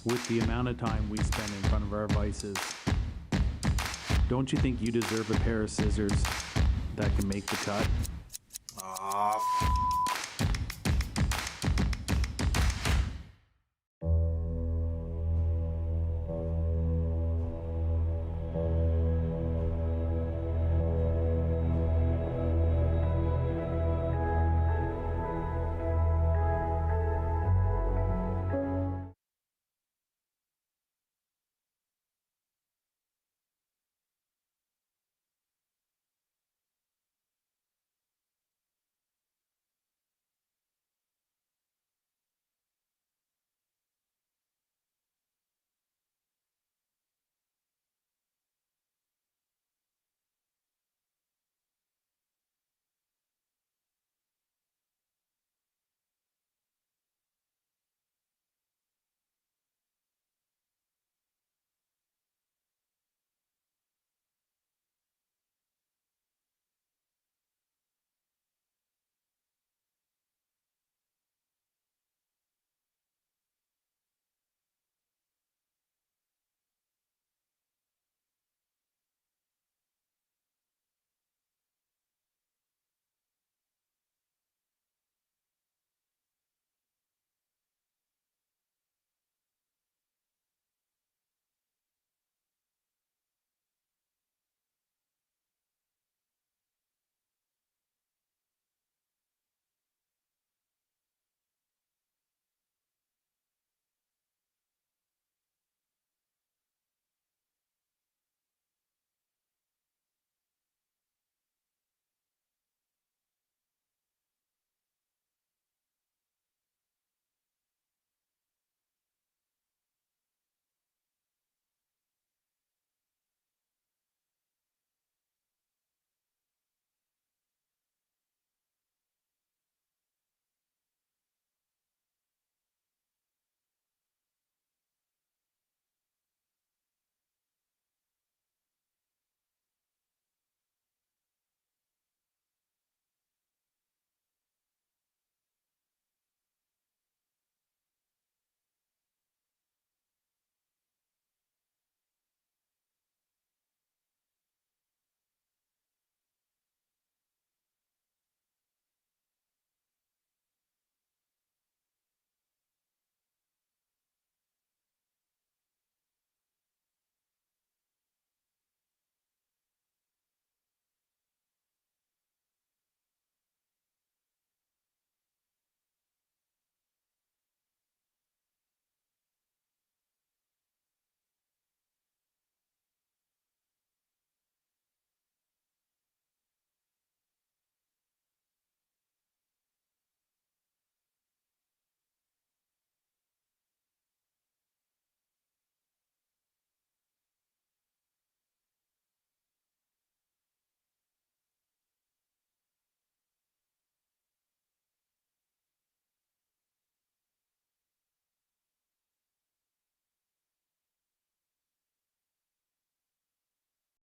With the amount of time we spend in front of our vices, don't you think you deserve a pair of scissors that can make the cut?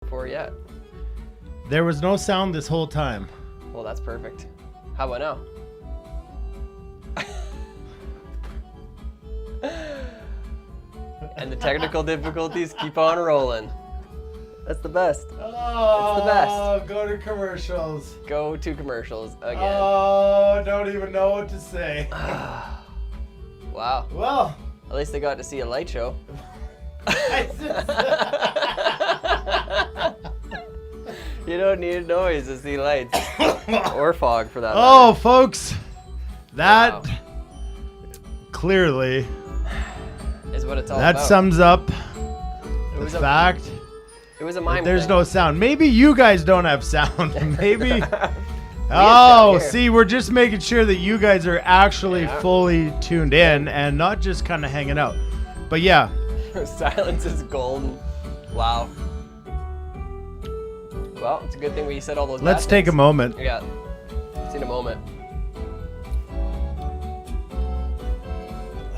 For yet. There was no sound this whole time. Well, that's perfect. How about now? And the technical difficulties keep on rolling. That's the best. Oh, it's the best. Go to commercials. Go to commercials again. Oh, don't even know what to say. Wow. Well, at least they got to see a light show. You don't need noise to see lights. Or fog for that matter. Oh, folks. That clearly is what it's all about. That sums up the fact it was a mime there's thing. no sound. Maybe you guys don't have sound. Maybe Oh, here. see, we're just making sure that you guys are actually Yeah. fully tuned in and not just kind of hanging out. But yeah, Silence is golden. Wow. Well, it's a good thing we said all those. let's bad take a things. moment. Yeah. It's in a moment.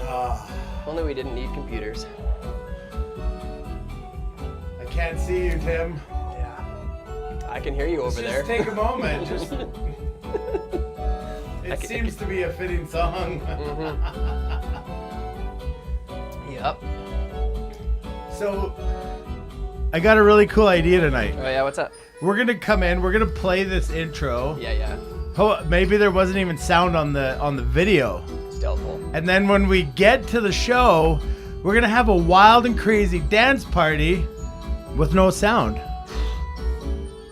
If only we didn't need computers. I can't see you, Tim. I can hear you over there. Just take a moment. Just it can- seems to be a fitting song. Yep. So I got a really cool idea tonight. Oh yeah, what's up? We're gonna come in. We're gonna play this intro. Yeah. Oh, maybe there wasn't even sound on the video. Stealthful. And then when we get to the show, we're gonna have a wild and crazy dance party with no sound.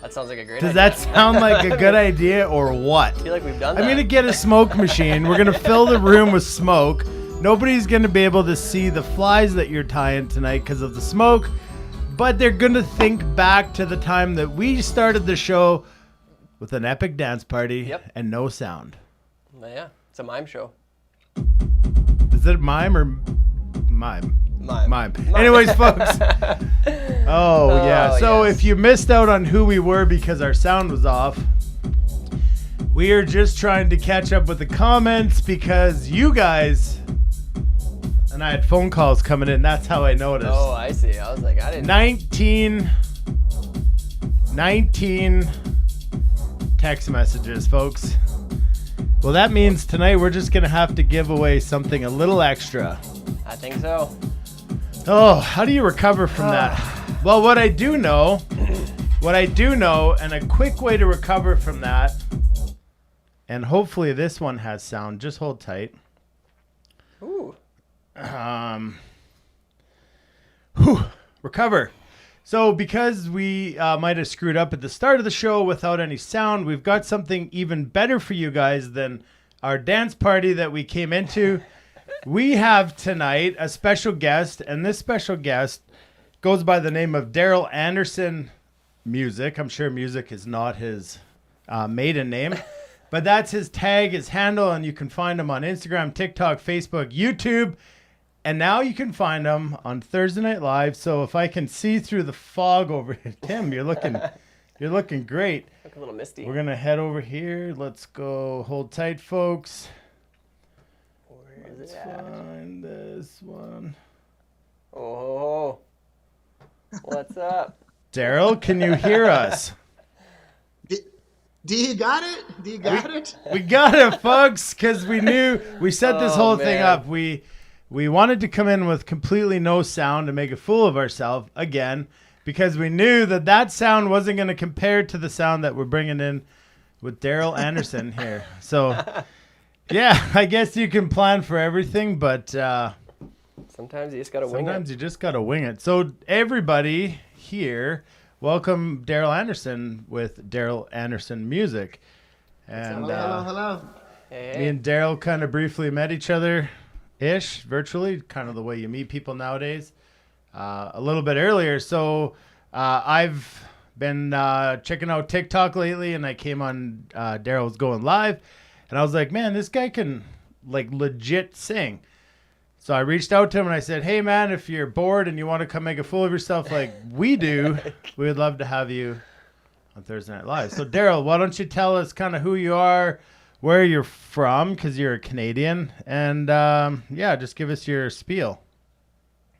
That sounds like a great Does idea. that sound like a good idea or what? I feel like we've done that. I'm gonna get a smoke machine. We're gonna fill the room with smoke. Nobody's gonna be able to see the flies that you're tying tonight because of the smoke, but they're gonna think back to the time that we started the show with an epic dance party Yep. and no sound. Yeah, it's a mime show. Is it mime or mime? Mime. Anyways, folks. Oh, yeah. Oh, So yes. if you missed out on who we were because our sound was off, we are just trying to catch up with the comments because you guys, and I had phone calls coming in. That's how I noticed. Oh, I see. I was like, I didn't. 19 text messages, folks. Well, that means tonight we're just going to have to give away something a little extra. I think so. Oh, how do you recover from that? Well, what I do know, and a quick way to recover from that, and hopefully this one has sound, just hold tight. Ooh. Recover. So because we might have screwed up at the start of the show without any sound, we've got something even better for you guys than our dance party that we came into. We have tonight a special guest, and this special guest goes by the name of Daryl Anderson Music. I'm sure music is not his maiden name, but that's his tag, his handle, and you can find him on Instagram, TikTok, Facebook, YouTube, and now you can find him on Thursday Night Live. So if I can see through the fog over here, Tim, you're looking great. Look a little misty. We're gonna head over here. Let's go. Hold tight, folks. Where is Let's it at? find this one. Oh. What's up? Daryl, can you hear us? Do you got it? Do you got it? We got it, folks, because we knew we set this Oh, whole thing man. up. We wanted to come in with completely no sound to make a fool of ourselves again, because we knew that sound wasn't going to compare to the sound that we're bringing in with Daryl Anderson here. So, yeah, I guess you can plan for everything, but Sometimes you just gotta wing sometimes it. you just got to wing it. So, everybody here, welcome Daryl Anderson with Daryl Anderson Music. And Hello. Hey, me and Daryl kind of briefly met each other-ish, virtually, kind of the way you meet people nowadays, a little bit earlier. So I've been checking out TikTok lately, and I came on Daryl's Going Live, and I was like, man, this guy can, like, legit sing. So I reached out to him, and I said, hey, man, if you're bored and you want to come make a fool of yourself like we do, we would love to have you on Thursday Night Live. So, Daryl, why don't you tell us kind of who you are, where you're from, because you're a Canadian, and yeah, just give us your spiel.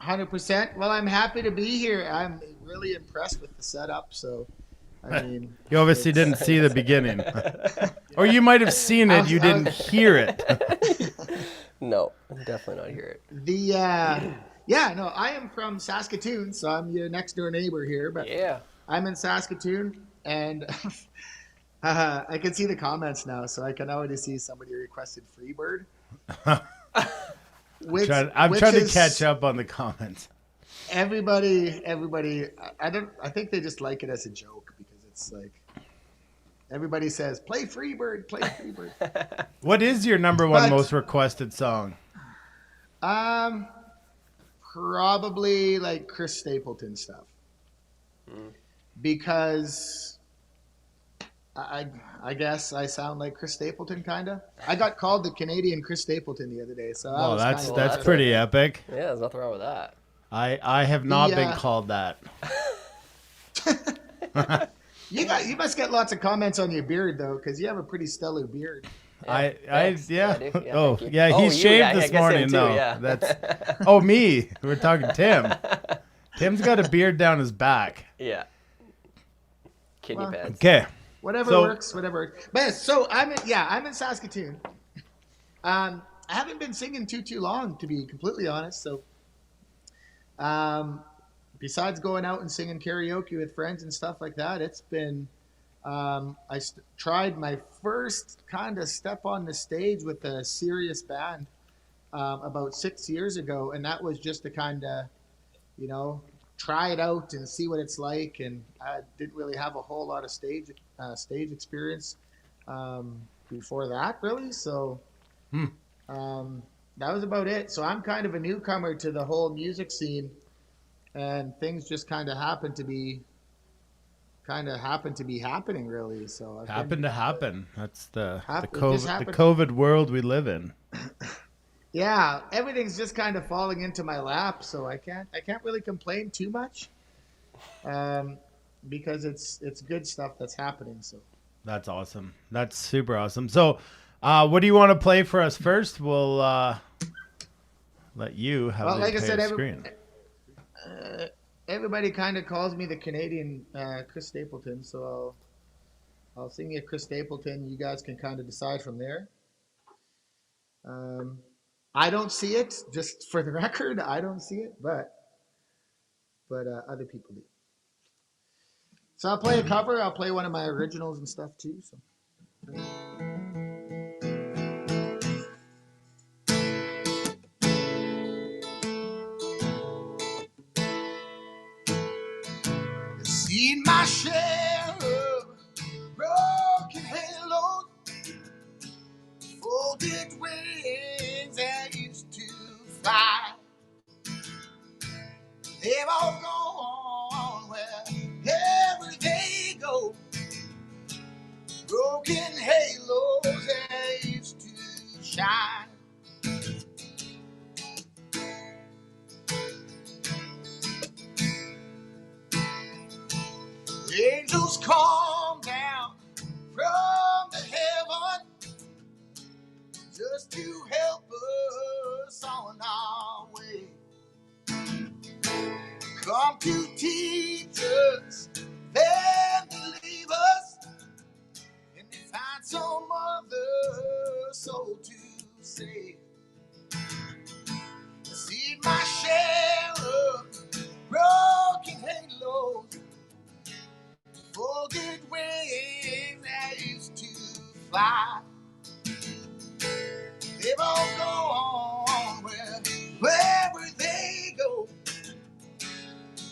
100%. Well, I'm happy to be here. I'm really impressed with the setup. So, I mean, You obviously didn't see the beginning. Or you might have seen it, you didn't hear it. No, definitely not hear it. I am from Saskatoon, so I'm your next door neighbor here. But Yeah. I'm in Saskatoon, and I can see the comments now, so I can already see somebody requested Freebird. I'm trying to catch up on the comments. Everybody, I think they just like it as a joke because it's like everybody says, play Freebird. What is your number one But- most requested song? Probably like Chris Stapleton stuff. Because I guess I sound like Chris Stapleton, kind of. I got called the Canadian Chris Stapleton the other day, so Oh, that's that's pretty epic. Yeah, there's nothing wrong with that. I have not been called that. You must get lots of comments on your beard though, because you have a pretty stellar beard. Yeah, I do. Yeah, oh, thank you. yeah, he Oh, shaved I this guess him morning too, though. yeah. That's oh me. We're talking Tim. Tim's got a beard down his back. Yeah. Kidney pads. Okay. Whatever works. But so I'm in Saskatoon. I haven't been singing too long, to be completely honest. So, besides going out and singing karaoke with friends and stuff like that, it's been. Tried my first kind of step on the stage with a serious band about 6 years ago, and that was just to kind of, try it out and see what it's like. And I didn't really have a whole lot of stage experience before that, really. So that was about it. So I'm kind of a newcomer to the whole music scene, and things just kind of happened to be happening, really. So happened to happen. That's the COVID, the COVID world we live in. Yeah, everything's just kind of falling into my lap, so I can't really complain too much, because it's good stuff that's happening. So that's awesome. That's super awesome. So, what do you want to play for us first? We'll let you have the entire screen. Everybody kind of calls me the Canadian Chris Stapleton, so I'll sing you Chris Stapleton. You guys can kind of decide from there. I don't see it, just for the record. I don't see it, but other people do. So I'll play a cover. I'll play one of my originals and stuff too. So. Seen my share of broken halos, folded wings that used to fly. They've all gone wherever they go. Broken halos that used to shine. Angels come down from the heaven just to help us on our way. Come to teach us, then to leave us, and they find some other soul to save. I see my share of broken halos, folded wings that used to fly. They've all gone wherever they go.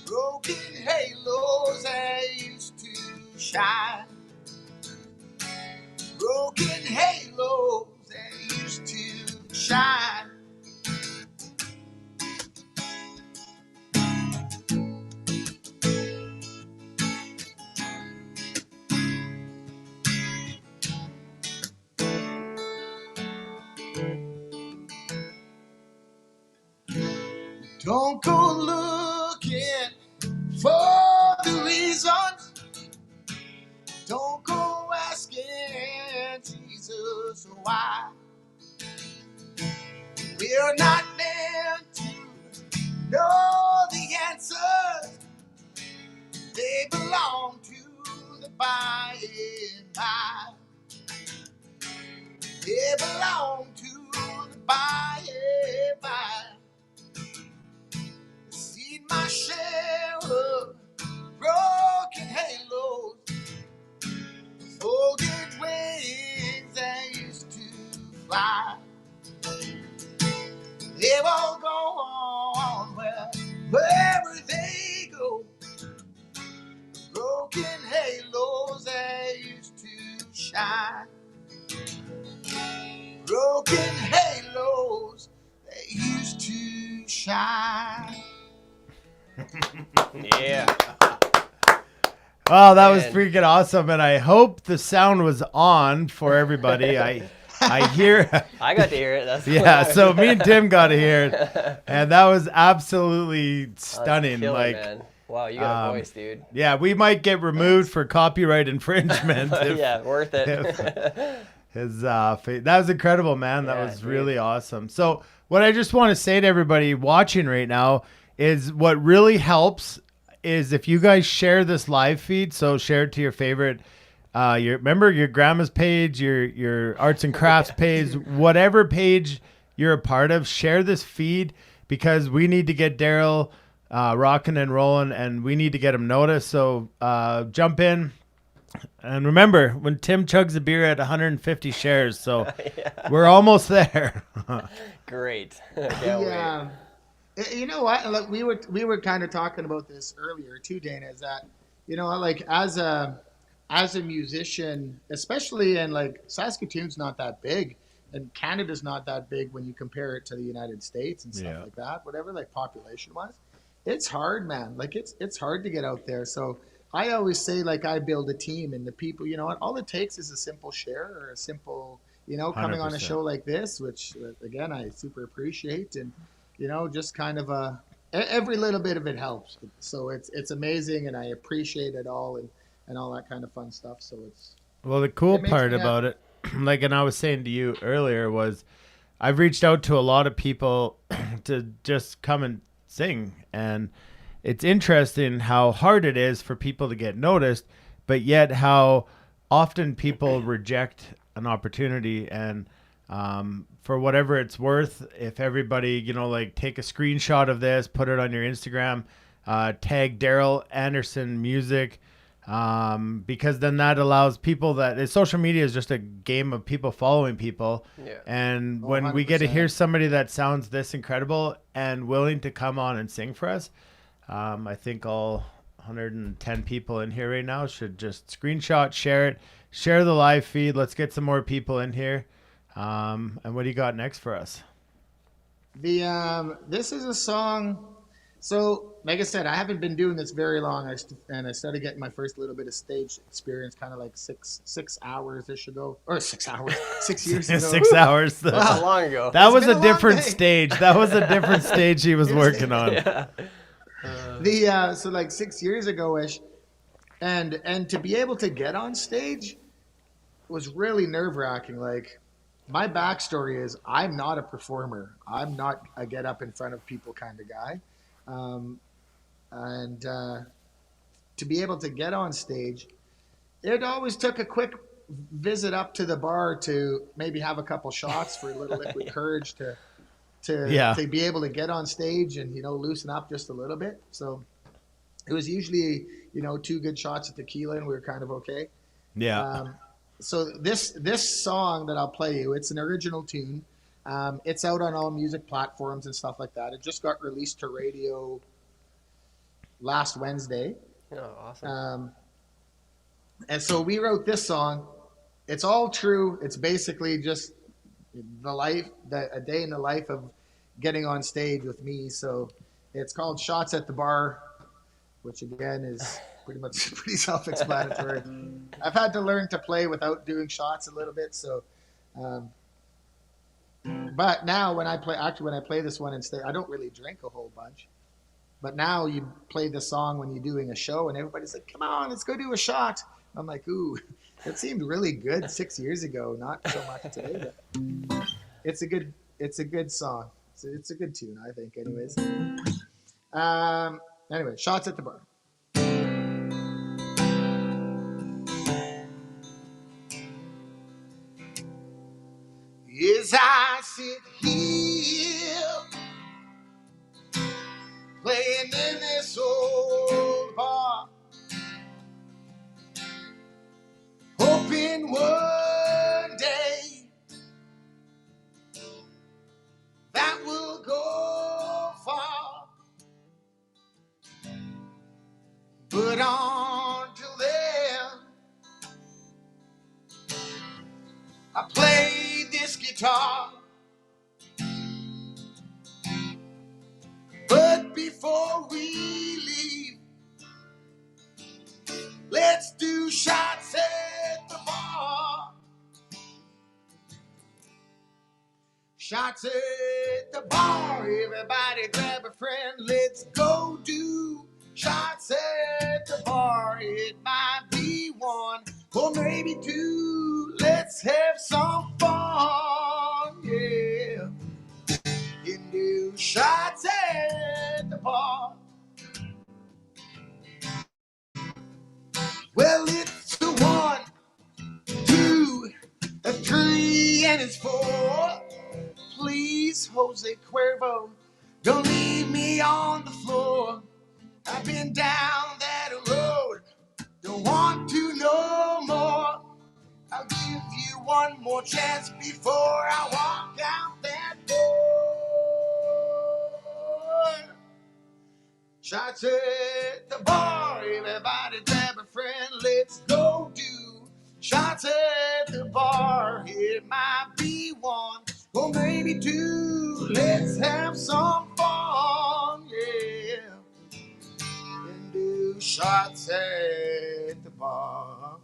Broken halos that used to shine. Broken halos that used to shine. Don't go looking for the reasons. Don't go asking Jesus why. We're not meant to know the answers. They belong to the by and by. They belong to the by and by. Seen my share of broken halos, folded wings that used to fly. They've all gone wherever they go. Broken halos that used to shine. Broken halos that used to shine. Yeah. Well, that was Man. freaking awesome, and I hope the sound was on for everybody. I hear. I got to hear it. That's Yeah, so me and Tim got to hear it, and that was absolutely stunning. Killer, Like, man. Wow, you got a voice, dude. yeah, we might get removed for copyright infringement. Yeah, worth it. His that was incredible, man. That Yeah, was dude. really awesome. So what I just want to say to everybody watching right now is what really helps is if you guys share this live feed. So share it to your favorite, remember your grandma's page, your arts and crafts page, whatever page you're a part of. Share this feed because we need to get Daryl rocking and rolling, and we need to get him noticed. So jump in. And remember, when Tim chugs a beer at 150 shares, so we're almost there. Great. Can't wait. You know what? Look, we were kind of talking about this earlier too, Dana. Is that, you know, like as a musician, especially in like Saskatoon's not that big, and Canada's not that big when you compare it to the United States and stuff like that. Whatever, like population wise, it's hard, man. Like it's hard to get out there. So I always say, like, I build a team, and the people, you know what, all it takes is a simple share or a simple, you know, coming on a 100%. show like this, which again I super appreciate, and you know, just kind of every little bit of it helps. So it's amazing, and I appreciate it all, and all that kind of fun stuff. So it's Well, the cool It makes part me about it, like, and I was saying to you earlier, was I've reached out to a lot of people to just come and sing. And it's interesting how hard it is for people to get noticed, but yet how often people reject an opportunity. And for whatever it's worth, if everybody, you know, like, take a screenshot of this, put it on your Instagram, tag Daryl Anderson Music, because then that allows people that social media is just a game of people following people. Yeah. And when we get to 100%. hear somebody that sounds this incredible and willing to come on and sing for us, I think all 110 people in here right now should just screenshot, share it, share the live feed. Let's get some more people in here. And what do you got next for us? This is a song. So, like I said, I haven't been doing this very long, and I started getting my first little bit of stage experience kind of like six hours-ish ago, or 6 hours, 6 years ago. 6 hours. How long ago? That was been a a long different day. stage. That was a different stage he was working on. Yeah. So like 6 years ago-ish, and to be able to get on stage was really nerve-wracking. Like, my backstory is I'm not a performer. I'm not a get up in front of people kind of guy. And to be able to get on stage, it always took a quick visit up to the bar to maybe have a couple shots for a little liquid courage to be able to get on stage and, you know, loosen up just a little bit. So it was usually, you know, 2 good shots of tequila and we were kind of okay. Yeah. So this song that I'll play you, it's an original tune. It's out on all music platforms and stuff like that. It just got released to radio last Wednesday. Oh, awesome. And so we wrote this song. It's all true. It's basically just a day in the life of getting on stage with me. So it's called Shots at the Bar, which again is pretty self-explanatory. I've had to learn to play without doing shots a little bit. So, but now when I play this one instead, I don't really drink a whole bunch. But now you play the song when you're doing a show and everybody's like, come on, let's go do a shot. I'm like, ooh, that seemed really good 6 years ago. Not so much today, but it's a good song. It's a good tune, I think, anyways. Anyway, Shots at the Bar. As I sit here playing in this old bar, hoping one day that will go far. But until then, I play this guitar. But before we leave, let Shots at the bar, everybody grab a friend, let's go do shots at the bar. It might be one or maybe two, let's have some fun, yeah. Can do shots at the bar. Well, it's a 1, 2, a 3, and it's 4. Please, Jose Cuervo, don't leave me on the floor. I've been down that road, don't want to know more. I'll give you one more chance before I walk out that door. Shots at the bar, everybody grab a friend, let's go do shots at the bar. It might be one or maybe two, let's have some fun, yeah. And do shots at the bar.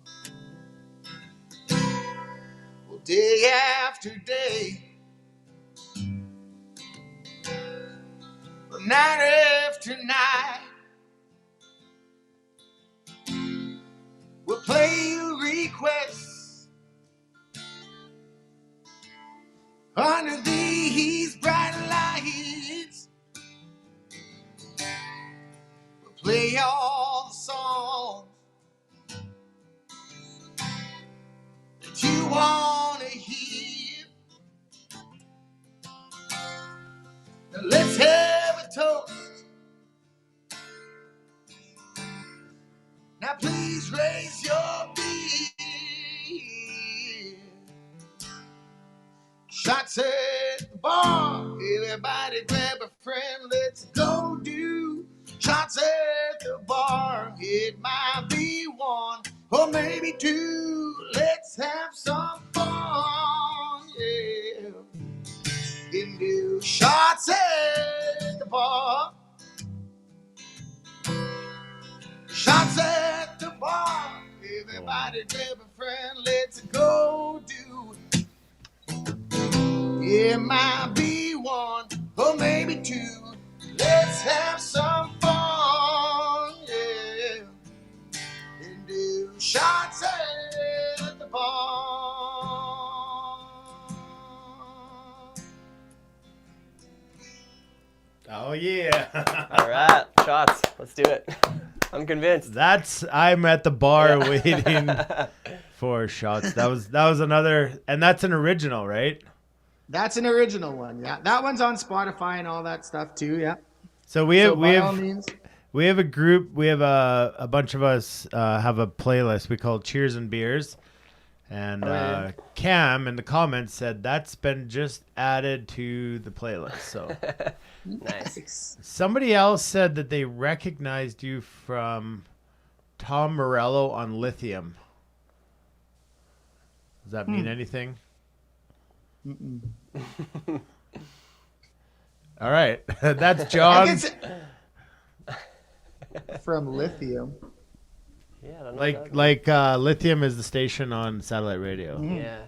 Well, day after day, night after night, we'll play your requests under these bright lights. We'll play all the songs that you want to hear. Now let's have a toast. Now please raise your beer. Shots at the bar, everybody grab a friend, let's go do shots at the bar. It might be one or maybe two, let's have some fun, yeah. Can do shots at the bar. Shots at the bar. Everybody grab a friend, let's go do. It might be one or maybe two, let's have some fun, yeah. And do shots at the bar. Oh yeah. All right, shots. Let's do it. I'm convinced. I'm at the bar waiting for shots. That was another, and that's an original, right? That's an original one, yeah. That one's on Spotify and all that stuff too, yeah. So we have a group. We have a bunch of us have a playlist we call Cheers and Beers, and Cam in the comments said that's been just added to the playlist. So Nice. somebody else said that they recognized you from Tom Morello on Lithium. Does that mean anything? All right, that's John. From Lithium. Yeah, I don't know Like Lithium is the station on satellite radio. Yeah.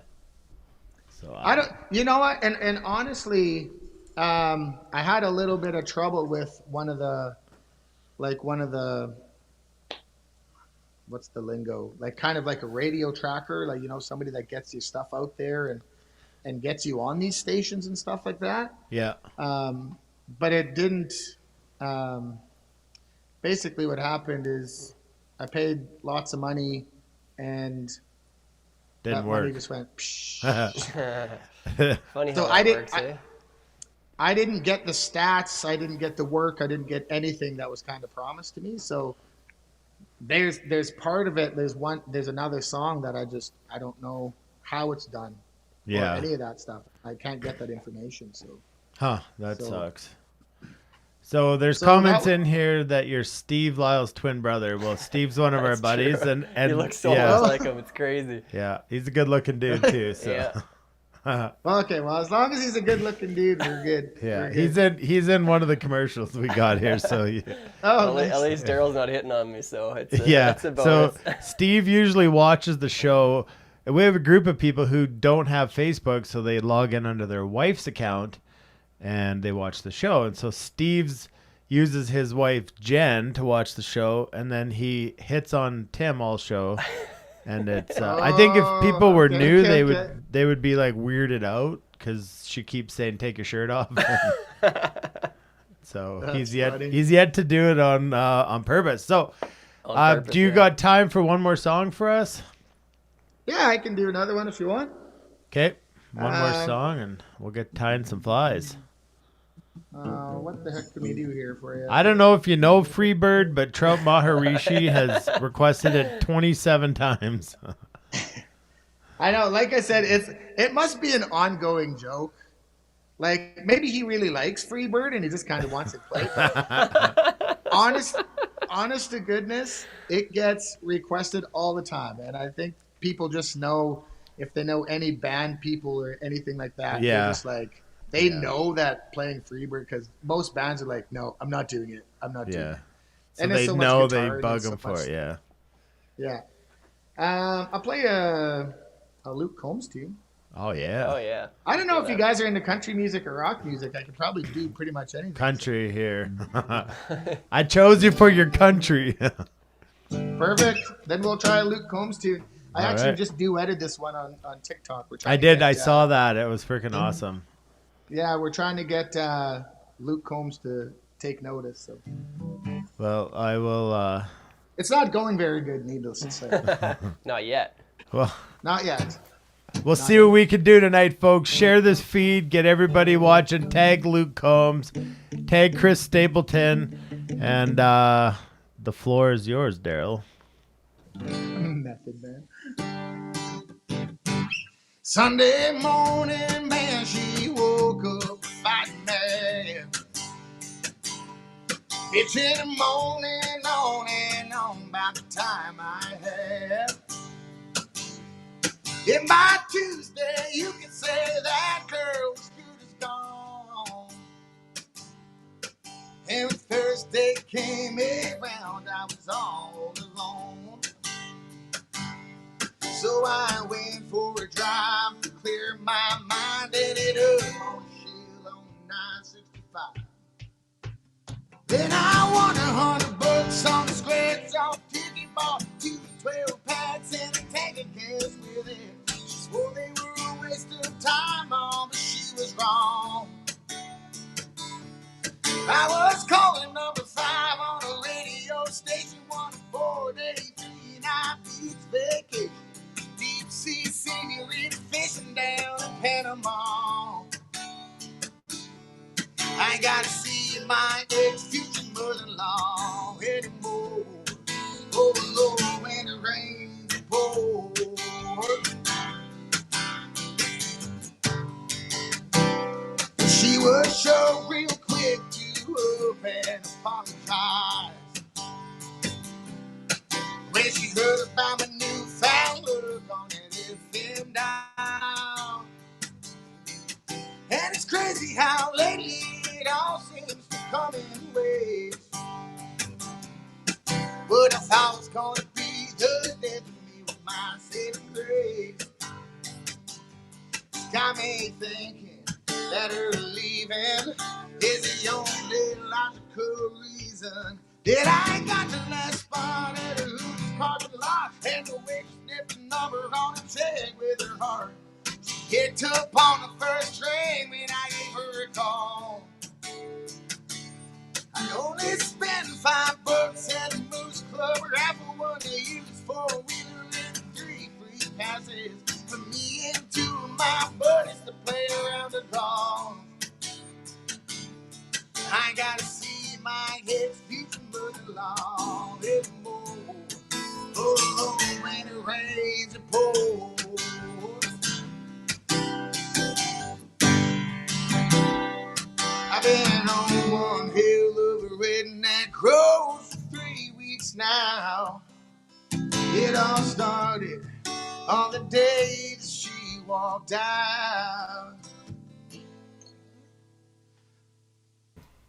So I don't. You know what? And honestly, I had a little bit of trouble with one of the, what's the lingo? Like kind of like a radio tracker, like somebody that gets your stuff out there and gets you on these stations and stuff like that. yeah. But it didn't. Basically, what happened is I paid lots of money, and Didn't that money work. just went. Psh. Funny So how I that didn't- works, eh? I didn't get the stats. I didn't get the work. I didn't get anything that was kind of promised to me. So there's part of it. There's another song that I don't know how it's done. Yeah. Or any of that stuff. I can't get that information. So Huh, that So- sucks. So there's So comments that- in here that you're Steve Lyle's twin brother. Well, Steve's one of our That's buddies, true. and He looks so yeah, much like him. It's crazy. yeah, he's a good-looking dude too. So Yeah. well, okay. Well, as long as he's a good-looking dude, we're good. yeah, We're good. he's in one of the commercials we got here. So yeah, Oh, At nice. least Daryl's not hitting on me, so it's a, yeah. it's a So bonus. Steve usually watches the show we have a group of people who don't have Facebook, so they log in under their wife's account and they watch the show. And so Steve's uses his wife Jen to watch the show, and then he hits on Tim all show. And it's I think if people were new, they would be like weirded out because she keeps saying take your shirt off. So That's he's yet to do it on purpose. So do you got time for one more song for us? Yeah, I can do another one if you want. Okay, one more song and we'll get tying some flies. What the heck can we do here for you? I don't know if you know Freebird, but Trout Maharishi has requested it 27 times. I know, like I said, it must be an ongoing joke. Like, maybe he really likes Freebird and he just kind of wants it played. honest to goodness, it gets requested all the time. And I think people just know, if they know any band people or anything like that, they're just like, they know that playing Freebird, because most bands are like, no, I'm not doing it. I'm not doing it. So and they so know they bug them for it, Yeah. I'll play a Luke Combs tune. Oh, yeah. Oh, yeah. I don't know if you guys are into country music or rock music. I could probably do pretty much anything. Country here. I chose you for your country. Perfect. Then we'll try a Luke Combs tune. I actually just duetted this one on TikTok. I did. I saw that. It was freaking awesome. Yeah, we're trying to get Luke Combs to take notice. So. Well, I will... It's not going very good, needless to say. Not yet. Well, not yet. We'll see what we can do tonight, folks. Share this feed. Get everybody watching. Tag Luke Combs. Tag Chris Stapleton. And the floor is yours, Daryl. Method Man. Sunday morning, man, she woke up fighting mad. It's in the morning, on and on, by the time I had. And by Tuesday, you can say that girl was good as gone. And when Thursday came around, I was all alone. So I went for a drive to clear my mind, and it up on a shield on 965. Then I won $100 on the scratch off ticket, bought 2 12-packs and a tank of gas with it. She swore they were a waste of time, but she was wrong. I was calling number 5 on a radio station, 1-4-day-3 night beach vacation. Deep sea senorita fishing down in Panama. I ain't gotta see my ex-future mother-in-law anymore. Oh Lord, when it rains, it pours. She was sure real quick to up and apologize when she heard about my newfound look on that FM dial. And it's crazy how lately it all seems to come in waves. But I thought it was gonna be the death of me with my saving grace. It's got me thinking that her leaving is the only logical reason that I got the last spot at her Hooters parking lot, and the way she snipped the number on a check with her heart. She hit up on the first train when I gave her a call. I only spent $5 at the Moose Club, or half of one they use 4-wheeler and 3 free passes for me and 2 of my buddies to play around the draw. I ain't gotta see my ex-future mother-in-law anymore. Oh, when it rains, it pours. I've been on one hell of a redneck cruise for 3 weeks now. It all started on the day that she walked out.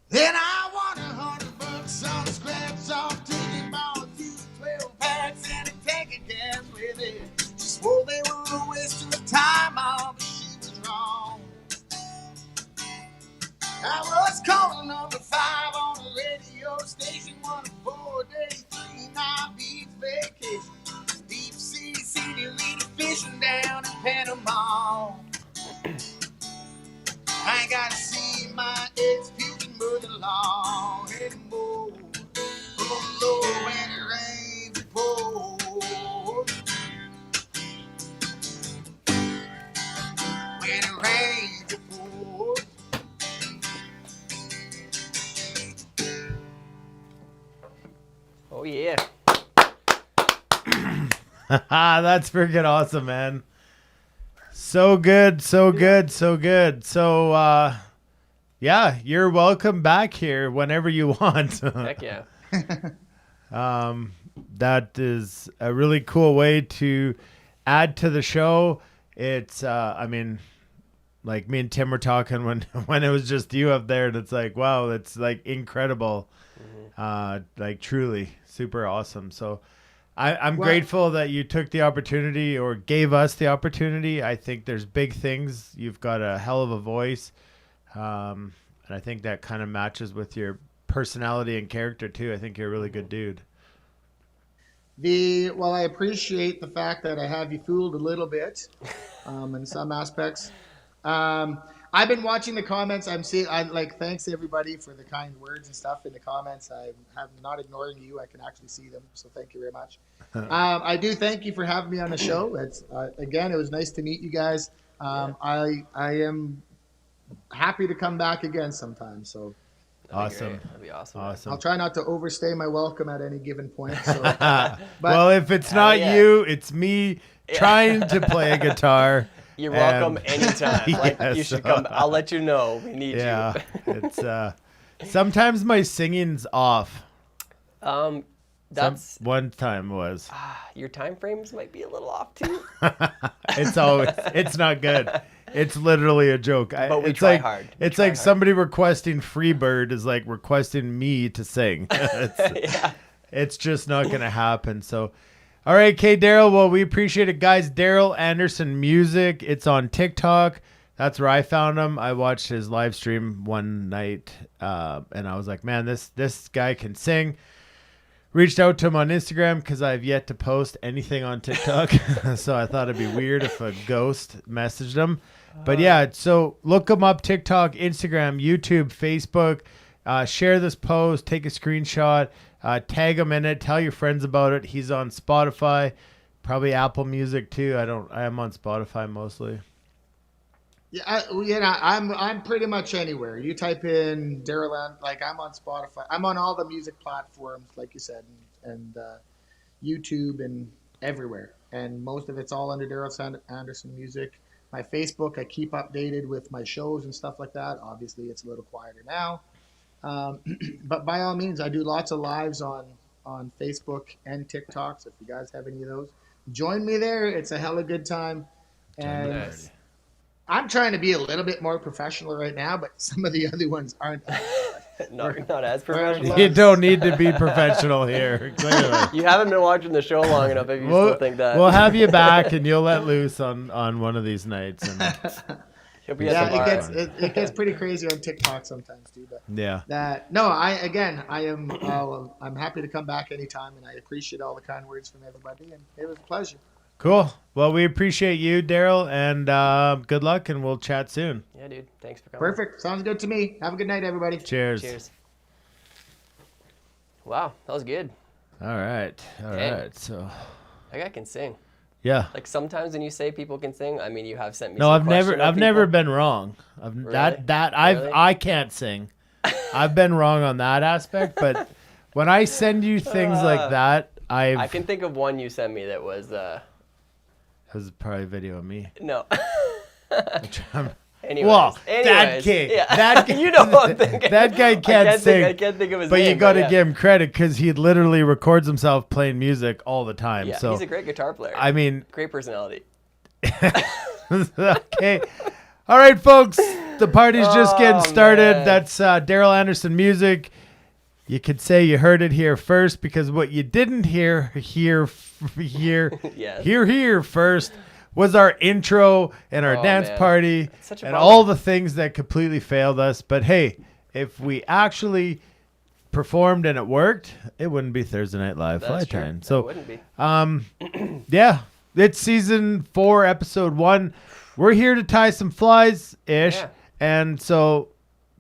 Then I won $100 on the scratch off ticket, bought 2 12-packs and a tank of gas with it. She swore they were Panama. I ain't gotta see my ex-puking mother-in-law anymore. Oh, Lord, when it rains, it pours. When it rains, it pours. Oh yeah. That's freaking awesome, man. So good, so good, so good. So, yeah, you're welcome back here whenever you want. Heck yeah. That is a really cool way to add to the show. It's, I mean, like me and Tim were talking when it was just you up there, and it's like, wow, it's like incredible. Like truly super awesome. So I'm grateful that you took the opportunity or gave us the opportunity. I think there's big things. You've got a hell of a voice. And I think that kind of matches with your personality and character too. I think you're a really good dude. Well, I appreciate the fact that I have you fooled a little bit in some aspects. I've been watching the comments. Thanks to everybody for the kind words and stuff in the comments. I'm not ignoring you. I can actually see them. So thank you very much. I do thank you for having me on the show. It's again, it was nice to meet you guys. I am happy to come back again sometime. So Awesome. That'd be awesome. Awesome. I'll try not to overstay my welcome at any given point. So. Well, if it's not you, it's me trying to play a guitar. You're welcome anytime. Like, Yes. you should come. I'll let you know. We need Yeah, you. it's sometimes my singing's off. That's One time was. your time frames might be a little off too. It's not good. It's literally a joke. But we it's try like, hard. It's like somebody requesting Freebird is like requesting me to sing. It's just not going to happen. So, all right, okay, Daryl. Well, we appreciate it, guys. Daryl Anderson Music. It's on TikTok. That's where I found him. I watched his live stream one night, and I was like, man, this guy can sing. Reached out to him on Instagram because I've yet to post anything on TikTok. So I thought it'd be weird if a ghost messaged him. But yeah, so look him up, TikTok, Instagram, YouTube, Facebook. Share this post, take a screenshot, tag him in it, tell your friends about it. He's on Spotify, probably Apple Music too. I am on Spotify mostly. Yeah, I'm pretty much anywhere. You type in Daryl, like I'm on Spotify. I'm on all the music platforms, like you said, and YouTube and everywhere. And most of it's all under Daryl Anderson Music. My Facebook, I keep updated with my shows and stuff like that. Obviously, it's a little quieter now. But by all means, I do lots of lives on Facebook and TikTok. So if you guys have any of those, join me there. It's a hella good time. And I'm trying to be a little bit more professional right now, but some of the other ones aren't. not as professional. You don't need to be professional here. Clearly. You haven't been watching the show long enough if you still think that. We'll have you back and you'll let loose on one of these nights. And He'll be at the bar. it gets pretty crazy on TikTok sometimes too. But yeah. I'm happy to come back anytime, and I appreciate all the kind words from everybody, and it was a pleasure. Cool. Well, we appreciate you, Daryl, and good luck, and we'll chat soon. Yeah, dude. Thanks for coming. Perfect. Sounds good to me. Have a good night, everybody. Cheers. Cheers. Wow, that was good. All right. Dang. So, That guy can sing. yeah. Like sometimes when you say people can sing, I mean you have sent me. No, some I've questionable never people. been wrong. Really? I can't sing. I've been wrong on that aspect, but when I send you things like that, I can think of one you sent me that was. That was probably a video of me. No. Well, that kid. Yeah. That you know what I'm thinking. That guy can't sing. I can't think of his but name. you got to give him credit because he literally records himself playing music all the time. Yeah, so he's a great guitar player. I mean, great personality. okay. All right, folks. The party's just getting started. Man. That's Daryl Anderson Music. You could say you heard it here first because what you didn't hear first was our intro and our dance party and all the things that completely failed us. But hey, if we actually performed and it worked, it wouldn't be Thursday Night Live Fly Time. So it wouldn't be. yeah, it's season 4, episode 1. We're here to tie some flies-ish. Yeah. And so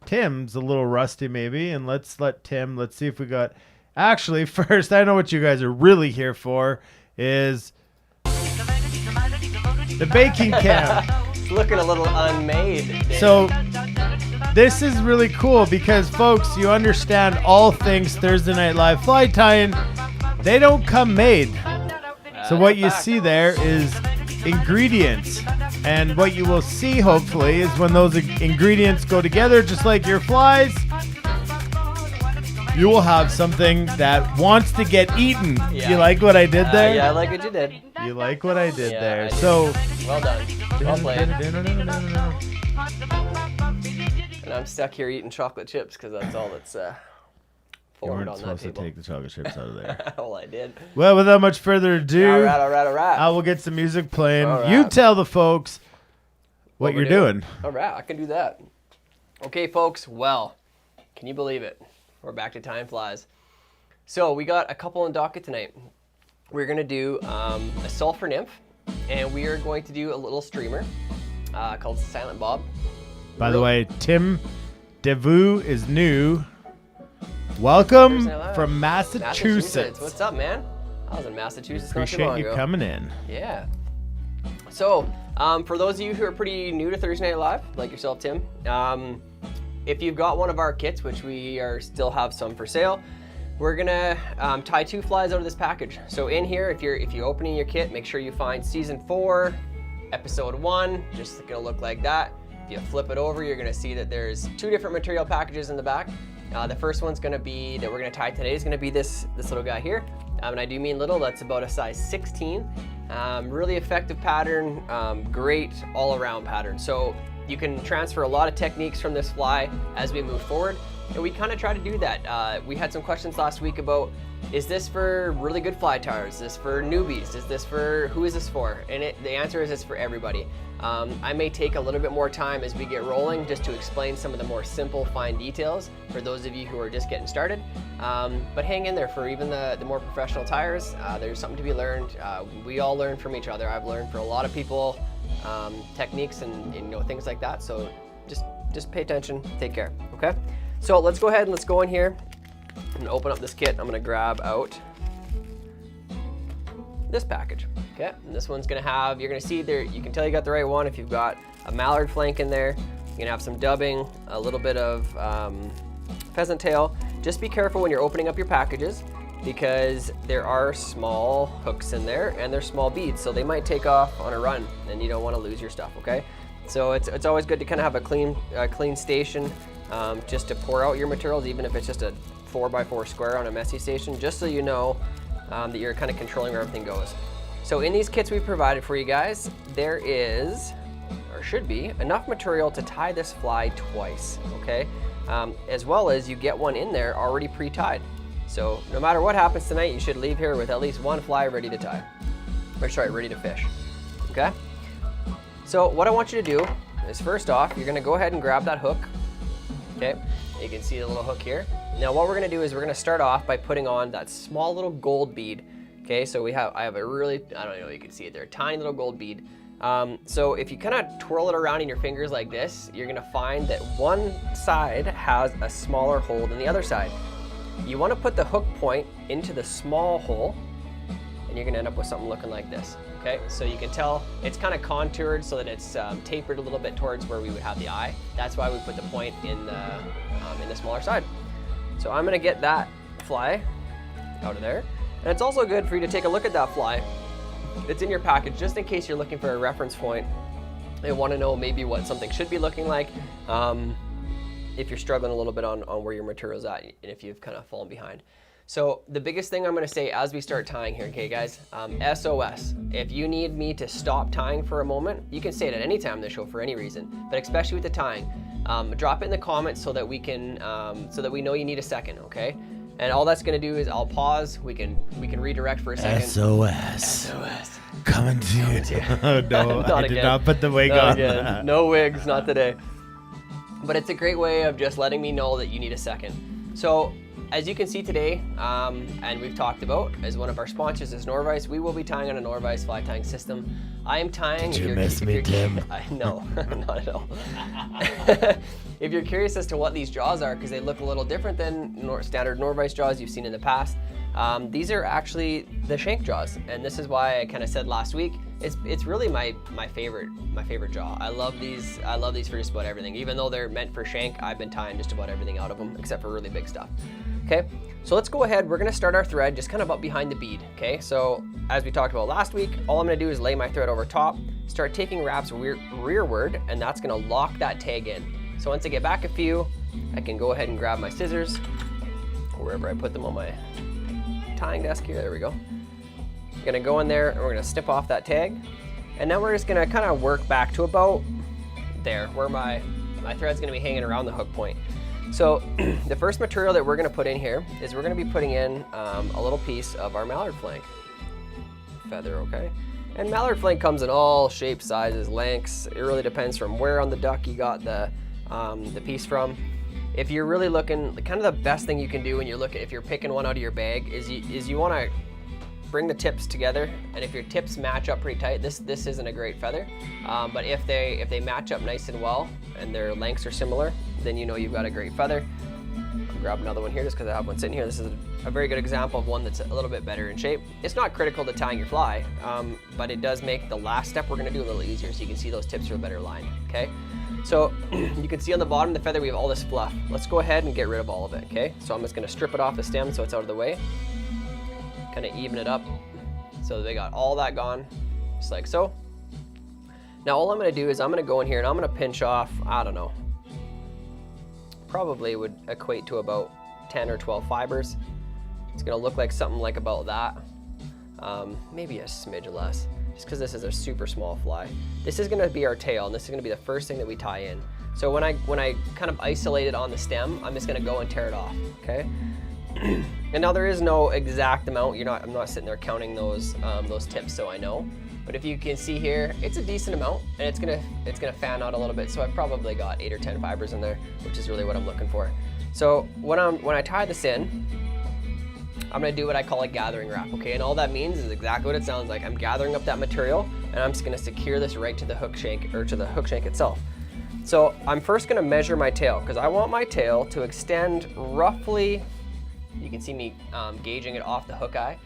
Tim's a little rusty maybe. And let's see if we got... Actually, first, I know what you guys are really here for is the baking cam. It's looking a little unmade. Dave. So this is really cool because, folks, you understand all things Thursday Night Live fly tying. They don't come made. So what you see there is ingredients. And what you will see, hopefully, is when those ingredients go together, just like your flies, you will have something that wants to get eaten. Yeah. You like what I did there? Yeah, I like what you did. You like what I did Yeah, there. I did. So, Well done. Well played. And I'm stuck here eating chocolate chips because that's all that's You formed weren't on that supposed to table. take the chocolate chips out of there. Well, I did. Well, without much further ado, All right. I will get some music playing. All right. You tell the folks what we're you're doing. All right, I can do that. Okay, folks. Well, can you believe it? We're back to time flies. So we got a couple on docket tonight. We're gonna do a Sulphur Nymph, and we are going to do a little streamer called Silent Bob. By the way, Tim DeVue is new. Welcome from Massachusetts. What's up, man? I was in Massachusetts not too Appreciate long you ago. coming in. Yeah. So, for those of you who are pretty new to Thursday Night Live, like yourself, Tim, if you've got one of our kits, which we still have some for sale, we're gonna tie 2 flies out of this package. So in here, if you're opening your kit, make sure you find season 4, episode 1. Just gonna look like that. If you flip it over, you're gonna see that there's 2 different material packages in the back. The first one's gonna be that we're gonna tie today is gonna be this little guy here. And I do mean little. That's about a size 16. Really effective pattern. Great all-around pattern. So you can transfer a lot of techniques from this fly as we move forward. And we kind of try to do that. We had some questions last week about, is this for really good fly tyers? Is this for newbies? Who is this for? And the answer is it's for everybody. I may take a little bit more time as we get rolling just to explain some of the more simple, fine details for those of you who are just getting started. But hang in there for even the more professional tyers. There's something to be learned. We all learn from each other. I've learned from a lot of people techniques and things like that. So just pay attention, take care, okay? So let's go ahead and let's go in here and open up this kit. I'm gonna grab out this package, okay? And this one's gonna have, you're gonna see there, you can tell you got the right one if you've got a Mallard flank in there. You're gonna have some dubbing, a little bit of pheasant tail. Just be careful when you're opening up your packages because there are small hooks in there and there's small beads, so they might take off on a run and you don't wanna lose your stuff, okay? So it's always good to kind of have a clean station just to pour out your materials, even if it's just a 4x4 square on a messy station, just so you know that you're kind of controlling where everything goes. So in these kits we provided for you guys, there is, or should be, enough material to tie this fly twice, okay? As well as you get one in there already pre-tied. So no matter what happens tonight, you should leave here with at least one fly ready to tie. Or sorry, ready to fish, okay? So what I want you to do is, first off, you're gonna go ahead and grab that hook, okay? You can see the little hook here. Now what we're gonna do is we're gonna start off by putting on that small little gold bead, okay? So I have a really, I don't know, you can see it there, tiny little gold bead. So if you kind of twirl it around in your fingers like this, you're gonna find that one side has a smaller hole than the other side. You wanna put the hook point into the small hole, and you're gonna end up with something looking like this. Okay, so you can tell it's kind of contoured so that it's tapered a little bit towards where we would have the eye. That's why we put the point in the smaller side. So I'm gonna get that fly out of there. And it's also good for you to take a look at that fly. It's in your package just in case you're looking for a reference point and want to know maybe what something should be looking like. If you're struggling a little bit on where your material's at and if you've kind of fallen behind. So the biggest thing I'm gonna say as we start tying here, okay guys, SOS. If you need me to stop tying for a moment, you can say it at any time in the show for any reason, but especially with the tying. Drop it in the comments so that we can, so that we know you need a second, okay? And all that's gonna do is I'll pause, we can redirect for a second. SOS. SOS. Coming to you. Oh no, Not I did again. not put the wig Not on. again. No wigs, not today. But it's a great way of just letting me know that you need a second. So as you can see today, and we've talked about, as one of our sponsors is Norvise, we will be tying on a Norvise fly tying system. I am tying. Did you miss me, Tim? No, not at all. If you're curious as to what these jaws are, because they look a little different than standard Norvise jaws you've seen in the past, these are actually the shank jaws, and this is why I kind of said last week, it's really my favorite jaw. I love these for just about everything. Even though they're meant for shank, I've been tying just about everything out of them except for really big stuff. Okay, so let's go ahead. We're gonna start our thread just kind of up behind the bead. Okay, so as we talked about last week, all I'm gonna do is lay my thread over top, start taking wraps rearward, and that's gonna lock that tag in. So once I get back a few, I can go ahead and grab my scissors, wherever I put them on my tying desk here. There we go. I'm gonna go in there and we're gonna snip off that tag, and now we're just gonna kind of work back to about there where my thread's gonna be hanging around the hook point. So the first material that we're gonna put in here is we're gonna be putting in a little piece of our mallard flank feather, okay? And mallard flank comes in all shapes, sizes, lengths. It really depends from where on the duck you got the piece from. If you're really looking, kind of the best thing you can do when you're looking, if you're picking one out of your bag, is you want to bring the tips together, and if your tips match up pretty tight, this isn't a great feather. But if they match up nice and well and their lengths are similar, then you know you've got a great feather. I'll grab another one here just because I have one sitting here. This is a very good example of one that's a little bit better in shape. It's not critical to tying your fly, but it does make the last step we're going to do a little easier, so you can see those tips are a better line. Okay, so you can see on the bottom of the feather we have all this fluff. Let's go ahead and get rid of all of it. Okay, so I'm just going to strip it off the stem so it's out of the way, kind of even it up so they got all that gone, just like so. Now all I'm going to do is I'm going to go in here and I'm going to pinch off, I don't know, probably would equate to about 10 or 12 fibers. It's going to look like something like about that, maybe a smidge less, just because this is a super small fly. This is going to be our tail, and this is going to be the first thing that we tie in. So when I kind of isolate it on the stem, I'm just going to go and tear it off. Okay. And now there is no exact amount. I'm not sitting there counting those tips, so I know. But if you can see here, it's a decent amount, and it's gonna fan out a little bit. So I've probably got 8 or 10 fibers in there, which is really what I'm looking for. So when I tie this in, I'm gonna do what I call a gathering wrap. Okay, and all that means is exactly what it sounds like. I'm gathering up that material, and I'm just gonna secure this right to the hook shank, or to the hook shank itself. So I'm first gonna measure my tail, because I want my tail to extend roughly. You can see me gauging it off the hook eye.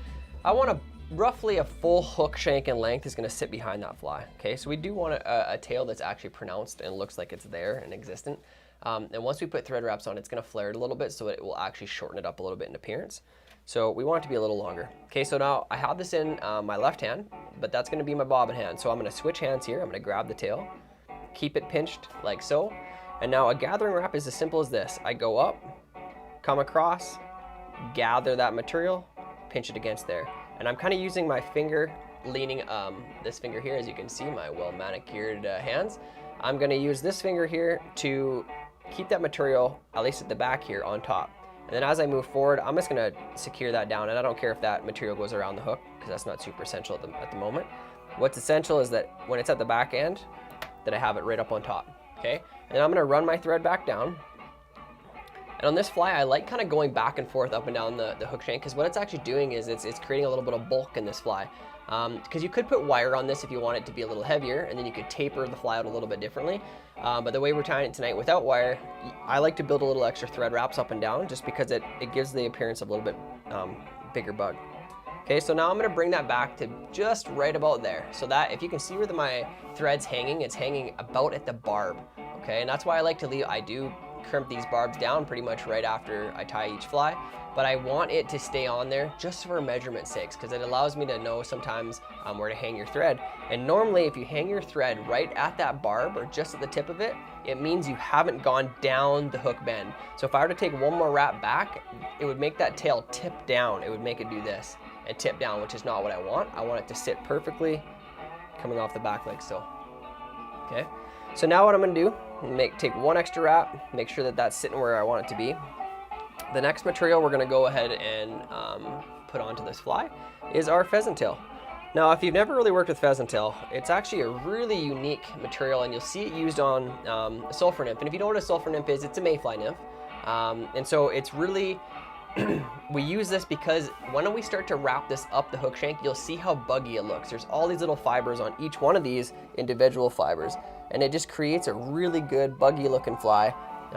I want roughly a full hook shank in length is going to sit behind that fly. Okay, so we do want a tail that's actually pronounced and looks like it's there and existent. And once we put thread wraps on, it's going to flare it a little bit, so it will actually shorten it up a little bit in appearance. So we want it to be a little longer. Okay, so now I have this in my left hand, but that's going to be my bobbin hand. So I'm going to switch hands here. I'm going to grab the tail, keep it pinched like so. And now a gathering wrap is as simple as this. I go up, come across, gather that material, pinch it against there. And I'm kind of using my finger, leaning this finger here, as you can see, my well manicured hands. I'm gonna use this finger here to keep that material, at least at the back here, on top. And then as I move forward, I'm just gonna secure that down, and I don't care if that material goes around the hook, because that's not super essential at the moment. What's essential is that when it's at the back end, that I have it right up on top, okay? And then I'm gonna run my thread back down. And on this fly, I like kind of going back and forth up and down the hook shank, because what it's actually doing is it's creating a little bit of bulk in this fly. Because you could put wire on this if you want it to be a little heavier, and then you could taper the fly out a little bit differently. But the way we're tying it tonight without wire, I like to build a little extra thread wraps up and down, just because it gives the appearance of a little bit bigger bug. Okay, so now I'm gonna bring that back to just right about there. So that, if you can see where my thread's hanging, it's hanging about at the barb. Okay, and that's why I like to leave, I do crimp these barbs down pretty much right after I tie each fly, but I want it to stay on there just for measurement sakes, because it allows me to know sometimes where to hang your thread. And normally if you hang your thread right at that barb or just at the tip of it, it means you haven't gone down the hook bend. So if I were to take one more wrap back, it would make that tail tip down. It would make it do this and tip down, which is not what I want. I want it to sit perfectly coming off the back like so. Okay, so now what I'm gonna do, take one extra wrap, make sure that that's sitting where I want it to be. The next material we're gonna go ahead and put onto this fly is our pheasant tail. Now, if you've never really worked with pheasant tail, it's actually a really unique material, and you'll see it used on a sulfur nymph. And if you know what a sulfur nymph is, it's a mayfly nymph. And so it's really, we use this because when we start to wrap this up the hook shank, you'll see how buggy it looks. There's all these little fibers on each one of these individual fibers, and it just creates a really good buggy looking fly,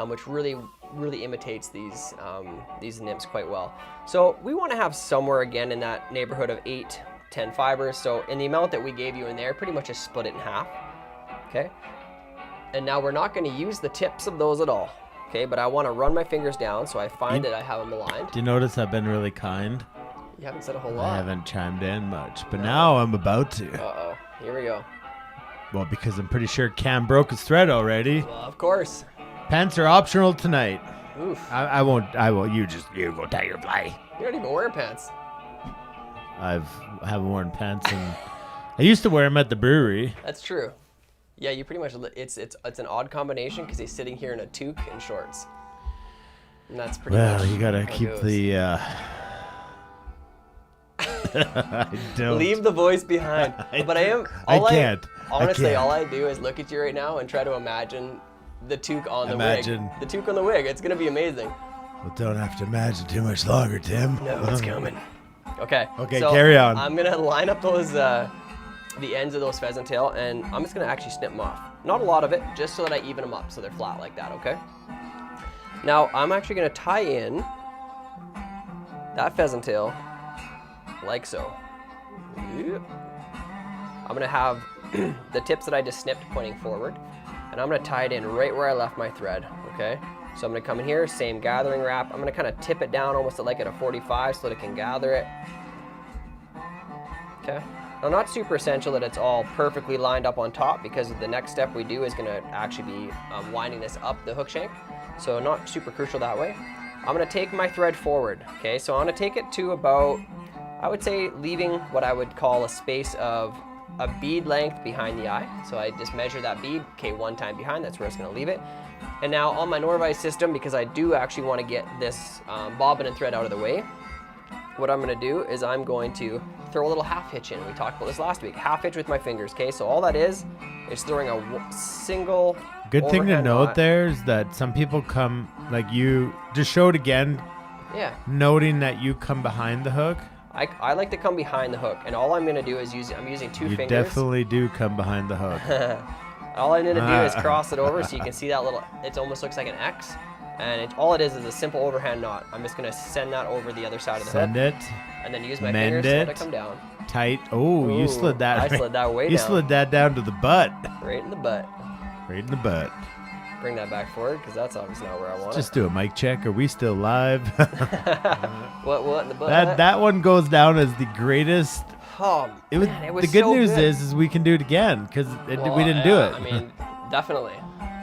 which really imitates these nymphs quite well. So we want to have somewhere again in that neighborhood of 8-10 fibers. So in the amount that we gave you in there, pretty much just split it in half. Okay. And now we're not going to use the tips of those at all. Okay, but I want to run my fingers down so I find that I have them aligned. Do you notice I've been really kind? You haven't said a whole lot. I haven't chimed in much, but now I'm about to. Uh-oh, here we go. Well, because I'm pretty sure Cam broke his thread already. Well, of course. Pants are optional tonight. Oof. I won't. You go tie your fly. You're not even wearing pants. I haven't worn pants, and I used to wear them at the brewery. That's true. Yeah, you pretty much, it's an odd combination because he's sitting here in a toque and shorts. And that's pretty much Well, you gotta how it keep goes. the. I don't. Leave the voice behind. But I can't. Honestly, all I do is look at you right now and try to imagine the toque on the wig. The toque on the wig. It's gonna be amazing. Well, don't have to imagine too much longer, Tim. No, it's coming. Okay. Okay, so carry on. I'm gonna line up those the ends of those pheasant tail, and I'm just gonna actually snip them off. Not a lot of it, just so that I even them up so they're flat like that, okay? Now, I'm actually gonna tie in that pheasant tail like so. Yep. I'm gonna have the tips that I just snipped pointing forward, and I'm gonna tie it in right where I left my thread, okay? So I'm gonna come in here, same gathering wrap. I'm gonna kind of tip it down almost like at a 45 so that it can gather it. Okay. Now, not super essential that it's all perfectly lined up on top, because the next step we do is going to actually be winding this up the hook shank. So not super crucial that way. I'm going to take my thread forward. Okay, so I'm going to take it to about, I would say, leaving what I would call a space of a bead length behind the eye. So I just measure that bead, okay, one time behind, that's where it's going to leave it. And now on my Norvise system, because I do actually want to get this bobbin and thread out of the way, what I'm going to do is I'm going to throw a little half hitch in. We talked about this last week. Half hitch with my fingers, okay? So all that is throwing a single Good thing to overhand note knot. there is that some people come, like you just show it again, Yeah. noting that you come behind the hook. I like to come behind the hook, and all I'm going to do is I'm using two You fingers. definitely do come behind the hook. All I'm going to do is cross it over so you can see that little, it almost looks like an X. And all it is a simple overhand knot. I'm just going to send that over the other side of the Send hook. it. And then use my Mend fingers to let it. it come down. Tight. Oh, you Ooh, slid that. I slid that way You down. slid that down to the butt. Right in the butt. Right in the butt. Bring that back forward, because that's obviously not where I want Just do a mic check. Are we still live? it. What in the butt? that one goes down as the greatest. Oh, It was, man, it was the good so news good. is we can do it again because Well, we didn't do yeah, it. I mean, definitely.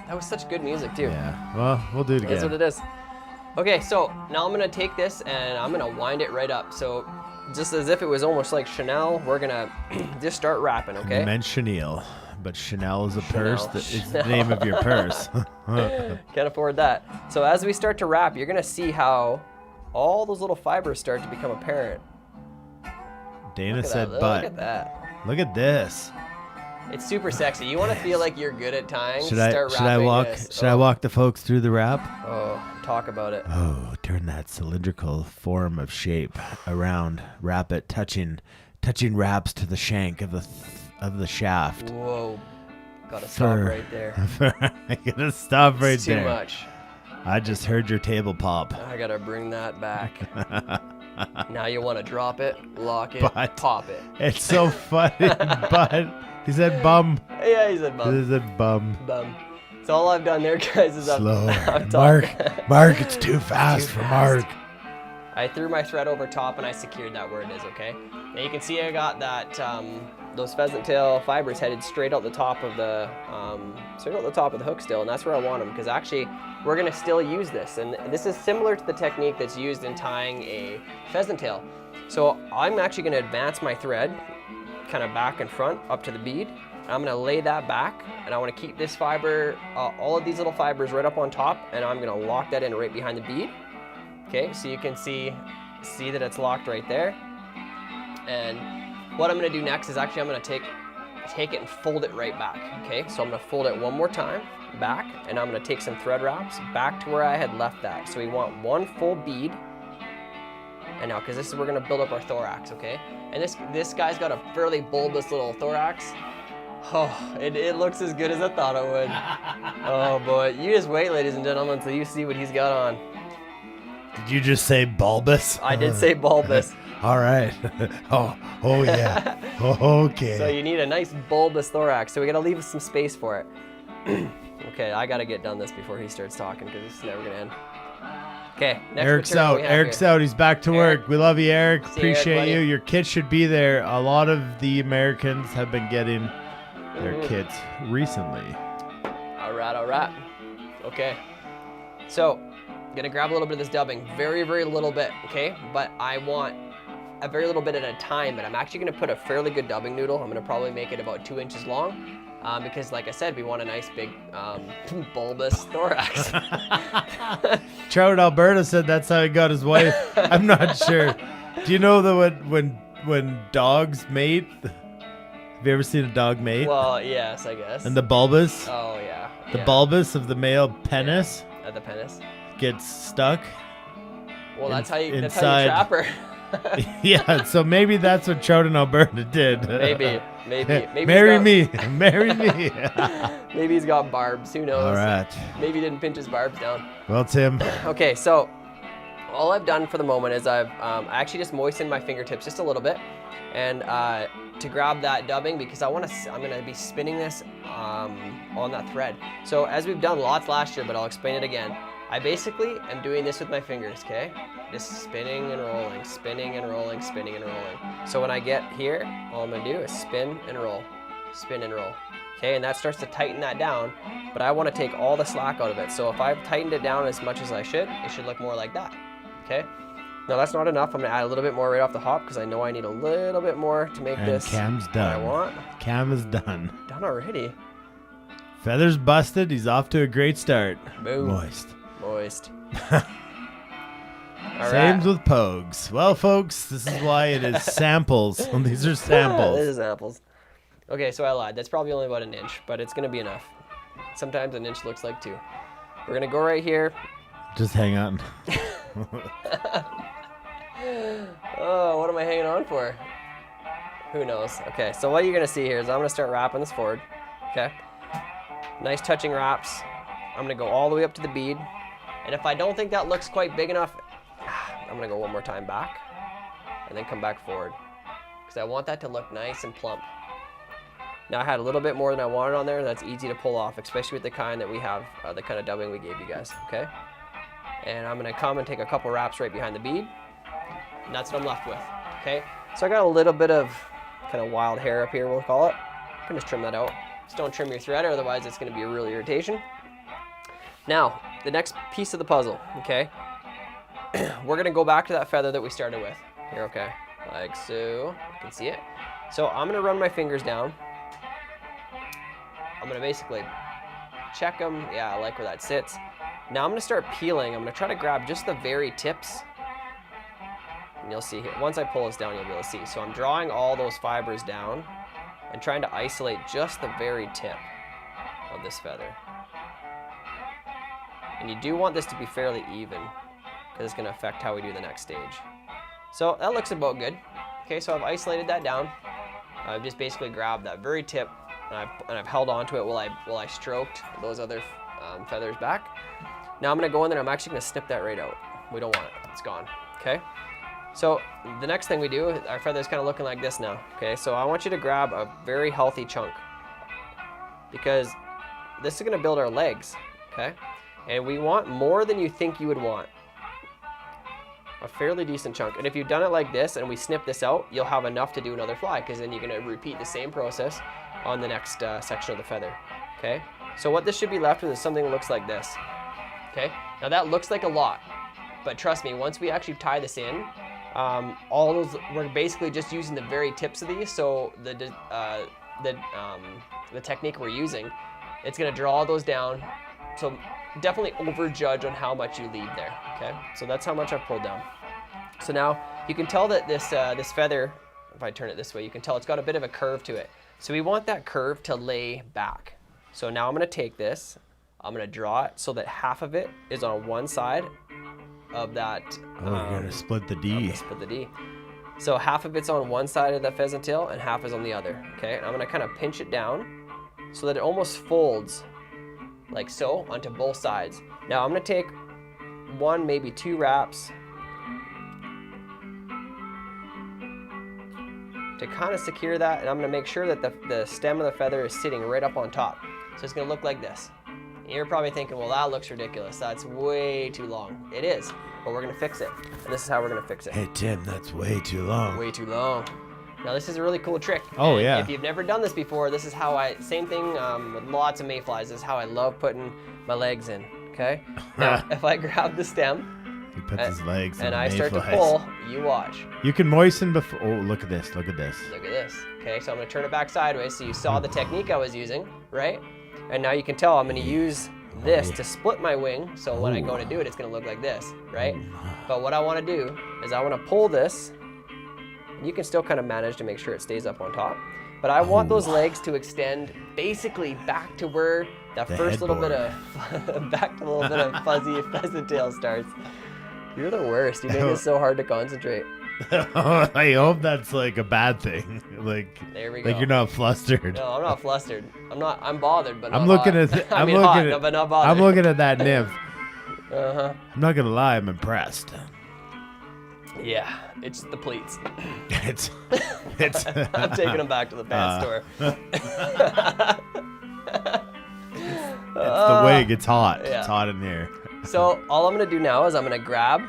That was such good music, too. Yeah. Well, we'll do it That's what again. it is. Okay, so now I'm going to take this and I'm going to wind it right up. So just as if it was almost like Chanel, we're going to just start wrapping, You okay? meant Chanel, but Chanel is a purse. Chanel. That is the name of your purse. Can't afford that. So as we start to wrap, you're going to see how all those little fibers start to become apparent. Dana Look at said that, butt. Look at that. Look at this. It's super sexy. You want to feel like you're good at tying? Should start I wrapping walk? this. Should I walk the folks through the wrap? Oh, talk about it. Oh, turn that cylindrical form of shape around. Wrap it, touching wraps to the shank of the shaft. Whoa. Gotta stop For- right there. I gotta stop right It's too there. much. I just heard your table pop. I gotta bring that back. Now you want to drop it, lock it, But- pop it. It's so funny, but he said bum. Yeah, he said He bum. said bum. Bum. So all I've done there, guys, is Slow. I've Mark, it's too fast for Mark. I threw my thread over top and I secured that where it is, okay? Now you can see I got that, those pheasant tail fibers headed straight out the top of the hook still, and that's where I want them, because actually we're gonna still use this, and this is similar to the technique that's used in tying a pheasant tail. So I'm actually gonna advance my thread, kind of back and front up to the bead. And I'm gonna lay that back, and I wanna keep this fiber, all of these little fibers right up on top, and I'm gonna lock that in right behind the bead. Okay, so you can see that it's locked right there. And what I'm gonna do next is actually I'm gonna take take it and fold it right back, okay? So I'm gonna fold it one more time back, and I'm gonna take some thread wraps back to where I had left that. So we want one full bead, and now, because this is, we're gonna build up our thorax, okay? And this guy's got a fairly bulbous little thorax. Oh, it looks as good as I thought it would. Oh boy, you just wait, ladies and gentlemen, until you see what he's got on. Did you just say bulbous? I did say bulbous. All right. Oh yeah. Okay. So you need a nice bulbous thorax, so we gotta leave some space for it. Okay, I gotta get done this before he starts talking, because this is never gonna end. Okay, next Eric's material out. we have Eric's here. out. He's back to work. We love you, Eric. See you, Eric, Appreciate buddy. you. Your kit should be there. A lot of the Americans have been getting their kits recently. All right. Okay, so I'm gonna grab a little bit of this dubbing, very little bit, okay? But I want a very little bit at a time, but I'm actually gonna put a fairly good dubbing noodle. I'm gonna probably make it about 2 inches long, because like I said, we want a nice big bulbous thorax. Trout Alberta said that's how he got his wife. I'm not sure. Do you know that when dogs mate? Have you ever seen a dog mate? Well, yes, I guess. And the bulbus, Oh yeah. the bulbus of the male penis At the penis. gets stuck. Well, that's how you inside. trap her. Yeah, so maybe that's what Trout in Alberta did. Maybe. Marry me. Marry me. Maybe he's got barbs. Who knows? All right. Maybe he didn't pinch his barbs down. Well, Tim. Okay, so all I've done for the moment is I've actually just moistened my fingertips just a little bit, and to grab that dubbing, because I'm gonna be spinning this on that thread. So as we've done lots last year, but I'll explain it again. I basically am doing this with my fingers, okay? Just spinning and rolling, spinning and rolling, spinning and rolling. So when I get here, all I'm gonna do is spin and roll, spin and roll. Okay, and that starts to tighten that down, but I wanna take all the slack out of it. So if I've tightened it down as much as I should, it should look more like that, okay? Now that's not enough. I'm gonna add a little bit more right off the hop, because I know I need a little bit more to make And this Cam's what done. I want. Cam is done. Done already. Feathers busted. He's off to a great start. Boom. Moist. Moist. All Same's right. with Pogues. Well, folks, this is why it is samples. These are samples. This is samples. Okay, so I lied. That's probably only about an inch, but it's gonna be enough. Sometimes an inch looks like 2. We're gonna go right here. Just hang on. Oh, what am I hanging on for? Who knows? Okay, so what you're gonna see here is I'm gonna start wrapping this forward. Okay. Nice touching wraps. I'm gonna go all the way up to the bead. And if I don't think that looks quite big enough, I'm gonna go one more time back and then come back forward, because I want that to look nice and plump. Now I had a little bit more than I wanted on there. That's easy to pull off, especially with the kind that we have, the kind of dubbing we gave you guys, okay? And I'm gonna come and take a couple wraps right behind the bead, and that's what I'm left with, okay? So I got a little bit of kind of wild hair up here, we'll call it. You can just trim that out. Just don't trim your thread, otherwise it's gonna be a real irritation. Now, the next piece of the puzzle, okay? We're gonna go back to that feather that we started with. Here, okay? Like so, you can see it. So I'm gonna run my fingers down. I'm gonna basically check them. Yeah, I like where that sits. Now I'm gonna start peeling. I'm gonna try to grab just the very tips. And you'll see here, once I pull this down, you'll be able to see. So I'm drawing all those fibers down and trying to isolate just the very tip of this feather. And you do want this to be fairly even, because it's gonna affect how we do the next stage. So that looks about good. Okay, so I've isolated that down. I've just basically grabbed that very tip, and I've held onto it while I stroked those other feathers back. Now I'm gonna go in there, I'm actually gonna snip that right out. We don't want it, it's gone, okay? So the next thing we do, our feather's kind of looking like this now, okay? So I want you to grab a very healthy chunk, because this is gonna build our legs, okay? And we want more than you think you would want. A fairly decent chunk. And if you've done it like this and we snip this out, you'll have enough to do another fly, because then you're gonna repeat the same process on the next section of the feather, okay? So what this should be left with is something that looks like this, okay? Now that looks like a lot, but trust me, once we actually tie this in, all those, we're basically just using the very tips of these, so the technique we're using, it's gonna draw those down. So definitely overjudge on how much you leave there, okay? So that's how much I've pulled down. So now you can tell that this feather, if I turn it this way, you can tell it's got a bit of a curve to it. So we want that curve to lay back. So now I'm gonna take this, I'm gonna draw it so that half of it is on one side of that. Oh, you're gonna split the I'm D. gonna split the D. So half of it's on one side of the pheasant tail and half is on the other, okay? And I'm gonna kind of pinch it down so that it almost folds like so onto both sides. Now I'm gonna take 1, maybe 2 wraps to kind of secure that, and I'm gonna make sure that the stem of the feather is sitting right up on top. So it's gonna look like this. And you're probably thinking, well, that looks ridiculous. That's way too long. It is, but we're gonna fix it. And this is how we're gonna fix it. Hey, Tim, that's way too long. Way too long. Now this is a really cool trick. Oh, And yeah. if you've never done this before, this is how same thing with lots of mayflies, this is how I love putting my legs in, okay? Now, if I grab the stem He puts his legs in and the I start to mayflies. pull, you watch. You can moisten before. Oh, look at this. Look at this. Look at this. Okay, so I'm gonna turn it back sideways so you saw the technique I was using, right? And now you can tell I'm gonna use this to split my wing, so when I go to do it, it's gonna look like this, right? But what I wanna do is I wanna pull this. You can still kind of manage to make sure it stays up on top. But I want those legs to extend basically back to where that The first little bit headboard. of, back to a little bit of fuzzy pheasant tail starts. You're the worst. You make it so hard to concentrate. I hope that's like a bad thing. Like, There we go. like you're not flustered. No, I'm not flustered. I'm bothered, but I'm not looking hot. at. I I'm mean looking hot, at. no, but not bothered. I'm looking at that nymph. Uh-huh. I'm not gonna lie. I'm impressed. Yeah, it's the pleats. It's. I'm taking them back to the pants store. It's the wig. It's hot. yeah. It's hot in here. So all I'm gonna do now is I'm gonna grab,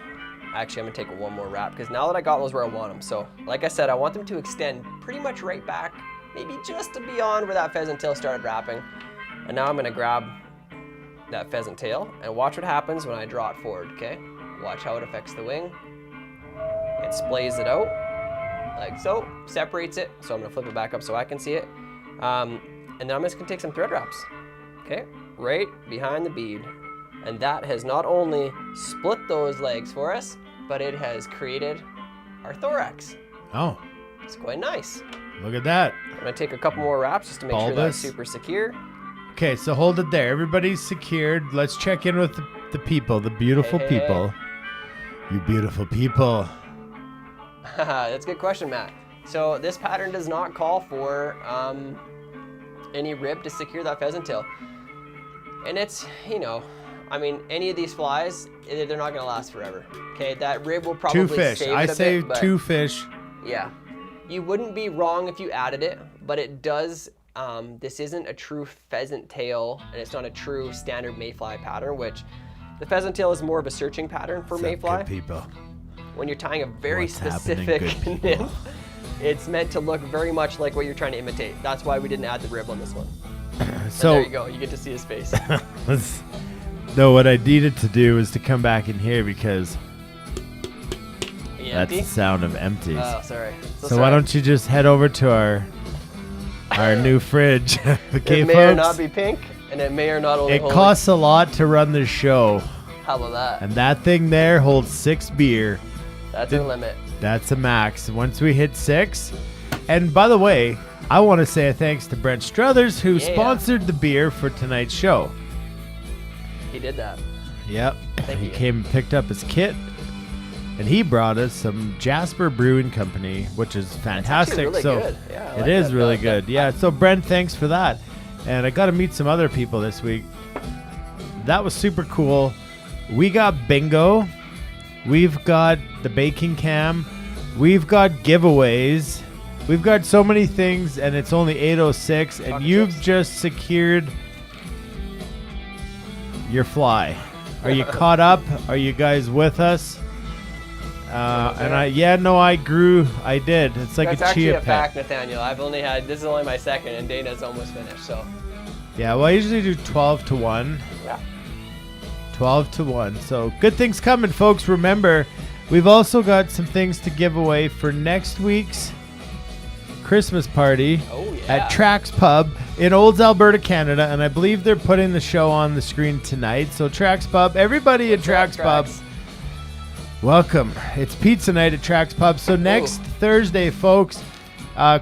actually I'm gonna take one more wrap because now that I got those where I want them. So like I said, I want them to extend pretty much right back, maybe just to beyond where that pheasant tail started wrapping. And now I'm gonna grab that pheasant tail and watch what happens when I draw it forward, okay? Watch how it affects the wing. It splays it out, like so, separates it. So I'm gonna flip it back up so I can see it. And then I'm just gonna take some thread wraps, okay? Right behind the bead. And that has not only split those legs for us, but it has created our thorax. Oh, It's quite nice. look at that. I'm gonna take a couple more wraps just to make sure Bulbous. that's super secure. Okay, so hold it there. Everybody's secured. Let's check in with the people, the beautiful Hey, hey, people. You beautiful people. That's a good question, Matt. So this pattern does not call for any rib to secure that pheasant tail. And it's, you know, I mean, any of these flies, they're not gonna last forever. Okay, that rib will probably 2 fish. save it I a say bit, but 2 fish. yeah. You wouldn't be wrong if you added it, but it does, this isn't a true pheasant tail, and it's not a true standard mayfly pattern, which the pheasant tail is more of a searching pattern for What's up, mayfly. good people. When you're tying a very What's happening, specific good people? nymph, it's meant to look very much like what you're trying to imitate. That's why we didn't add the rib on this one. And So there you go, you get to see his face. no, what I needed to do was to come back in here because Are you that's empty? the sound of empties. Oh, sorry. So why don't you just head over to our new fridge? Okay, it may folks. or not be pink, and it may or not only It hold costs a lot to run this show, How about that? and that thing there holds 6 beer. That's our limit. That's a max. Once we hit 6, and by the way, I want to say a thanks to Brent Struthers who Yeah. sponsored the beer for tonight's show. He did that. Yep. Thank He you. came and picked up his kit, and he brought us some Jasper Brewing Company, which is fantastic. really so good. Yeah, I it like is that really stuff. good. Yeah. So Brent, thanks for that. And I got to meet some other people this week. That was super cool. We got bingo. We've got the baking cam. We've got giveaways. We've got so many things, and it's only 8:06, and Chocolate you've chips. just secured your fly. Are you caught up? Are you guys with us? And I did. It's like That's a actually chia a pet. fact, Nathaniel. This is only my second, and Dana's almost finished, so. Yeah, well, I usually do 12 to 1. Yeah. 12 to 1. So good things coming, folks. Remember, we've also got some things to give away for next week's Christmas party Oh, yeah. at Trax Pub in Olds, Alberta, Canada. And I believe they're putting the show on the screen tonight. So Trax Pub, everybody at Trax Pub, welcome. It's pizza night at Trax Pub. So next Thursday, folks,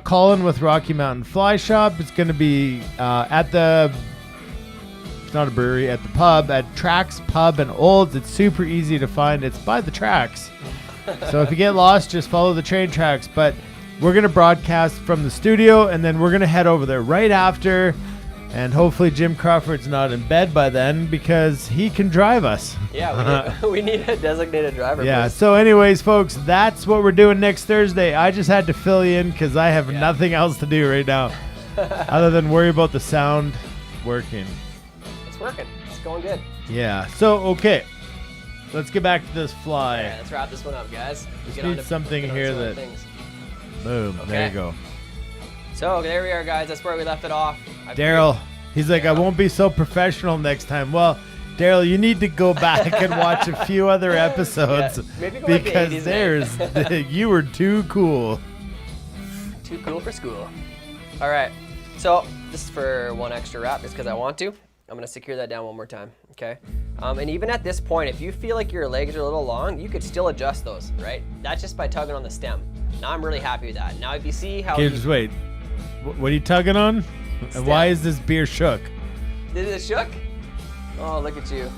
Colin with Rocky Mountain Fly Shop. It's going to be at the, it's not a brewery, at the pub, at Trax Pub and Olds. It's super easy to find. It's by the tracks. So if you get lost, just follow the train tracks. But we're going to broadcast from the studio, and then we're going to head over there right after. And hopefully Jim Crawford's not in bed by then because he can drive us. Yeah, we need a designated driver. Yeah, please. so anyways, folks, that's what we're doing next Thursday. I just had to fill you in because I have nothing else to do right now other than worry about the sound working. It's working. It's going good. Yeah, so, okay. Let's get back to this fly. Yeah, let's wrap this one up, guys. We Just need something here that... Boom, there you go. So there we are, guys. That's where we left it off. Daryl, he's like, I won't be so professional next time. Well, Daryl, you need to go back and watch a few other episodes maybe go back to because 80s, you were too cool. Too cool for school. All right. So this is for one extra wrap just because I want to. I'm going to secure that down one more time, okay? And even at this point, if you feel like your legs are a little long, you could still adjust those, right? That's just by tugging on the stem. Now I'm really happy with that. Now if you see how... Okay, just wait. What are you tugging on? And why is this beer shook? Is it shook? Oh, look at you.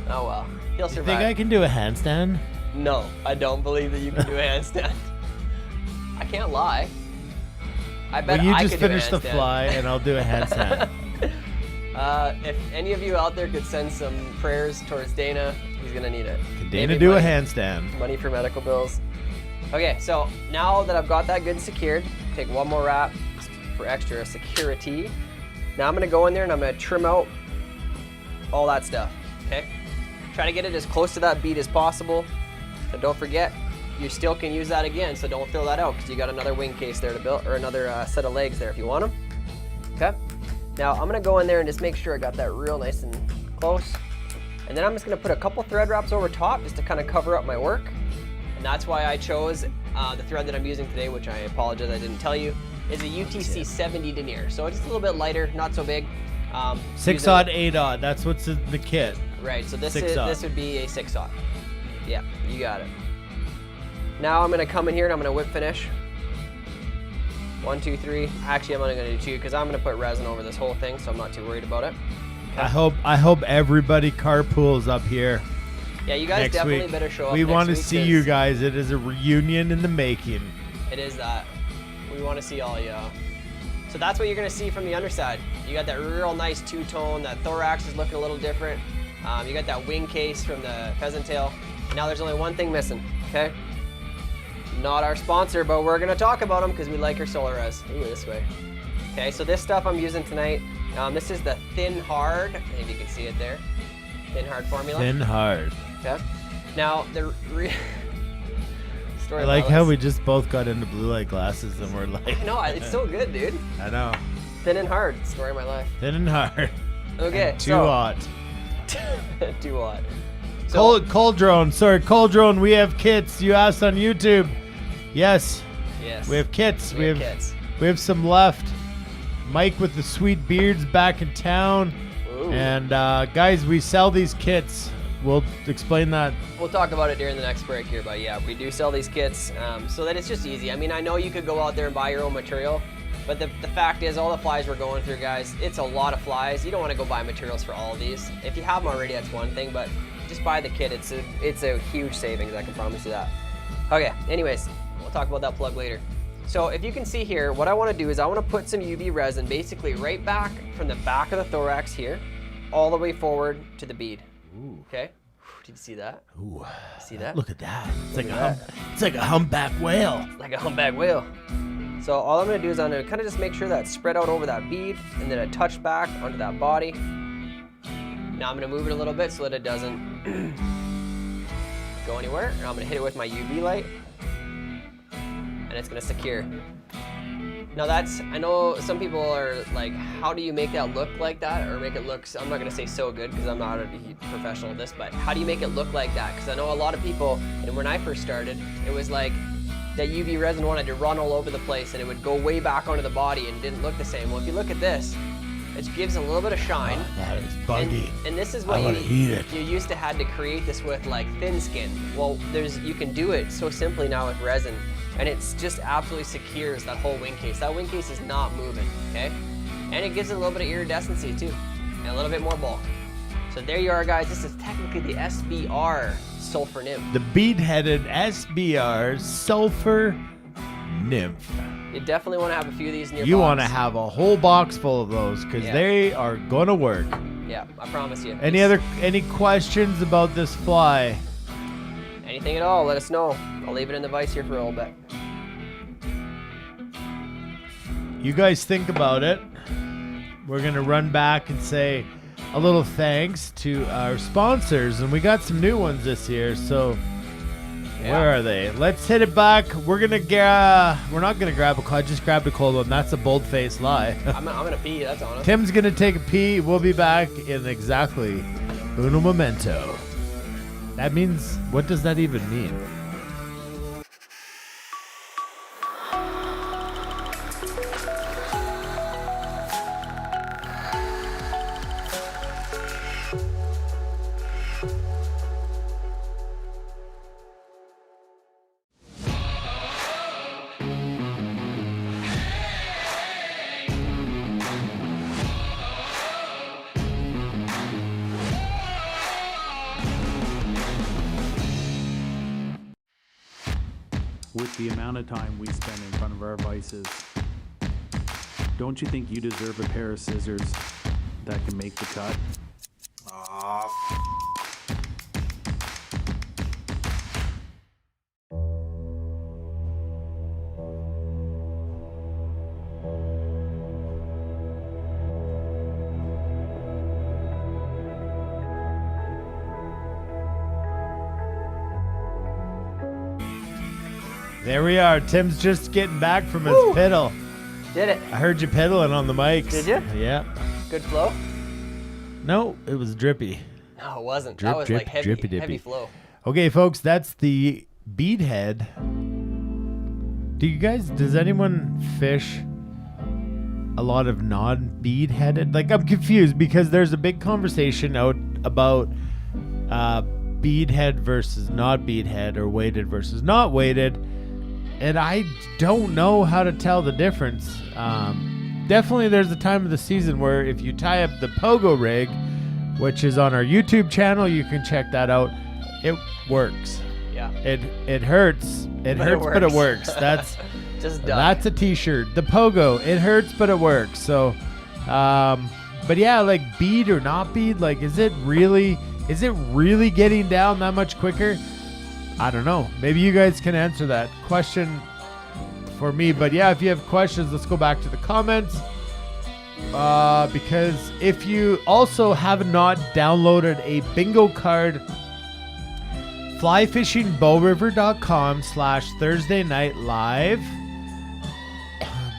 Oh, well. He'll survive. You think I can do a handstand? No, I don't believe that you can do a handstand. I can't lie. I bet you I just could do a finish the handstand. fly and I'll do a handstand. If any of you out there could send some prayers towards Dana, he's going to need it. Can Dana Maybe do money, a handstand? Money for medical bills. Okay, so now that I've got that good and secured, take one more wrap for extra security. Now I'm going to go in there and I'm going to trim out all that stuff, okay? Try to get it as close to that bead as possible. But don't forget, you still can use that again, so don't throw that out because you got another wing case there to build, or another set of legs there if you want them. Okay? Now I'm going to go in there and just make sure I got that real nice and close. And then I'm just going to put a couple thread wraps over top just to kind of cover up my work. And that's why I chose the thread that I'm using today, which I apologize I didn't tell you, is a UTC 70 denier. So it's just a little bit lighter, not so big. 6-aught, 8-aught, that's what's in the kit. Right, so this 6-aught. this would be a 6-aught. Yeah, you got it. Now I'm gonna come in here and I'm gonna whip finish. 1, 2, 3. Actually, I'm only gonna do 2 because I'm gonna put resin over this whole thing, so I'm not too worried about it. Okay. I hope everybody carpools up here. Yeah, you guys next definitely week. better show up. We want to see you guys. It is a reunion in the making. It is that. We want to see all y'all. So that's what you're gonna see from the underside. You got that real nice two-tone. That thorax is looking a little different. You got that wing case from the pheasant tail. Now there's only one thing missing. Okay. Not our sponsor, but we're gonna talk about them because we like our solar res. Ooh, this way. Okay, so this stuff I'm using tonight. This is the Thin Hard. If you can see it there. Thin Hard formula. Thin Hard. Okay. Now the story. I like how we just both got into blue light glasses and we're like. I know it's so good, dude. I know. Thin and hard. Story of my life. Thin and hard. Okay. 2-aught. 2-aught. So, Cold drone. Sorry, cold drone. We have kits. You asked on YouTube. Yes. yes. We have kits. We have kits. We have some left. Mike with the sweet beards back in town. Ooh. And guys, we sell these kits. We'll explain that. We'll talk about it during the next break here, but yeah, we do sell these kits so that it's just easy. I mean, I know you could go out there and buy your own material, but the fact is, all the flies we're going through, guys, it's a lot of flies. You don't want to go buy materials for all of these. If you have them already, that's one thing, but just buy the kit. It's a huge savings, I can promise you that. Okay, anyways, we'll talk about that plug later. So if you can see here, what I want to do is I want to put some UV resin basically right back from the back of the thorax here, all the way forward to the bead. Ooh. Okay? Did you see that? Ooh. See that? Look at that. It's like a humpback whale. Like a humpback whale. So all I'm gonna do is I'm gonna kind of just make sure that it's spread out over that bead and then a touch back onto that body. Now I'm gonna move it a little bit so that it doesn't go anywhere. And I'm gonna hit it with my UV light and it's gonna secure. Now I know some people are like, how do you make that look like that or make it look, I'm not gonna say so good because I'm not a professional at this, but how do you make it look like that? Because I know a lot of people, and when I first started, it was like that UV resin wanted to run all over the place and it would go way back onto the body and didn't look the same. Well, if you look at this, it gives a little bit of shine. Oh, that is buggy. And this is what you used to had to create this with like thin skin. Well, you can do it so simply now with resin. and it's just absolutely secures that whole wing case. That wing case is not moving, okay? And it gives it a little bit of iridescency too, and a little bit more bulk. So there you are, guys. This is technically the SBR Sulphur Nymph. The bead-headed SBR Sulphur Nymph. You definitely want to have a few of these in your You box. want to have a whole box full of those because Yeah. they are gonna work. Yeah, I promise you. Any questions about this fly? Anything at all, let us know. I'll leave it in the vise here for a little bit. You guys think about it. We're gonna run back and say a little thanks to our sponsors, and we got some new ones this year. So where are they? Let's hit it back. We're not gonna grab a cold. I just grabbed a cold one. That's a bold-faced lie. I'm gonna pee, that's honest. Tim's gonna take a pee. We'll be back in exactly uno momento. That means, what does that even mean? With the amount of time we spend in front of our vices, don't you think you deserve a pair of scissors that can make the cut? There we are. Tim's just getting back from his piddle. Did it? I heard you piddling on the mics. Did you? Yeah. Good flow? No, it was drippy. No, it wasn't. Drip, that was drip, like heavy, drippy dippy. heavy flow. Okay, folks, that's the beadhead. Does anyone fish a lot of non-bead headed? Like, I'm confused because there's a big conversation out about bead head versus not bead head, or weighted versus not weighted. And I don't know how to tell the difference. Definitely there's a time of the season where if you tie up the pogo rig, which is on our YouTube channel, you can check that out. It works. Yeah. It hurts. It hurts, but it works. That's Just done. that's a t-shirt. The pogo, it hurts, but it works. So, but yeah, like bead or not bead, like is it really getting down that much quicker? I don't know. Maybe you guys can answer that question for me. But yeah, if you have questions, let's go back to the comments. Because if you also have not downloaded a bingo card, flyfishingbowriver.com/Thursday Night Live.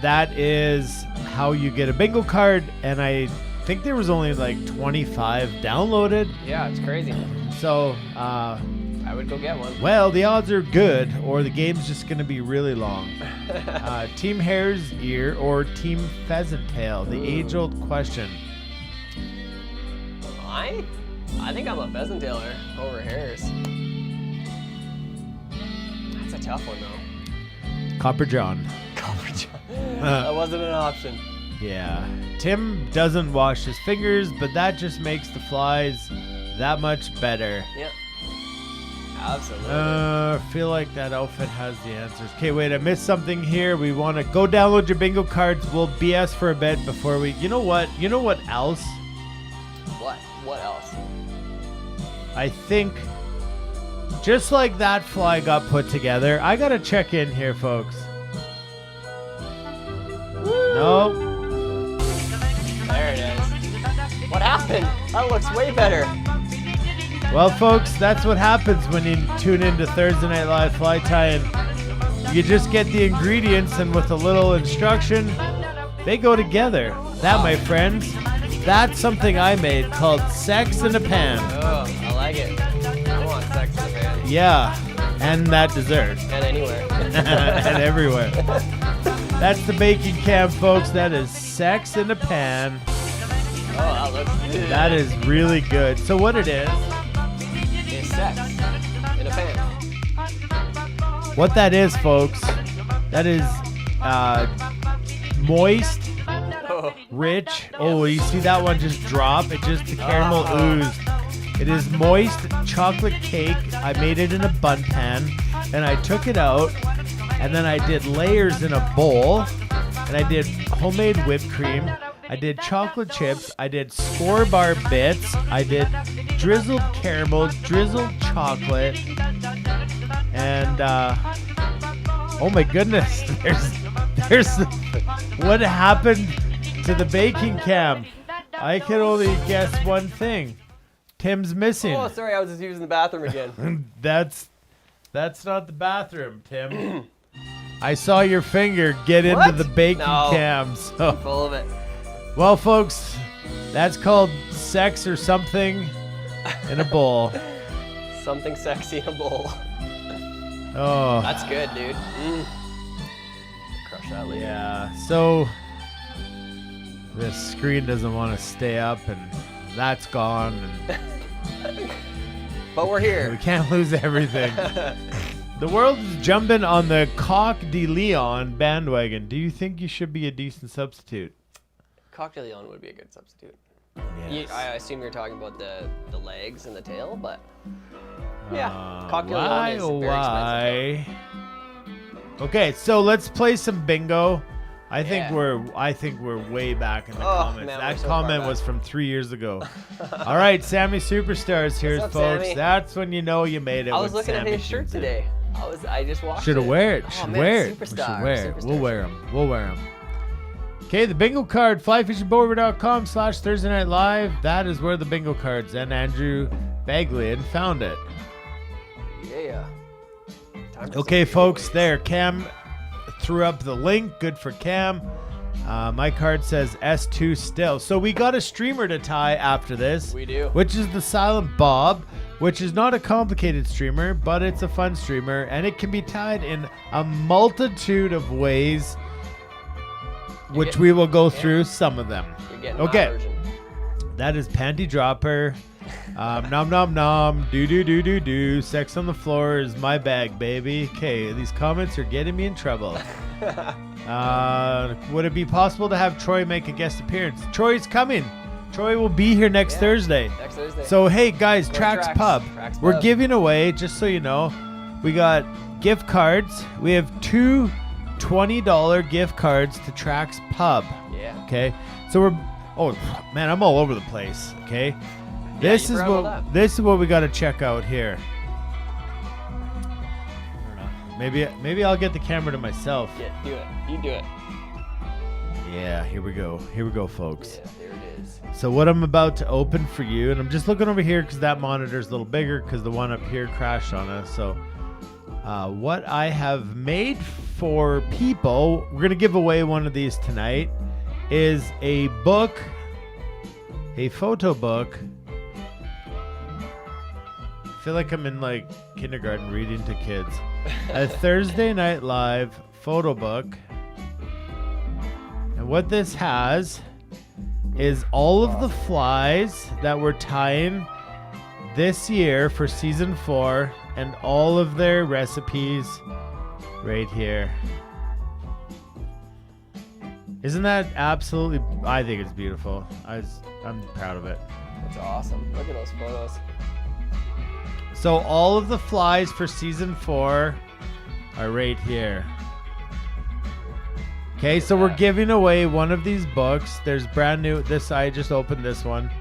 That is how you get a bingo card, and I think there was only like 25 downloaded. Yeah, it's crazy. So, I would go get one. well, the odds are good, or the game's just going to be really long. Team Hare's Ear or Team Pheasant Tail? The age-old question. I think I'm a pheasant tailer over hares. That's a tough one though. Copper John. Copper John. That wasn't an option. Yeah. Tim doesn't wash his fingers, but that just makes the flies that much better. Yeah. Absolutely. I feel like that outfit has the answers. Okay, wait, I missed something here. We want to go download your bingo cards. We'll BS for a bit before we... You know what? You know what else? What? What else? I think just like that fly got put together, I got to check in here, folks. Nope. There it is. What happened? That looks way better. Well, folks, that's what happens when you tune into Thursday Night Live Fly Tying. You just get the ingredients, and with a little instruction, they go together. That, my friends, that's something I made called Sex in a Pan. Oh, I like it. I want sex in the pan. Yeah, and that dessert. And anywhere. And everywhere. That's the baking camp, folks. That is Sex in a Pan. Oh, that looks good. That is really good. So what it is, Sex in a pan. what that is, folks, That is moist, Oh, rich. Oh, you see that one just drop? It just, the caramel oozed. It is moist chocolate cake. I made it in a bun pan, and I took it out, and then I did layers in a bowl, and I did homemade whipped cream. I did chocolate chips. I did Score Bar bits. I did drizzled caramel, drizzled chocolate, and oh my goodness, there's what happened to the baking cam? I can only guess one thing. Tim's missing. oh, sorry, I was just using the bathroom again. That's not the bathroom, Tim. I saw your finger get into What? the baking No. cam. So, Full of it. well, folks, that's called sex or something in a bowl. Something sexy in a bowl. Oh, That's good, dude. Crush that later. yeah. So this screen doesn't want to stay up, and that's gone. And But we're we here. can't lose everything. The world is jumping on the Coq de Leon bandwagon. Do you think you should be a decent substitute? Cocktail Leon would be a good substitute. Yes. I assume you're talking about the legs and the tail, but yeah, Cocktail Why, Leon is oh, very expensive. why? Okay, so let's play some bingo. I think Yeah. we're way back in the Oh, comments. man, That we're so far comment back. was from 3 years ago. All right, Sammy Superstars here, What's up, folks. Sammy? That's when you know you made it. I was when looking at Sammy his shirt tunes in. today. I just watched Should have it. wear it. Oh, Should man, wear it. We Superstar. should wear it. We'll Superstar. wear them. We'll wear them. Okay, the bingo card, flyfishingbover.com/Thursday Night Live. That is where the bingo cards, and Andrew Bagley found it. Yeah. Time for Okay, some folks, giveaways. there. Cam threw up the link. Good for Cam. My card says S2 still. So we got a streamer to tie after this. We do. Which is the Silent Bob, which is not a complicated streamer, but it's a fun streamer, and it can be tied in a multitude of ways, which we will go through some of them. You're getting Okay. my version. That is Panty Dropper. Nom nom nom. Do do do do do. Sex on the floor is my bag, baby. Okay, these comments are getting me in trouble. Would it be possible to have Troy make a guest appearance? Troy's coming. Troy will be here next Thursday. Next Thursday. So hey guys, Go Trax Trax. Pub. Trax We're Pub. giving away, just so you know, we got gift cards. We have two $20 gift cards to Trax Pub. yeah. Okay, so oh man, I'm all over the place. Okay, this you is brought it what up. this is what we got to check out here. I don't know. Maybe I'll get the camera to myself. Yeah, do it. You do it. Yeah, here we go. Here we go, folks. Yeah, there it is. So what I'm about to open for you, and I'm just looking over here because that monitor's a little bigger because the one up here crashed on us. So what I have made for people, we're gonna give away one of these tonight, is a book, a photo book. I feel like I'm in like kindergarten reading to kids. A Thursday Night Live photo book. And what this has is all of the flies that we're tying this year for season 4 and all of their recipes right here. Isn't that absolutely, I think it's beautiful. I'm proud of it. That's awesome. Look at those photos. So all of the flies for season 4 are right here. Okay, so we're giving away one of these books. There's brand new, I just opened this one.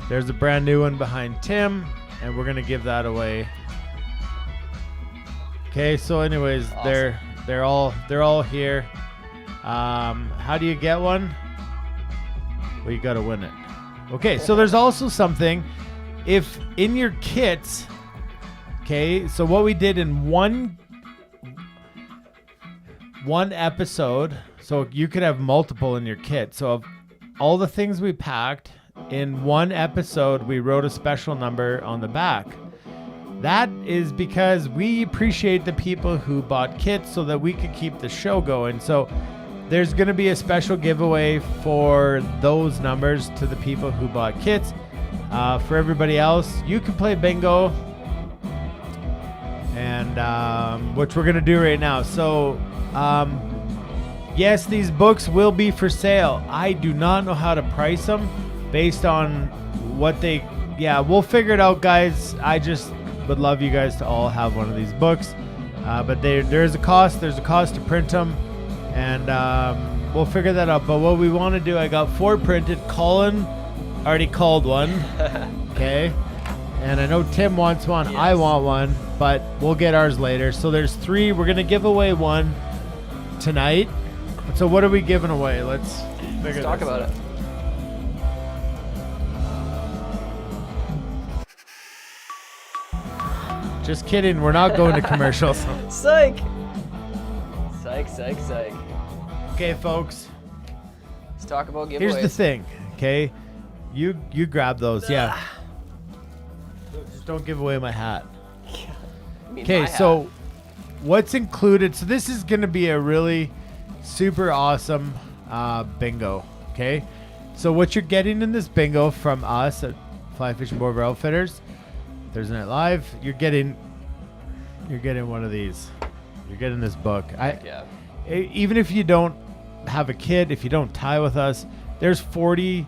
There's a brand new one behind Tim, and we're gonna give that away. Okay, so anyways, Awesome. they're all here. How do you get one? Well, you gotta win it. Okay, so there's also something, if in your kits, okay, so what we did in one episode, so you could have multiple in your kit. So of all the things we packed in one episode, we wrote a special number on the back. That is because we appreciate the people who bought kits so that we could keep the show going. So there's going to be a special giveaway for those numbers to the people who bought kits. For everybody else, you can play bingo, and which we're going to do right now. So Yes, these books will be for sale. I do not know how to price them based on what they... Yeah, we'll figure it out, guys. I just would love you guys to all have one of these books. But there's a cost. There's a cost to print them. And we'll figure that out. But what we want to do, I got 4 printed. Colin already called one. Okay. And I know Tim wants one. Yes. I want one. But we'll get ours later. So there's 3. We're going to give away one tonight. So what are we giving away? Let's talk about it. Just kidding. We're not going to commercials. Psych. Psych, psych, psych. Okay, folks. Let's talk about giveaways. Here's the thing. Okay, you grab those. Yeah. Just don't give away my hat. Okay, so what's included? So this is going to be a really super awesome bingo. Okay, so what you're getting in this bingo from us at Fly Fishing Board Outfitters, Thursday Night Live, you're getting one of these. You're getting this book. Even if you don't have a kid, if you don't tie with us, there's 40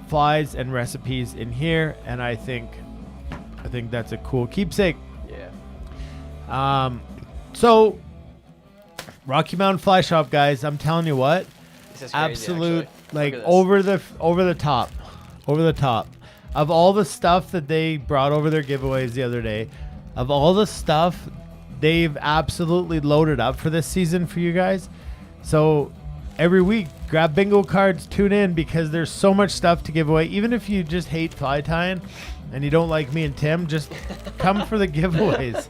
flies and recipes in here, and I think that's a cool keepsake. Yeah. So Rocky Mountain Fly Shop, guys, I'm telling you what, This is crazy, absolute actually. like Look at this. over the top of all the stuff that they brought over their giveaways the other day, of all the stuff they've absolutely loaded up for this season for you guys. So every week, grab bingo cards, tune in, because there's so much stuff to give away. Even if you just hate fly tying and you don't like me and Tim, just come for the giveaways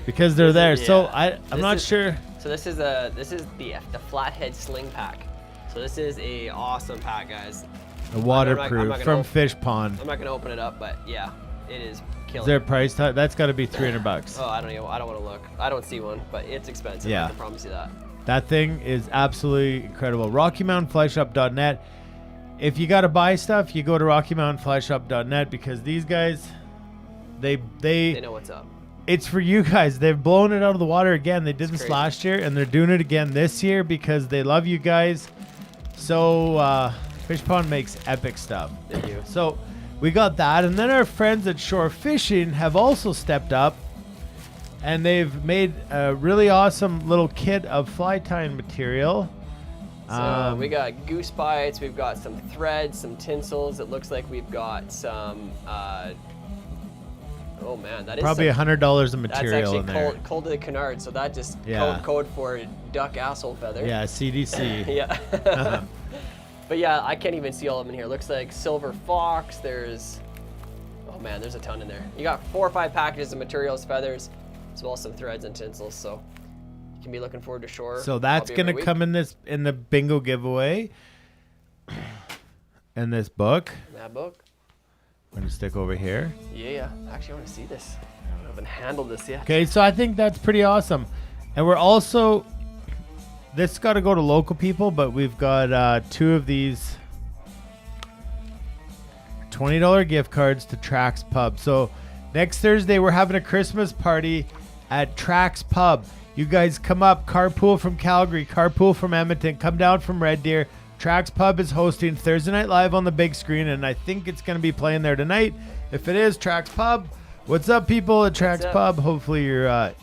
because they're there. Yeah. So I'm not sure. So this is the Flathead Sling pack. So this is a awesome pack, guys. A waterproof I'm not gonna from Fish Pond. I'm not gonna open it up, but yeah, it is killing. Is there a price tag? That's got to be $300. Oh, I don't want to look. I don't see one, but it's expensive. Yeah. I can promise you that. That thing is absolutely incredible. RockyMountainFlyShop.net. If you got to buy stuff, you go to RockyMountainFlyShop.net, because these guys, they know what's up. It's for you guys. They've blown it out of the water again. They did It's this crazy. last year, and they're doing it again this year because they love you guys. So Fish Pond makes epic stuff. They do. So we got that, and then our friends at Shore Fishing have also stepped up, and they've made a really awesome little kit of fly tying material. So we got goose bites, we've got some threads, some tinsels. It looks like we've got some. Oh man, that is Probably $100 of material in That's there. actually cold to the canard. So that just Yeah. code for duck asshole feather. Yeah, CDC. Yeah. Uh-huh. But yeah, I can't even see all of them in here. Looks like silver fox. There's, oh man, there's a ton in there. You got 4 or 5 packages of materials, feathers, as well as some threads and tinsels. So you can be looking forward to shore. So that's probably gonna every come in the bingo giveaway. In this book. week. That book. I'm gonna stick over here. Yeah. Actually, I want to see this. I haven't handled this yet. Okay, so I think that's pretty awesome. And we're also, this got to go to local people, but we've got 2 of these $20 gift cards to Trax Pub. So next Thursday, we're having a Christmas party at Trax Pub. You guys come up, carpool from Calgary, carpool from Edmonton, come down from Red Deer. Trax Pub is hosting Thursday Night Live on the big screen, and I think it's going to be playing there tonight. If it is, Trax Pub, what's up, people at Trax up? Pub? Hopefully you're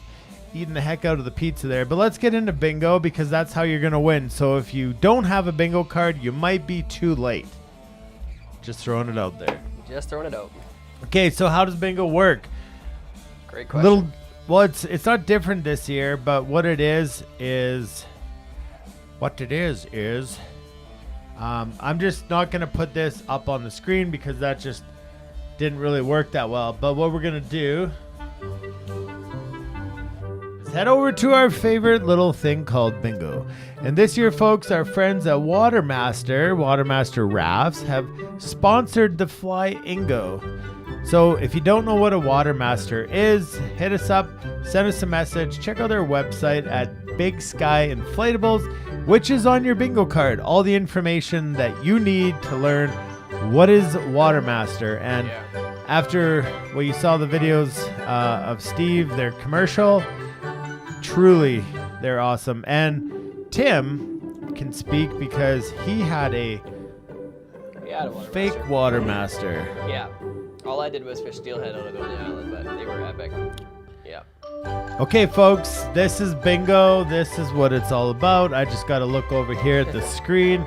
eating the heck out of the pizza there. But let's get into bingo, because that's how you're going to win. So if you don't have a bingo card, you might be too late. Just throwing it out there. Just throwing it out. Okay, so how does bingo work? Great question. Well, it's not different this year, but what it is I'm just not going to put this up on the screen because that just didn't really work that well. But what we're going to do is head over to our favorite little thing called bingo. And this year, folks, our friends at WaterMaster Rafts, have sponsored the Flyingo. So if you don't know what a WaterMaster is, hit us up, send us a message, check out their website at Big Sky Inflatables, which is on your bingo card. All the information that you need to learn what is WaterMaster. And after you saw the videos of Steve, their commercial, truly they're awesome. And Tim can speak because he had a Yeah, fake WaterMaster. Yeah. All I did was fish steelhead out of on the island, but they were epic. Yeah. Okay, folks, this is bingo. This is what it's all about. I just got to look over here at the screen.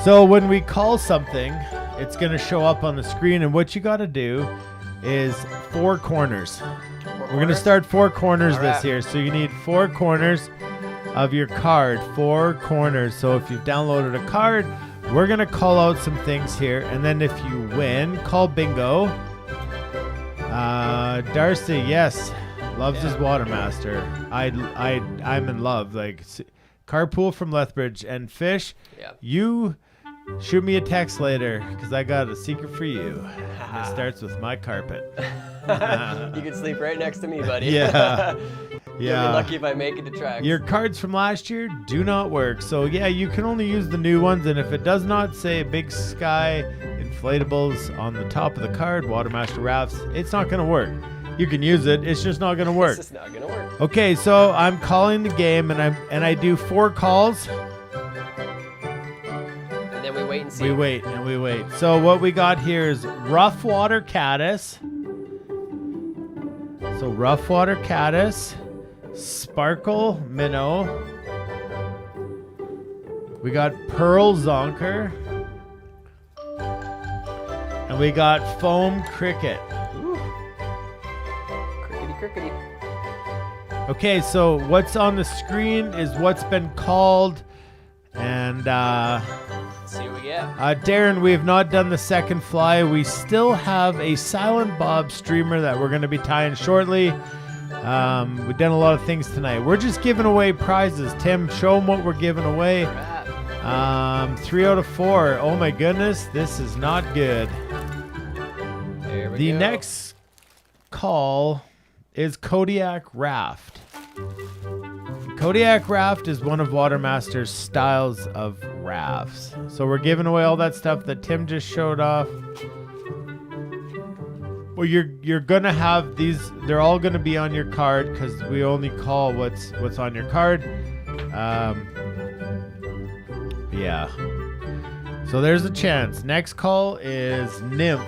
So when we call something, it's going to show up on the screen, and what you got to do is 4 corners. We're going to start 4 corners this year. So you need 4 corners of your card. 4 corners. So if you've downloaded a card, we're going to call out some things here, and then if you win, call bingo. Darcy, yes, loves his WaterMaster. I'm in love. Like, carpool from Lethbridge and Fish. Yeah. You shoot me a text later because I got a secret for you. It starts with my carpet. You can sleep right next to me, buddy. Yeah. You'll be lucky if I make it to tracks. Your cards from last year do not work. So yeah, you can only use the new ones. And if it does not say Big Sky Inflatables on the top of the card, WaterMaster Rafts, it's not going to work. You can use it. It's just not going to work. It's just not going to work. Okay, so I'm calling the game, and I do 4 calls. And then we wait and see. We wait and we wait. So what we got here is rough water caddis. So rough water caddis, sparkle minnow. We got pearl zonker. And we got foam cricket. Ooh. Crickety. Okay, so what's on the screen is what's been called. And Let's see what we get. Darren, we have not done the second fly. We still have a Silent Bob streamer that we're going to be tying shortly. We've done a lot of things tonight. We're just giving away prizes. Tim, show them what we're giving away. 3 out of 4. Oh my goodness, this is not good. There we The go. next call is Kodiak Raft. Kodiak Raft is one of WaterMaster's styles of rafts. So we're giving away all that stuff that Tim just showed off. Well, you're gonna have these. They're all gonna be on your card because we only call what's on your card. Yeah. So there's a chance. Next call is Nymph.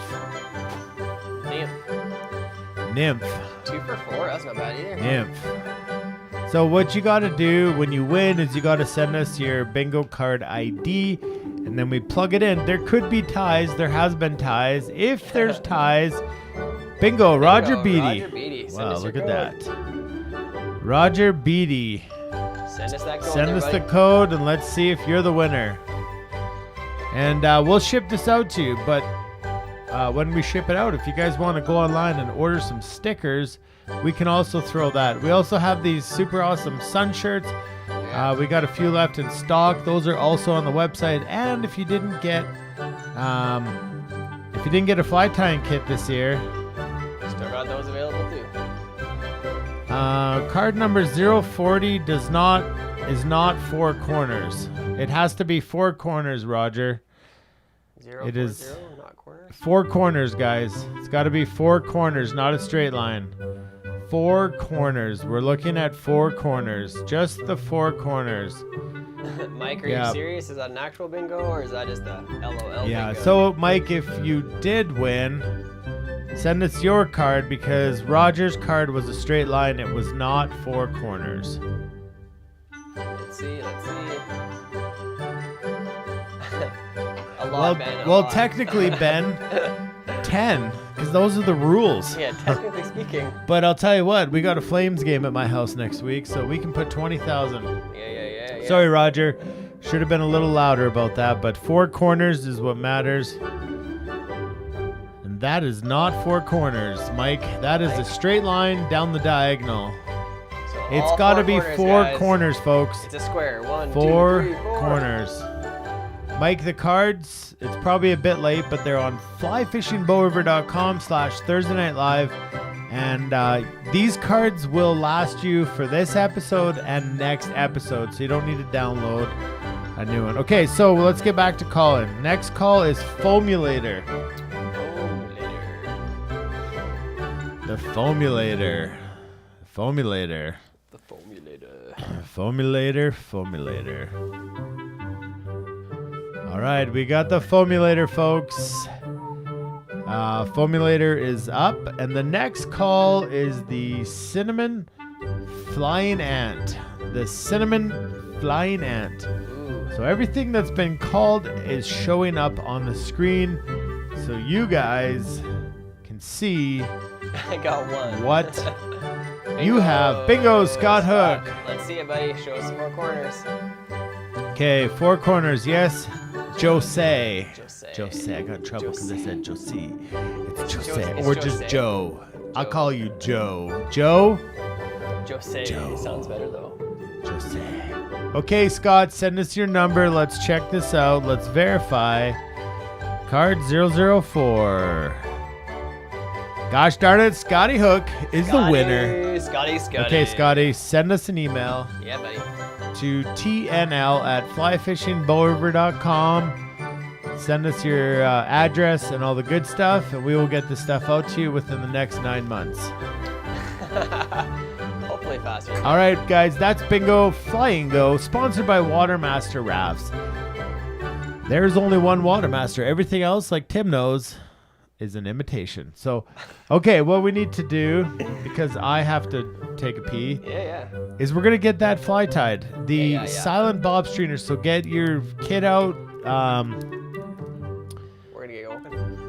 Nymph. 2 for 4. That's not bad either. Nymph. So what you got to do when you win is you got to send us your bingo card ID, and then we plug it in. There could be ties. There has been ties. If there's ties, bingo. Roger Beatty. Roger Beatty. Wow, look at that. Roger Beatty. Send us that code. Send us the code, and let's see if you're the winner. And we'll ship this out to you. But when we ship it out, if you guys want to go online and order some stickers, we can also throw that. We also have these super awesome sun shirts. We got a few left in stock. Those are also on the website. And if you didn't get a fly tying kit this year, Still got those available too. card number 040 is not 4 corners. It has to be 4 corners, Roger. 0 It is 0, not corners. 4 corners, guys. It's got to be 4 corners, not a straight line. 4 corners. We're looking at 4 corners. Just the 4 corners. Mike, are you serious? Is that an actual bingo or is that just a LOL Yeah, bingo? so Mike, if you did win, send us your card because Roger's card was a straight line. It was not 4 corners. Let's see. A lot, Ben. a Well, lot. technically, Ben, 10, because those are the rules. Yeah, technically speaking. But I'll tell you what, we got a Flames game at my house next week, so we can put 20,000. Yeah. Sorry, Roger. Should have been a little louder about that, but 4 corners is what matters. And that is not 4 corners, Mike. That is a straight line down the diagonal. So It's all got to 4 be corners, 4 guys. corners, folks. It's a square. 1, 4 2, 3, 4 corners. Mike, the cards, it's probably a bit late, but they're on flyfishingbowriver.com/Thursday Night Live. And these cards will last you for this episode and next episode, so you don't need to download a new one. Okay, so let's get back to calling. Next call is Foamulator. The Foamulator. The foamulator. Foamulator. All right, we got the foamulator, folks. Foamulator is up, and the next call is the cinnamon flying ant. The cinnamon flying ant. Ooh. So everything that's been called is showing up on the screen, so you guys can see I got one. what you have. Bingo, Scott Hook. Let's see it, buddy. Show us some more corners. Okay, 4 corners. Yes, Jose. Jose. I got in trouble because I said Josie. It's Jose. It's Or Jose. just Joe. I'll call you Joe. Joe? Jose. Joe. Sounds better, though. Jose. Okay, Scott, send us your number. Let's check this out. Let's verify. Card 004. Gosh darn it, Scotty Hook is the winner. Scotty. Okay, Scotty, send us an email Yeah, buddy. to tnl@flyfishingbowriver.com. Send us your address and all the good stuff, and we will get the stuff out to you within the next 9 months. Hopefully faster. All right, guys, that's Bingo Flyingo, sponsored by WaterMaster Rafts. There's only one WaterMaster. Everything else, like Tim knows, is an imitation. So, okay, what we need to do, because I have to take a pee, Yeah. is we're going to get that fly tied. The Yeah. silent bob strainer. So get your kit out We're gonna get going.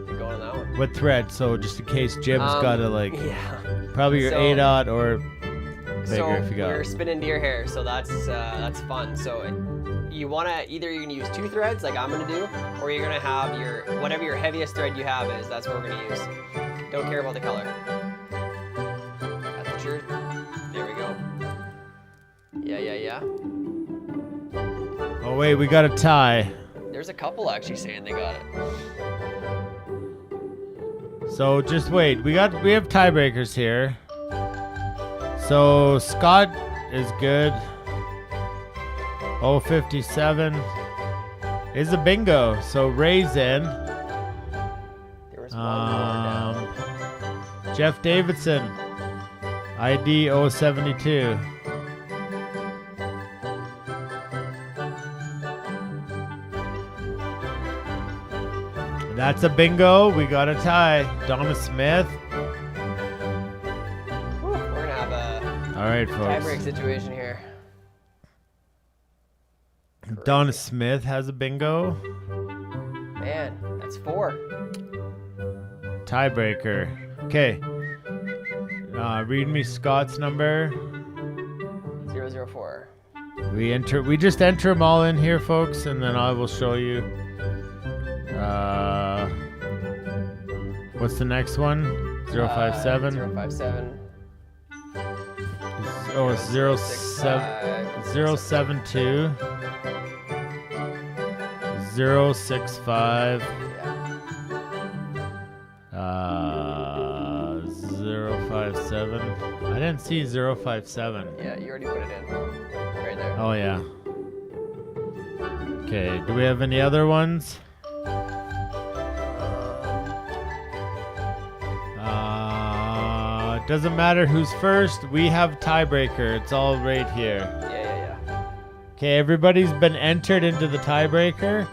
Get going on that one. with thread. So just in case Jim's got to like, Yeah. probably your So- 8/0 or bigger So if you got you're it. spinning deer hair, so that's fun. So you wanna you're gonna use 2 threads like I'm gonna do, or you're gonna have whatever your heaviest thread you have is. That's what we're gonna use. Don't care about the color. That's the truth. There we go. Yeah. Oh, wait, we got a tie. There's a couple actually saying they got it. So just wait. We have tiebreakers here. So Scott is good. 057 is a bingo. So Ray's in. There was one more down. Jeff Davidson, ID 072. That's a bingo. We got a tie. Donna Smith. Whew, we're gonna have a All right, tie break folks. situation here. Donna Smith has a bingo. Man, that's 4. Tiebreaker. Okay. Read me Scott's number. 004. We just enter them all in here, folks, and then I will show you. What's the next one? 057. 057. Oh, it's 072. 065. 057. I didn't see 057. Yeah, you already put it in. Right there. Oh, yeah. Okay, do we have any other ones? Doesn't matter who's first. We have tiebreaker. It's all right here. Yeah. Okay, everybody's been entered into the tiebreaker,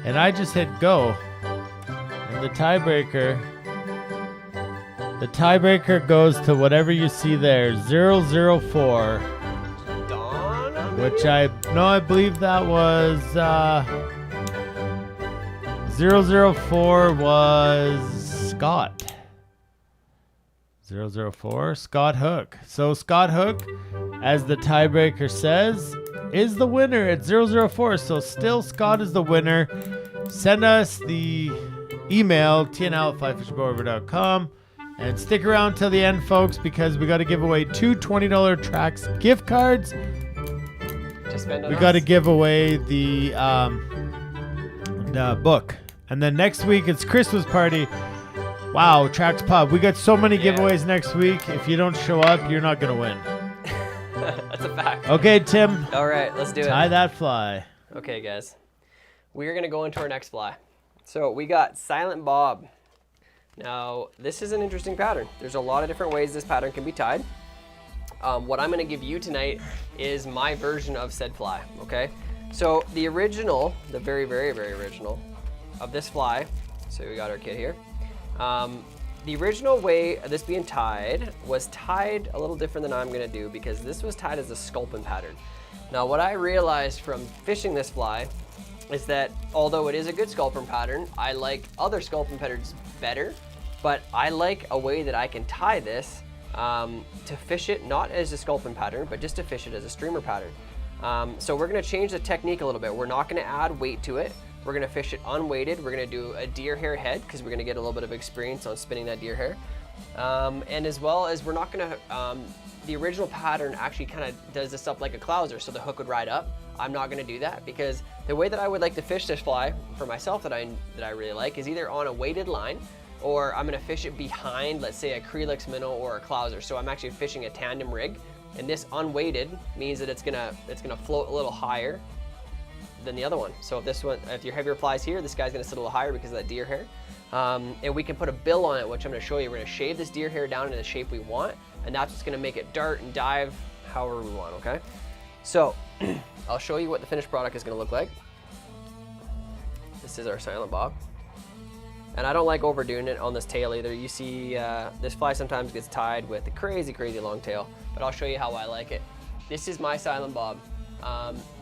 and I just hit go. And the tiebreaker goes to whatever you see there, 004, Dawn? which I believe that was 004 was Scott. 004, Scott Hook. So Scott Hook, as the tiebreaker says, is the winner at 004. So still Scott is the winner. Send us the email, tnl@flyfishingbower.com, and stick around till the end, folks, because we got to give away 2 $20 Trax gift cards. To spend on We us. got to give away the book. And then next week, it's Christmas party. Wow, Trax Pub. We got so many Yeah. giveaways next week. If you don't show up, you're not going to win. That's a fact. Okay, Tim. All right, let's do Tie it. that fly. Okay, guys. We're going to go into our next fly. So we got Silent Bob. Now, this is an interesting pattern. There's a lot of different ways this pattern can be tied. What I'm gonna give you tonight is my version of said fly, okay? So the original, the very, very, very original of this fly, so we got our kit here. The original way of this being tied was tied a little different than I'm gonna do, because this was tied as a sculpin pattern. Now what I realized from fishing this fly is that although it is a good sculpin pattern, I like other sculpin patterns better, but I like a way that I can tie this to fish it not as a sculpin pattern, but just to fish it as a streamer pattern. So we're gonna change the technique a little bit. We're not gonna add weight to it. We're gonna fish it unweighted. We're gonna do a deer hair head, because we're gonna get a little bit of experience on spinning that deer hair. And as well as we're not gonna, the original pattern actually kind of does this up like a clouser, so the hook would ride up. I'm not gonna do that, because the way that I would like to fish this fly for myself that I really like is either on a weighted line, or I'm gonna fish it behind, let's say a Creelix minnow or a clouser. So I'm actually fishing a tandem rig, and this unweighted means that it's gonna float a little higher than the other one. So if your heavier fly's here, this guy's gonna sit a little higher because of that deer hair. And we can put a bill on it, which I'm gonna show you. We're gonna shave this deer hair down into the shape we want, and that's what's gonna make it dart and dive however we want, okay? So I'll show you what the finished product is gonna look like. This is our silent bob. And I don't like overdoing it on this tail either. You see, this fly sometimes gets tied with a crazy, crazy long tail, but I'll show you how I like it. This is my silent bob.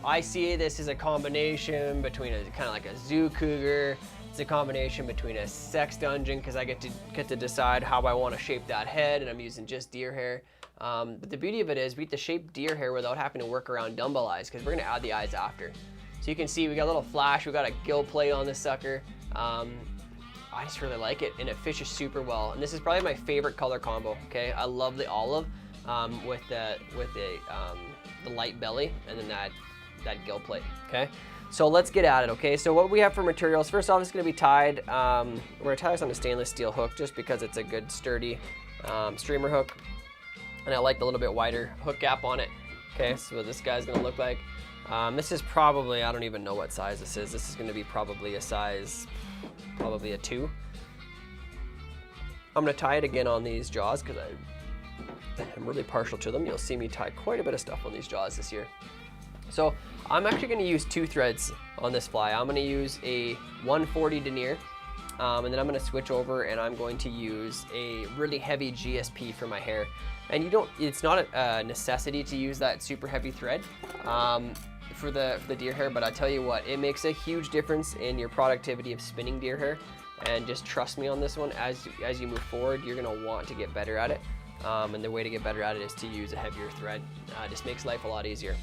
I see this as a combination between a kind of like a zoo cougar. It's a combination between a sex dungeon, because I get to decide how I want to shape that head, and I'm using just deer hair. But the beauty of it is we get to shape deer hair without having to work around dumbbell eyes, because we're gonna add the eyes after. So you can see we got a little flash, we got a gill plate on this sucker. I just really like it, and it fishes super well. And this is probably my favorite color combo, okay? I love the olive with the light belly, and then that gill plate, okay? So let's get at it, okay? So what we have for materials, first off, it's gonna be tied. We're gonna tie this on a stainless steel hook just because it's a good sturdy streamer hook. And I like the little bit wider hook gap on it. Okay, so what this guy's gonna look like. This is probably, I don't even know what size this is. This is gonna be probably a size, probably a 2. I'm gonna tie it again on these jaws because I'm really partial to them. You'll see me tie quite a bit of stuff on these jaws this year. So I'm actually gonna use 2 threads on this fly. I'm gonna use a 140 denier, and then I'm gonna switch over and I'm going to use a really heavy GSP for my hair. And it's not a necessity to use that super heavy thread for the deer hair, but I tell you what, it makes a huge difference in your productivity of spinning deer hair. And just trust me on this one, as you move forward, you're gonna want to get better at it. And the way to get better at it is to use a heavier thread. It just makes life a lot easier.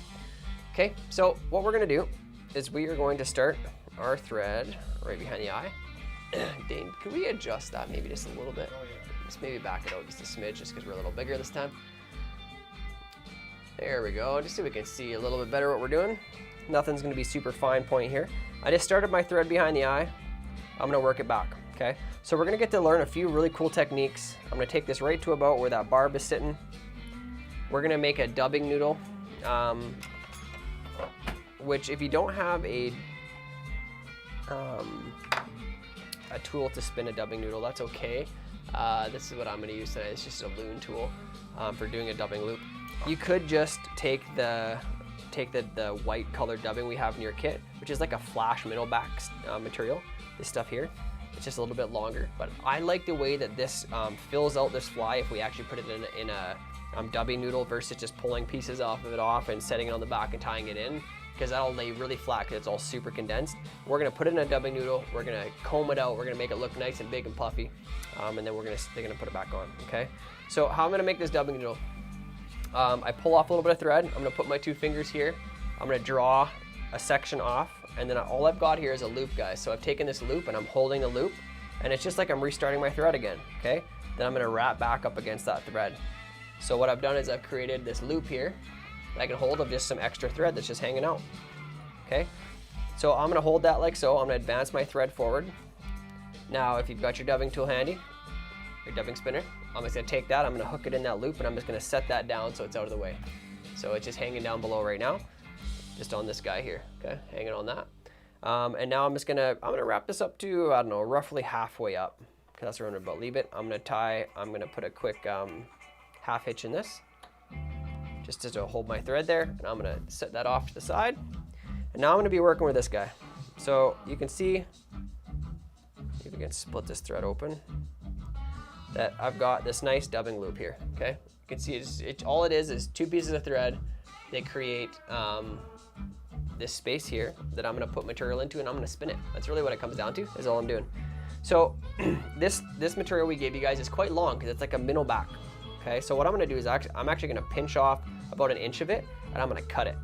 Okay, so what we're gonna do is we are going to start our thread right behind the eye. Dane, can we adjust that maybe just a little bit? Just maybe back it out just a smidge, just because we're a little bigger this time. There we go, just so we can see a little bit better what we're doing. Nothing's gonna be super fine point here. I just started my thread behind the eye. I'm gonna work it back, okay? So we're gonna get to learn a few really cool techniques. I'm gonna take this right to about where that barb is sitting. We're gonna make a dubbing noodle, which if you don't have a tool to spin a dubbing noodle, that's okay. This is what I'm gonna use today. It's just a loon tool for doing a dubbing loop. You could just take the white colored dubbing we have in your kit, which is like a flash minnow back material. This stuff here, it's just a little bit longer, but I like the way that this fills out this fly if we actually put it in a dubbing noodle versus just pulling pieces off and setting it on the back and tying it in, because that'll lay really flat because it's all super condensed. We're gonna put it in a dubbing noodle, we're gonna comb it out, we're gonna make it look nice and big and puffy, and then they're gonna put it back on, okay? So how I'm gonna make this dubbing noodle, I pull off a little bit of thread, I'm gonna put my 2 fingers here, I'm gonna draw a section off, and then all I've got here is a loop, guys. So I've taken this loop and I'm holding the loop, and it's just like I'm restarting my thread again, okay? Then I'm gonna wrap back up against that thread. So what I've done is I've created this loop here that I can hold of just some extra thread that's just hanging out, okay? So I'm gonna hold that like so. I'm gonna advance my thread forward. Now, if you've got your dubbing tool handy, your dubbing spinner, I'm just gonna take that, I'm gonna hook it in that loop, and I'm just gonna set that down so it's out of the way. So it's just hanging down below right now, just on this guy here, okay? Hanging on that. And now I'm gonna wrap this up to, I don't know, roughly halfway up, because that's where I'm about leave it. I'm gonna put a quick half hitch in this. just to hold my thread there, and I'm gonna set that off to the side. And now I'm gonna be working with this guy. So you can see, if you can split this thread open, that I've got this nice dubbing loop here, okay? You can see all it is 2 pieces of thread. They create this space here that I'm gonna put material into, and I'm gonna spin it. That's really what it comes down to, is all I'm doing. So this material we gave you guys is quite long because it's like a minnow back, okay? So what I'm gonna do is I'm actually gonna pinch off about 1 inch of it, and I'm gonna cut it.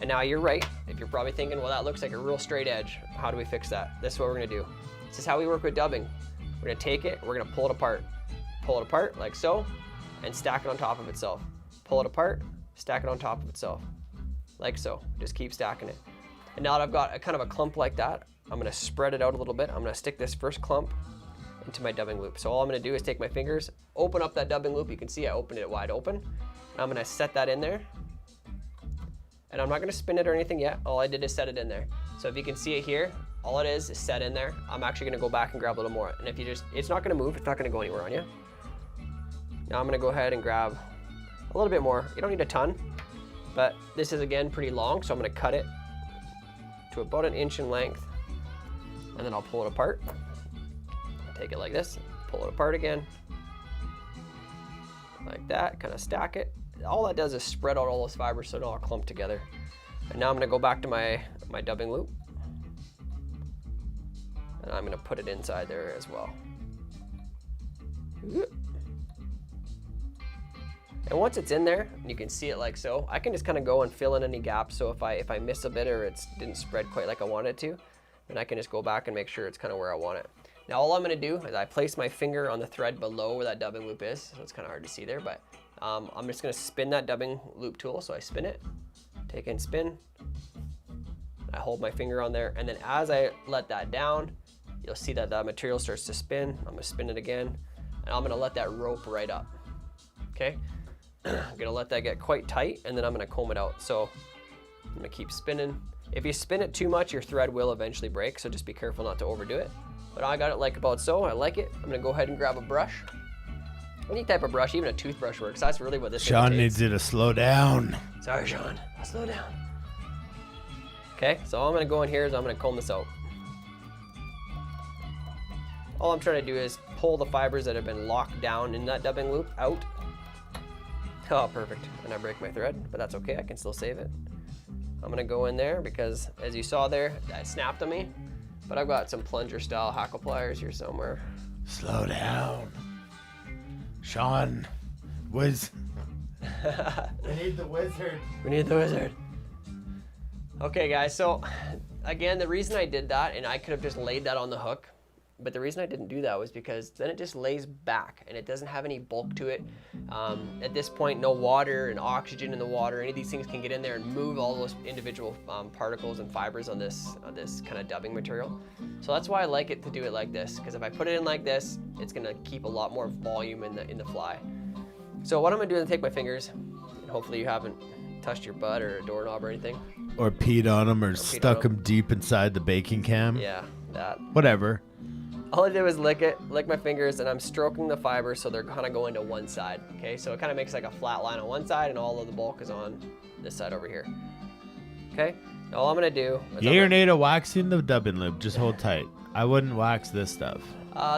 And now you're right, if you're probably thinking, well, that looks like a real straight edge. How do we fix that? This is what we're gonna do. This is how we work with dubbing. We're gonna take it, we're gonna pull it apart like so, and stack it on top of itself. Pull it apart, stack it on top of itself, like so. Just keep stacking it. And now that I've got a kind of a clump like that, I'm gonna spread it out a little bit. I'm gonna stick this first clump into my dubbing loop. So all I'm gonna do is take my fingers, open up that dubbing loop. You can see I opened it wide open. And I'm gonna set that in there. And I'm not gonna spin it or anything yet. All I did is set it in there. So if you can see it here, all it is set in there. I'm actually gonna go back and grab a little more. And if you it's not gonna move, it's not gonna go anywhere on you. Now I'm gonna go ahead and grab a little bit more. You don't need a ton, but this is again pretty long, so I'm gonna cut it to about 1 inch in length, and then I'll pull it apart. Take it like this, pull it apart again, like that, kind of stack it. All that does is spread out all those fibers so it all clump together. And now I'm gonna go back to my dubbing loop, and I'm gonna put it inside there as well. And once it's in there, you can see it like so, I can just kind of go and fill in any gaps. So if I miss a bit or it didn't spread quite like I wanted it to, then I can just go back and make sure it's kind of where I want it. Now all I'm gonna do is I place my finger on the thread below where that dubbing loop is. So it's kind of hard to see there, but I'm just gonna spin that dubbing loop tool. So I spin it, take and spin. I hold my finger on there, and then as I let that down, you'll see that that material starts to spin. I'm gonna spin it again, and I'm gonna let that rope right up, okay? I'm gonna let that get quite tight, and then I'm gonna comb it out. So I'm gonna keep spinning. If you spin it too much, your thread will eventually break, so just be careful not to overdo it. But I got it like about so, I like it. I'm gonna go ahead and grab a brush. Any type of brush, even a toothbrush works. That's really what this thing Sean takes. needs you to slow down. Sorry, Sean, I'll slow down. Okay, so all I'm gonna go in here is I'm gonna comb this out. All I'm trying to do is pull the fibers that have been locked down in that dubbing loop out. Oh, perfect. And I break my thread, but that's okay, I can still save it. I'm gonna go in there because as you saw there, that snapped on me, but I've got some plunger style hackle pliers here somewhere. Slow down. Sean, we need the wizard. We need the wizard. Okay guys, so again, the reason I did that, and I could have just laid that on the hook, but the reason I didn't do that was because then it just lays back and it doesn't have any bulk to it. At this point, no water and oxygen in the water, any of these things can get in there and move all those individual particles and fibers on this kind of dubbing material. So that's why I like it to do it like this, because if I put it in like this, it's gonna keep a lot more volume in the fly. So what I'm gonna do is take my fingers, and hopefully you haven't touched your butt or a doorknob or anything. Or peed on them or stuck them deep inside the baking cam. Yeah, that. Whatever. All I did was lick my fingers, and I'm stroking the fibers so they're kind of going to one side, okay? So it kind of makes like a flat line on one side, and all of the bulk is on this side over here, okay? Now all I'm gonna do is Yay or nay to waxing the dubbing loop, just hold tight. I wouldn't wax this stuff.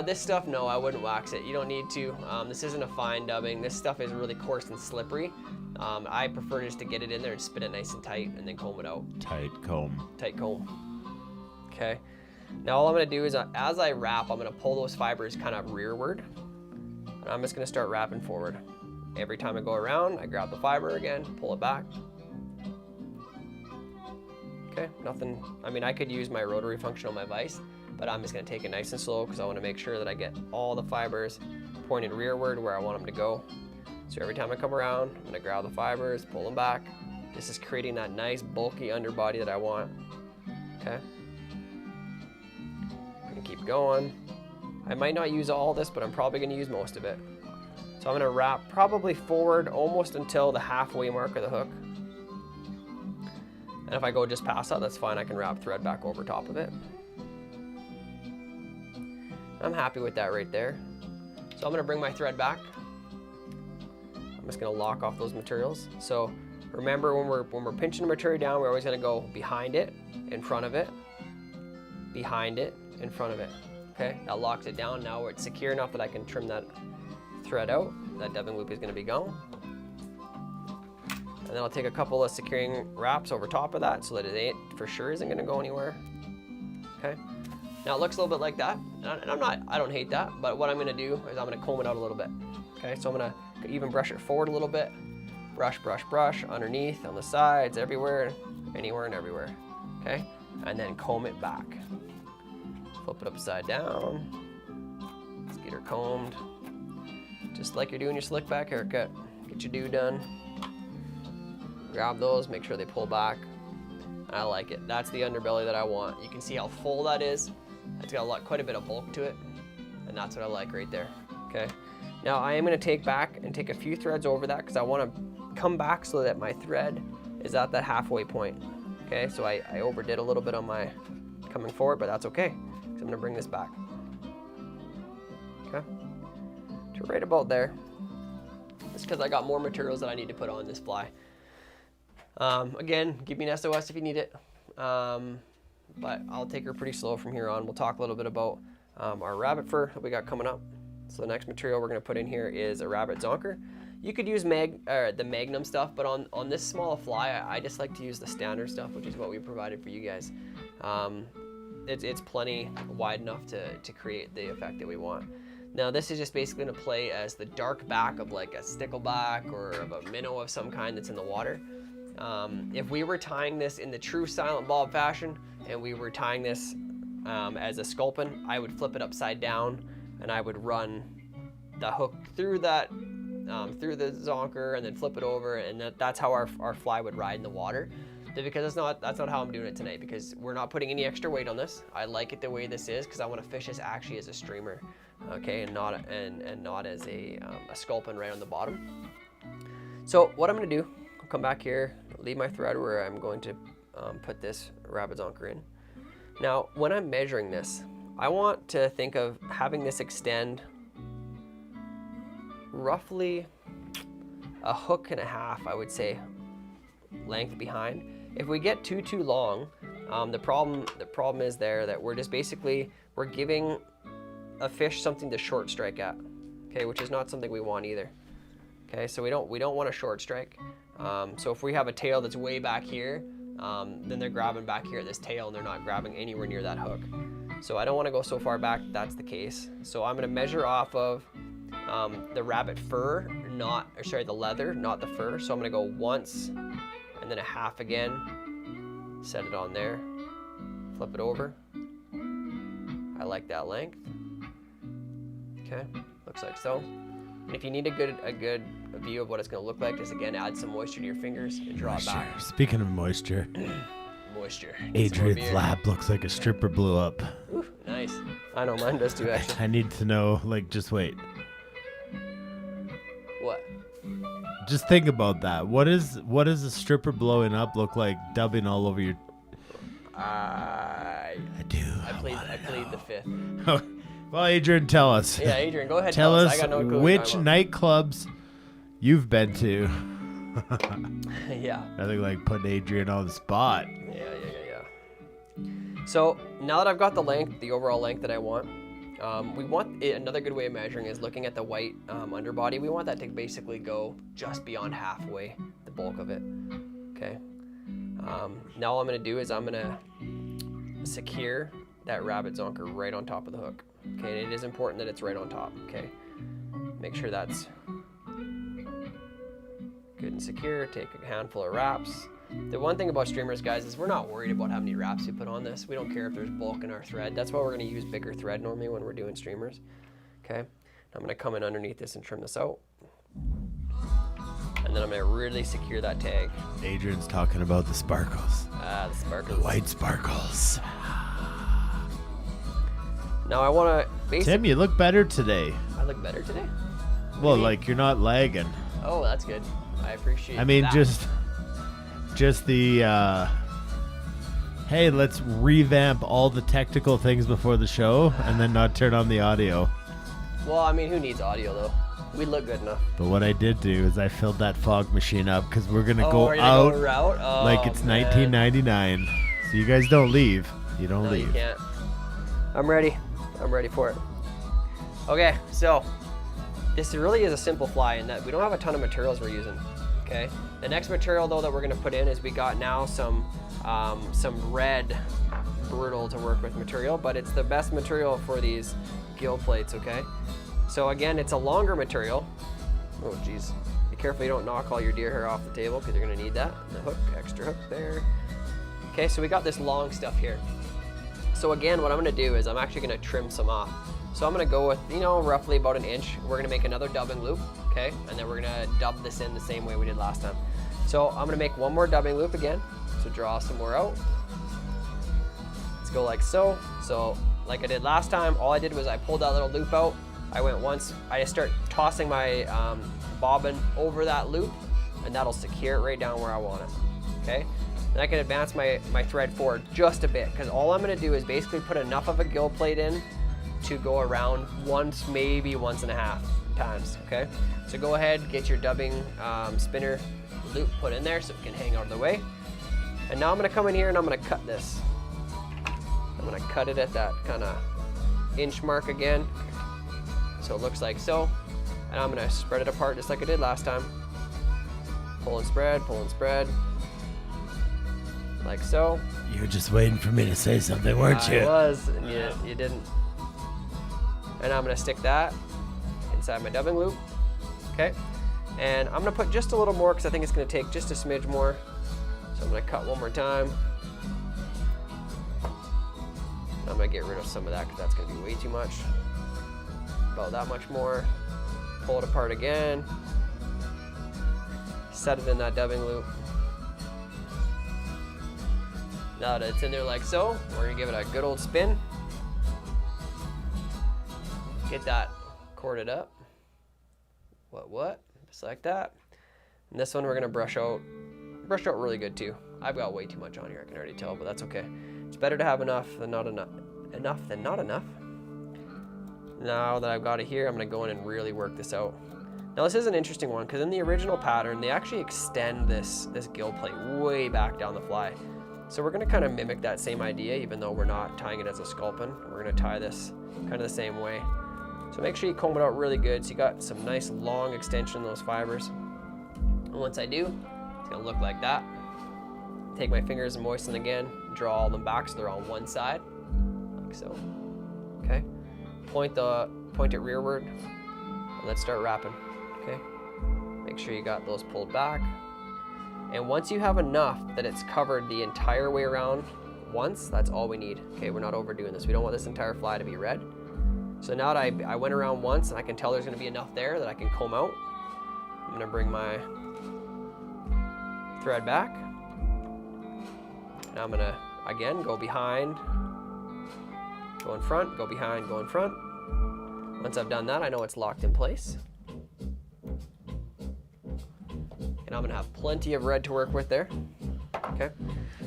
This stuff, no, I wouldn't wax it. You don't need to. This isn't a fine dubbing. This stuff is really coarse and slippery. I prefer just to get it in there and spin it nice and tight and then comb it out. Tight comb. Tight comb. Okay. Now all I'm gonna do is as I wrap, I'm gonna pull those fibers kind of rearward. And I'm just gonna start wrapping forward. Every time I go around, I grab the fiber again, pull it back. Okay, nothing, I mean, I could use my rotary function on my vise, but I'm just gonna take it nice and slow because I wanna make sure that I get all the fibers pointed rearward where I want them to go. So every time I come around, I'm gonna grab the fibers, pull them back. This is creating that nice bulky underbody that I want, okay? And keep going. I might not use all this, but I'm probably gonna use most of it. So I'm gonna wrap probably forward almost until the halfway mark of the hook. And if I go just past that, that's fine. I can wrap thread back over top of it. I'm happy with that right there. So I'm gonna bring my thread back. I'm just gonna lock off those materials. So remember, when we're pinching the material down, we're always gonna go behind it, in front of it, behind it, in front of it. Okay, that locks it down. Now it's secure enough that I can trim that thread out. That dubbing loop is gonna be gone. And then I'll take a couple of securing wraps over top of that so that it for sure isn't gonna go anywhere. Okay. Now it looks a little bit like that, and I don't hate that, but what I'm gonna do is I'm gonna comb it out a little bit. Okay, so I'm gonna even brush it forward a little bit. Brush, brush, brush, underneath, on the sides, everywhere, anywhere and everywhere. Okay, and then comb it back. Flip it upside down. Let's get her combed. Just like you're doing your slick back haircut. Get your do done. Grab those, make sure they pull back. I like it. That's the underbelly that I want. You can see how full that is. It's got quite a bit of bulk to it, and that's what I like right there. Okay. Now I am going to take a few threads over that because I want to come back so that my thread is at that halfway point. Okay. So I overdid a little bit on my coming forward, but that's okay. So I'm going to bring this back. Okay. To right about there. It's because I got more materials that I need to put on this fly. Again, give me an SOS if you need it, but I'll take her pretty slow from here on. We'll talk a little bit about our rabbit fur that we got coming up. So the next material we're going to put in here is a rabbit zonker. You could use the Magnum stuff, but on this small fly, I just like to use the standard stuff, which is what we provided for you guys. It's plenty wide enough to create the effect that we want. Now this is just basically going to play as the dark back of like a stickleback or of a minnow of some kind that's in the water. If we were tying this in the true silent bob fashion and we were tying this as a sculpin, I would flip it upside down and I would run the hook through that through the zonker and then flip it over, and that's how our fly would ride in the water. But because that's not how I'm doing it tonight, because we're not putting any extra weight on this. I like it the way this is because I want to fish this actually as a streamer, okay, and not as a sculpin right on the bottom. So what I'm going to do, I'll come back here, leave my thread where I'm going to put this rabbit zonker in. Now, when I'm measuring this, I want to think of having this extend roughly a hook and a half, I would say, length behind. If we get too long, the problem is there that we're just basically, we're giving a fish something to short strike at, okay, which is not something we want either. Okay, so we don't want a short strike. So if we have a tail that's way back here, then they're grabbing back here at this tail and they're not grabbing anywhere near that hook. So I don't want to go so far back that's the case. So I'm going to measure off of the rabbit fur, the leather, not the fur. So I'm going to go once and then a half again, set it on there, flip it over. I like that length. Okay, looks like so. And if you need a good view of what it's going to look like, just again add some moisture to your fingers and draw it back. Speaking of moisture, moisture. Adrian's lap looks like a stripper blew up. Ooh, nice. I know mine does too, actually. I need to know, just wait. What? Just think about that. What is a stripper blowing up look like, dubbing all over your? I do. I played the fifth. Well, Adrian, tell us. Yeah, Adrian, go ahead. Tell us I got no clue which nightclubs you've been to. Yeah. Nothing like putting Adrian on the spot. Yeah. So now that I've got the overall length that I want, we want another good way of measuring is looking at the white underbody. We want that to basically go just beyond halfway, the bulk of it. Okay. Now all I'm going to do is I'm going to secure that rabbit zonker right on top of the hook. Okay, and it is important that it's right on top. Okay, make sure that's good and secure. Take a handful of wraps. The one thing about streamers, guys, is we're not worried about how many wraps we put on this. We don't care if there's bulk in our thread. That's why we're going to use bigger thread normally when we're doing streamers. Okay, I'm going to come in underneath this and trim this out. And then I'm going to really secure that tag. Adrian's talking about the sparkles. The sparkles. The white sparkles. Now I want to basically... Tim, you look better today. I look better today? Well, you're not lagging. Oh, that's good. I appreciate that. I mean, just the, hey, let's revamp all the technical things before the show and then not turn on the audio. Well, I mean, who needs audio though? We look good enough. But what I did do is I filled that fog machine up because we're gonna Oh, go we're gonna out go a route? Oh, like it's man. 1999. So you guys don't leave. You don't No, leave. you can't. I'm ready. I'm ready for it. Okay, so this really is a simple fly in that we don't have a ton of materials we're using. Okay. The next material though that we're gonna put in is we got now some red brittle to work with material, but it's the best material for these gill plates. Okay. So again, it's a longer material. Oh geez. Be careful you don't knock all your deer hair off the table because you're gonna need that. And the hook, extra hook there. Okay, so we got this long stuff here. So again, what I'm gonna do is I'm actually gonna trim some off. So I'm gonna go with, roughly about an inch. We're gonna make another dubbing loop, okay? And then we're gonna dub this in the same way we did last time. So I'm gonna make one more dubbing loop again. So draw some more out. Let's go like so. So like I did last time, all I did was I pulled that little loop out. I went once, I just start tossing my bobbin over that loop, and that'll secure it right down where I want it, okay? Then I can advance my thread forward just a bit, because all I'm gonna do is basically put enough of a gill plate in to go around once, maybe once and a half times, okay? So go ahead, get your dubbing spinner loop put in there so it can hang out of the way. And now I'm gonna come in here and I'm gonna cut this. I'm gonna cut it at that kind of inch mark again. So it looks like so. And I'm gonna spread it apart just like I did last time. Pull and spread, pull and spread. Like so. You were just waiting for me to say something, weren't you? I was, and you didn't. And I'm gonna stick that inside my dubbing loop, okay? And I'm gonna put just a little more because I think it's gonna take just a smidge more. So I'm gonna cut one more time. I'm gonna get rid of some of that because that's gonna be way too much. About that much more. Pull it apart again. Set it in that dubbing loop. Now that it's in there like so, we're gonna give it a good old spin. Get that corded up. What? Just like that. And this one we're gonna brush out really good too. I've got way too much on here, I can already tell, but that's okay. It's better to have enough than not enough. Enough than not enough. Now that I've got it here, I'm gonna go in and really work this out. Now this is an interesting one because in the original pattern, they actually extend this gill plate way back down the fly. So we're gonna kind of mimic that same idea, even though we're not tying it as a sculpin. We're gonna tie this kind of the same way. So make sure you comb it out really good so you got some nice long extension in those fibers. And once I do, it's gonna look like that. Take my fingers and moisten again, draw all them back so they're on one side, like so. Okay. Point it rearward, and let's start wrapping. Okay. Make sure you got those pulled back. And once you have enough that it's covered the entire way around once, that's all we need. Okay, we're not overdoing this. We don't want this entire fly to be red. So now that I went around once and I can tell there's gonna be enough there that I can comb out, I'm gonna bring my thread back. And I'm gonna, again, go behind, go in front, go behind, go in front. Once I've done that, I know it's locked in place. And I'm gonna have plenty of red to work with there. Okay.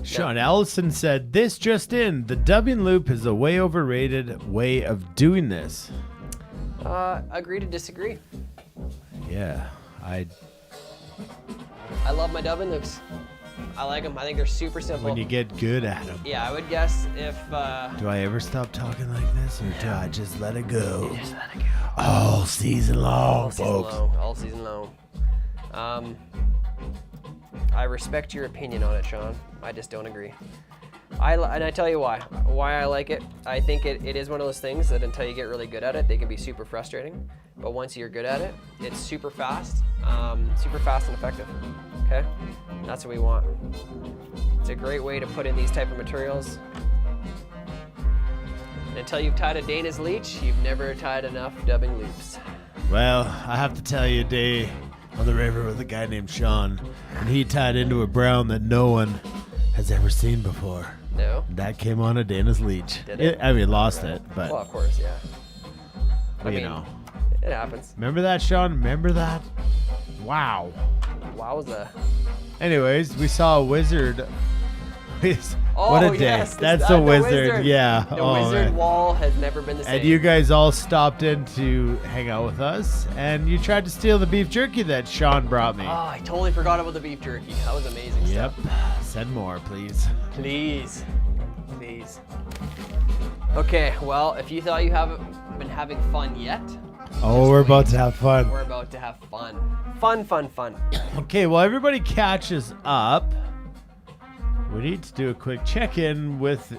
Sean Allison said, this just in, the dubbing loop is a way overrated way of doing this. Agree to disagree. Yeah, I love my dubbing loops. I like them. I think they're super simple. when you get good at them. Yeah, I would guess if... Do I ever stop talking like this, or do I just let it go? You just let it go. All season long, All season folks. long. All season long. I respect your opinion on it, Sean. I just don't agree. And I tell you why I like it. I think it is one of those things that until you get really good at it, they can be super frustrating. But once you're good at it, it's super fast and effective. Okay, that's what we want. It's a great way to put in these type of materials. And until you've tied a Dana's leech, you've never tied enough dubbing loops. Well, I have to tell you, a day on the river with a guy named Sean, and he tied into a brown that no one has ever seen before. No? That came on a Dana's leech. Did it? I mean, lost it, but Well, of course, yeah. I you mean, know. it happens. Remember that, Sean? Remember that? Wow. Wowza. Anyways, we saw a wizard. Oh, What a day. yes, That's the a wizard. Yeah. The Oh, wizard man. wall has never been the same. And you guys all stopped in to hang out with us, and you tried to steal the beef jerky that Sean brought me. Oh, I totally forgot about the beef jerky. That was amazing Yep. stuff. Send more, please. Please. Please. Okay, well, if you thought you haven't been having fun yet, Oh, we're about to have fun. we're about to have fun. Fun, fun, fun. Okay, well, everybody catches up. We need to do a quick check-in with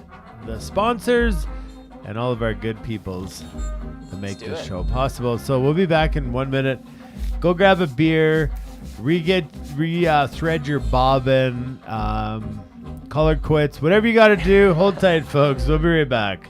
the sponsors and all of our good peoples to make do this it. show possible. So we'll be back in 1 minute. Go grab a beer, thread your bobbin, color quits, whatever you got to do. Hold tight, folks. We'll be right back.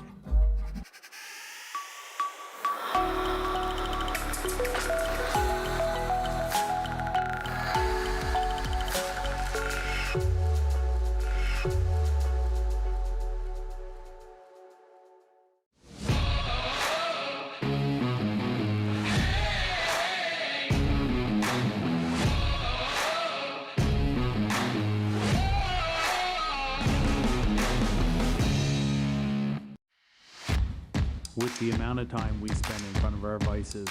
With the amount of time we spend in front of our vices,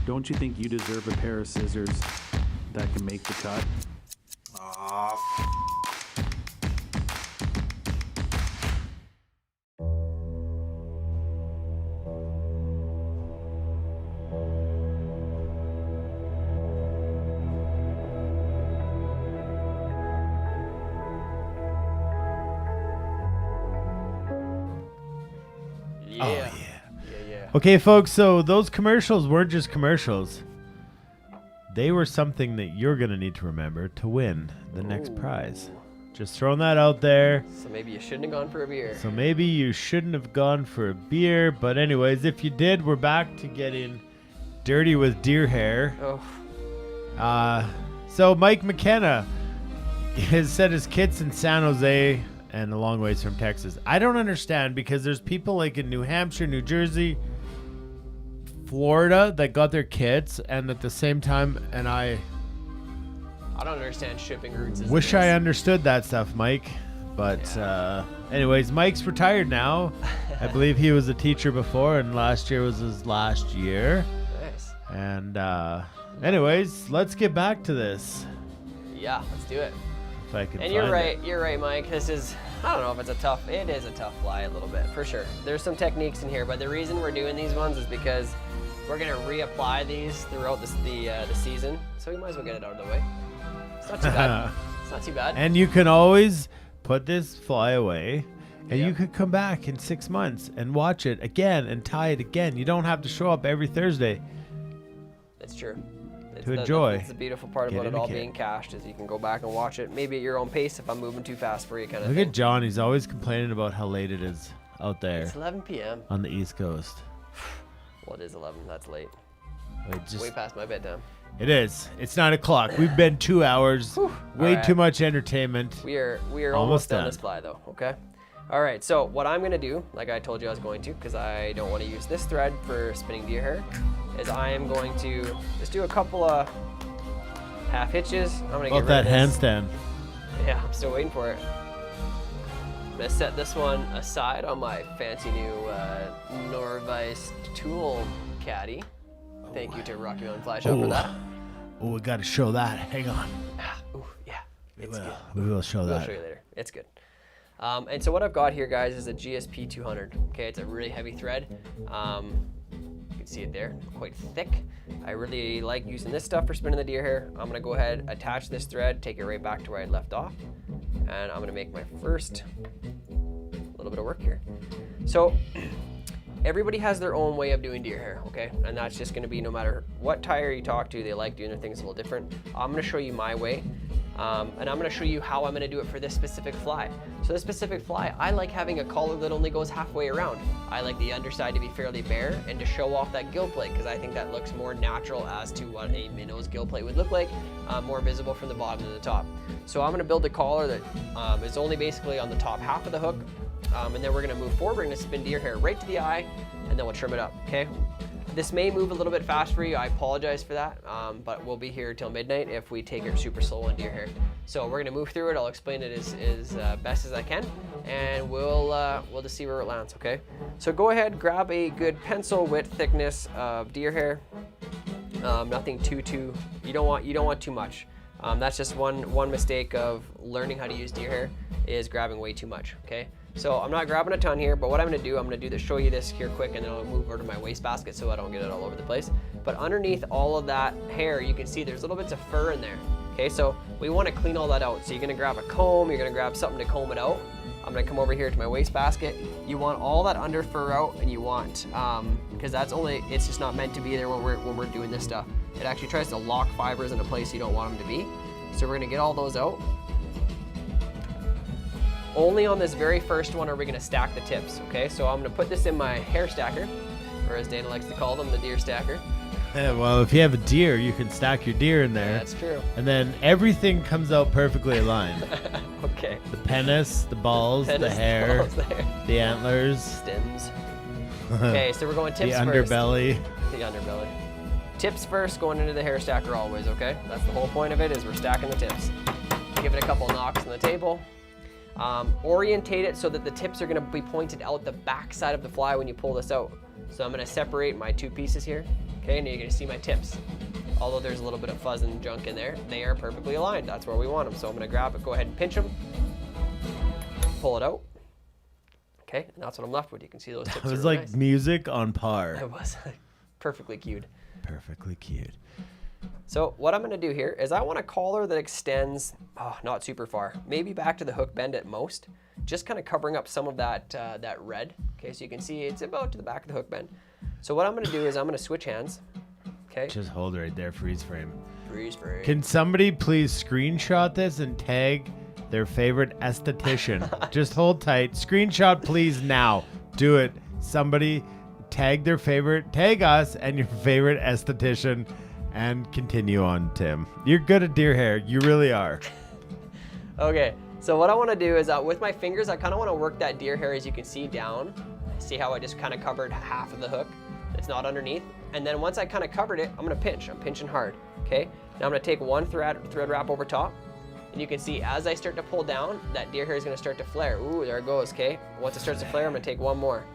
don't you think you deserve a pair of scissors that can make the cut? Yeah. Oh, yeah. Yeah. Okay, folks, so those commercials weren't just commercials. They were something that you're going to need to remember to win the next prize. Just throwing that out there. So maybe you shouldn't have gone for a beer. So maybe you shouldn't have gone for a beer. But anyways, if you did, we're back to getting dirty with deer hair. Oh, So Mike McKenna has said his kid's in San Jose and a long ways from Texas. I don't understand because there's people like in New Hampshire, New Jersey, Florida that got their kids, and at the same time, and I I don't understand shipping routes. wish I understood that stuff, Mike. But anyways, Mike's retired now. I believe he was a teacher before, and last year was his last year. Nice. And anyways, let's get back to this. Yeah, let's do it. If I can And find you're right, Mike. This is, I don't know if it's it is a tough fly a little bit, for sure. There's some techniques in here, but the reason we're doing these ones is because we're gonna reapply these throughout the season, so we might as well get it out of the way. It's not too bad. It's not too bad. And you can always put this fly away, and you Yep. could come back in 6 months and watch it again and tie it again. You don't have to show up every Thursday. It's true. It's To enjoy. That's the beautiful part Get about in it a all kit. being cached is you can go back and watch it, maybe at your own pace if I'm moving too fast for you, kind of Look thing. at John. He's always complaining about how late it is out there It's 11 p.m. on the East Coast. Well, it is 11. That's late. It Way past my bedtime. It is. It's 9 o'clock. We've been 2 hours. Way Alright. too much entertainment. We are Almost almost done done. this fly though, okay? All right, so what I'm gonna do, like I told you I was going to, because I don't want to use this thread for spinning deer hair, is I am going to just do a couple of half hitches. I'm gonna About get that rid of this. handstand. Yeah, I'm still waiting for it. I'm gonna set this one aside on my fancy new Norvise tool caddy. Thank you to Rocky Mountain Fly Shop for that. Oh, we got to show that. Hang on. Ooh, yeah, it's good. We will show I'll that. show you later. It's good. And so what I've got here, guys, is a GSP 200. Okay, it's a really heavy thread. You can see it there, quite thick. I really like using this stuff for spinning the deer hair. I'm gonna go ahead, attach this thread, take it right back to where I left off, and I'm gonna make my first little bit of work here. So everybody has their own way of doing deer hair, okay? And that's just gonna be no matter what tire you talk to, they like doing their things a little different. I'm gonna show you my way. And I'm gonna show you how I'm gonna do it for this specific fly. So this specific fly, I like having a collar that only goes halfway around. I like the underside to be fairly bare and to show off that gill plate because I think that looks more natural as to what a minnow's gill plate would look like, more visible from the bottom to the top. So I'm gonna build a collar that is only basically on the top half of the hook, and then we're gonna move forward. We're gonna spin deer hair right to the eye, and then we'll trim it up, okay? This may move a little bit fast for you. I apologize for that, but we'll be here till midnight if we take it super slow on deer hair. So we're gonna move through it. I'll explain it as best as I can, and we'll just see where it lands, okay? So go ahead, grab a good pencil width thickness of deer hair. Nothing too, you don't want too much. That's just one mistake of learning how to use deer hair is grabbing way too much, okay? So I'm not grabbing a ton here, but what I'm gonna do is show you this here quick, and then I'll move over to my wastebasket so I don't get it all over the place. But underneath all of that hair, you can see there's little bits of fur in there, okay? So we wanna clean all that out. So you're gonna grab a comb, you're gonna grab something to comb it out. I'm gonna come over here to my wastebasket. You want all that under fur out, and you want, because it's just not meant to be there when we're doing this stuff. It actually tries to lock fibers in a place you don't want them to be. So we're gonna get all those out. Only on this very first one are we gonna stack the tips, okay? So I'm gonna put this in my hair stacker, or as Dana likes to call them, the deer stacker. Yeah, well, if you have a deer, you can stack your deer in there. That's true. And then everything comes out perfectly aligned. Okay. The penis, the balls, the hair, the antlers. Stems. Okay, so we're going tips the first. underbelly. The underbelly. Tips first, going into the hair stacker always, okay? That's the whole point of it, is we're stacking the tips. Give it a couple knocks on the table. Orientate it so that the tips are gonna be pointed out the back side of the fly when you pull this out. So I'm gonna separate my two pieces here, okay? And you're gonna see my tips. Although there's a little bit of fuzz and junk in there, they are perfectly aligned. That's where we want them. So I'm gonna grab it, go ahead and pinch them, pull it out. Okay, and that's what I'm left with. You can see those tips. It was are like nice. music on par. It was perfectly cued. Perfectly cute. So what I'm gonna do here is I want a collar that extends, not super far, maybe back to the hook bend at most, just kind of covering up some of that red. Okay, so you can see it's about to the back of the hook bend. So what I'm gonna do is I'm gonna switch hands. Okay. Just hold right there, freeze frame. Freeze frame. Can somebody please screenshot this and tag their favorite esthetician? Just hold tight. Screenshot please now. Do it. Somebody tag us and your favorite esthetician, and continue on, Tim. You're good at deer hair. You really are. Okay, so what I want to do is with my fingers, I kind of want to work that deer hair, as you can see, down. See how I just kind of covered half of the hook? It's not underneath. And then once I kind of covered it, I'm going to pinch. I'm pinching hard, okay? Now I'm going to take one thread wrap over top. And you can see as I start to pull down, that deer hair is going to start to flare. Ooh, there it goes, okay? Once it starts to flare, I'm going to take one more.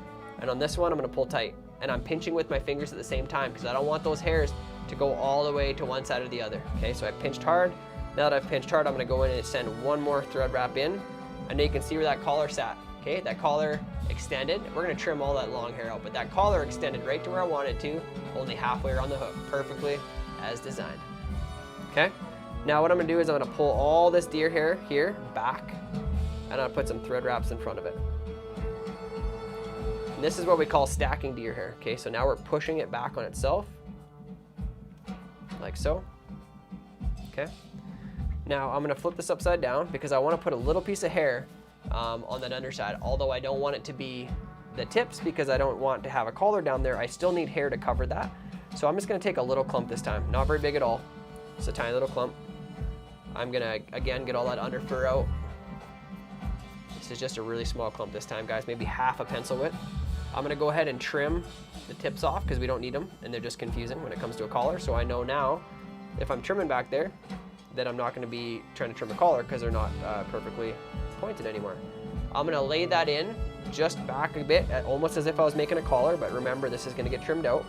And on this one, I'm going to pull tight. And I'm pinching with my fingers at the same time because I don't want those hairs to go all the way to one side or the other. Okay, so I pinched hard. Now that I've pinched hard, I'm gonna go in and send one more thread wrap in. And you can see where that collar sat. Okay, that collar extended. We're gonna trim all that long hair out, but that collar extended right to where I wanted to, only halfway around the hook, perfectly as designed. Okay, now what I'm gonna do is I'm gonna pull all this deer hair here back, and I'm gonna put some thread wraps in front of it. And this is what we call stacking deer hair. Okay, so now we're pushing it back on itself. Like so. Okay. Now I'm gonna flip this upside down because I want to put a little piece of hair on that underside. Although I don't want it to be the tips because I don't want to have a collar down there. I still need hair to cover that. So I'm just gonna take a little clump this time. Not very big at all. Just a tiny little clump. I'm gonna again get all that under fur out. This is just a really small clump this time, guys. Maybe half a pencil width. I'm gonna go ahead and trim the tips off because we don't need them and they're just confusing when it comes to a collar. So I know now if I'm trimming back there that I'm not gonna be trying to trim a collar because they're not perfectly pointed anymore. I'm gonna lay that in just back a bit, almost as if I was making a collar, but remember this is gonna get trimmed out.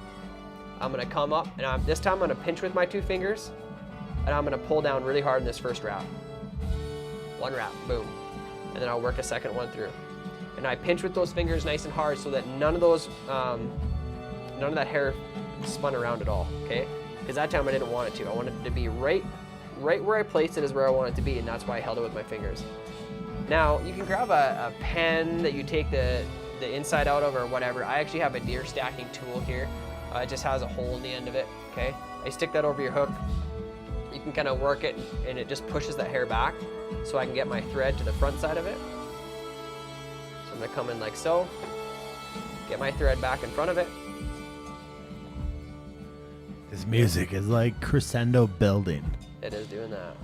I'm gonna come up and this time I'm gonna pinch with my two fingers and I'm gonna pull down really hard in this first wrap. One wrap, boom. And then I'll work a second one through. And I pinch with those fingers nice and hard so that none of that hair spun around at all, okay? Because that time I didn't want it to. I wanted it to be right where I placed it is where I want it to be, and that's why I held it with my fingers. Now, you can grab a pen that you take the inside out of or whatever. I actually have a deer stacking tool here. It just has a hole in the end of it, okay? I stick that over your hook. You can kind of work it, and it just pushes that hair back so I can get my thread to the front side of it. So I'm gonna come in like so, get my thread back in front of it. This music is like crescendo building. It is doing that.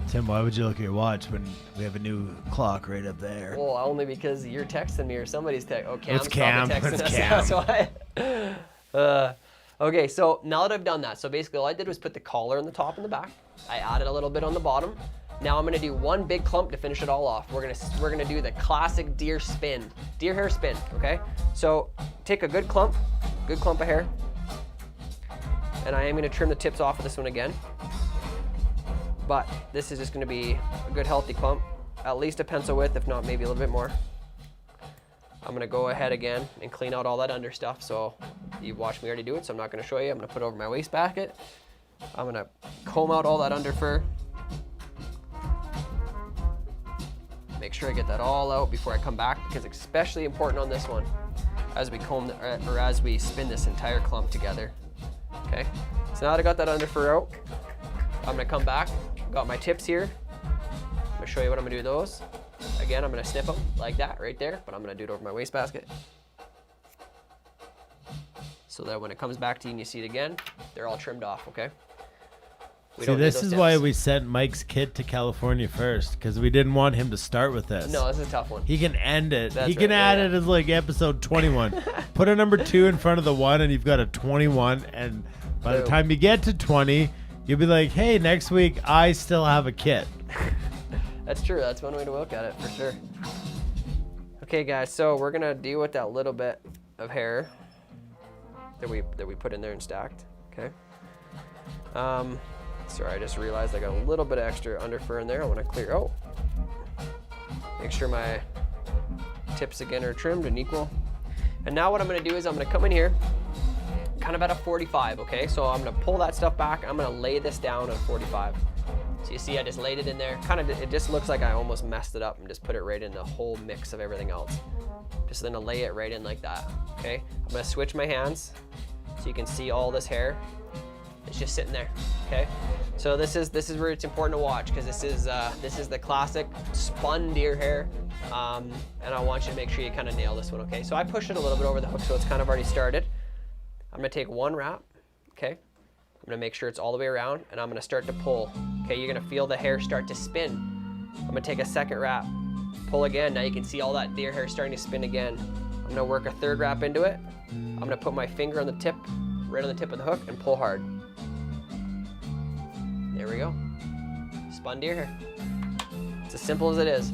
Tim, why would you look at your watch when we have a new clock right up there? Well, only because you're texting me or somebody's texting. Oh, Cam's It's Cam. probably texting It's us. Cam. That's why. Okay, so now that I've done that, so basically all I did was put the collar on the top and the back. I added a little bit on the bottom. Now I'm gonna do one big clump to finish it all off. We're gonna do the classic deer hair spin. Okay, so take a good clump of hair, and I am gonna trim the tips off of this one again. But this is just gonna be a good healthy clump, at least a pencil width, if not maybe a little bit more. I'm gonna go ahead again and clean out all that under stuff. So you've watched me already do it, so I'm not gonna show you. I'm gonna put it over my wastebasket. I'm gonna comb out all that under fur. Make sure I get that all out before I come back, because it's especially important on this one as we comb or as we spin this entire clump together. Okay, so now that I got that under fur out, I'm gonna come back. Got my tips here. I'm gonna show you what I'm gonna do with those. Again, I'm gonna snip them like that right there, but I'm gonna do it over my wastebasket. So that when it comes back to you and you see it again, they're all trimmed off, okay? See, this is why we sent Mike's kit to California first, because we didn't want him to start with this. No, this is a tough one. He can end it. That's he can right, add yeah. it as like episode 21. Put a number 2 in front of the 1 and you've got a 21, and by the Boom. time you get to 20, you'll be like, hey, next week I still have a kit. That's true. That's one way to look at it, for sure. Okay, guys, so we're gonna deal with that little bit of hair that we put in there and stacked. Okay. Sorry, I just realized I got a little bit of extra under fur in there. I want to clear. Oh, make sure my tips again are trimmed and equal. And now what I'm gonna do is I'm gonna come in here, kind of at a 45. Okay, so I'm gonna pull that stuff back. I'm gonna lay this down at 45. So you see, I just laid it in there. Kind of, it just looks like I almost messed it up and just put it right in the whole mix of everything else. Just gonna lay it right in like that. Okay, I'm gonna switch my hands so you can see all this hair. It's just sitting there. Okay, so this is where it's important to watch, because this is the classic spun deer hair, and I want you to make sure you kind of nail this one. Okay, so I pushed it a little bit over the hook, so it's kind of already started. I'm gonna take one wrap. Okay, I'm gonna make sure it's all the way around, and I'm gonna start to pull. Okay, you're gonna feel the hair start to spin. I'm gonna take a second wrap, pull again. Now you can see all that deer hair starting to spin again. I'm gonna work a third wrap into it. I'm gonna put my finger on the tip, right on the tip of the hook, and pull hard. There we go. Spun deer hair. It's as simple as it is.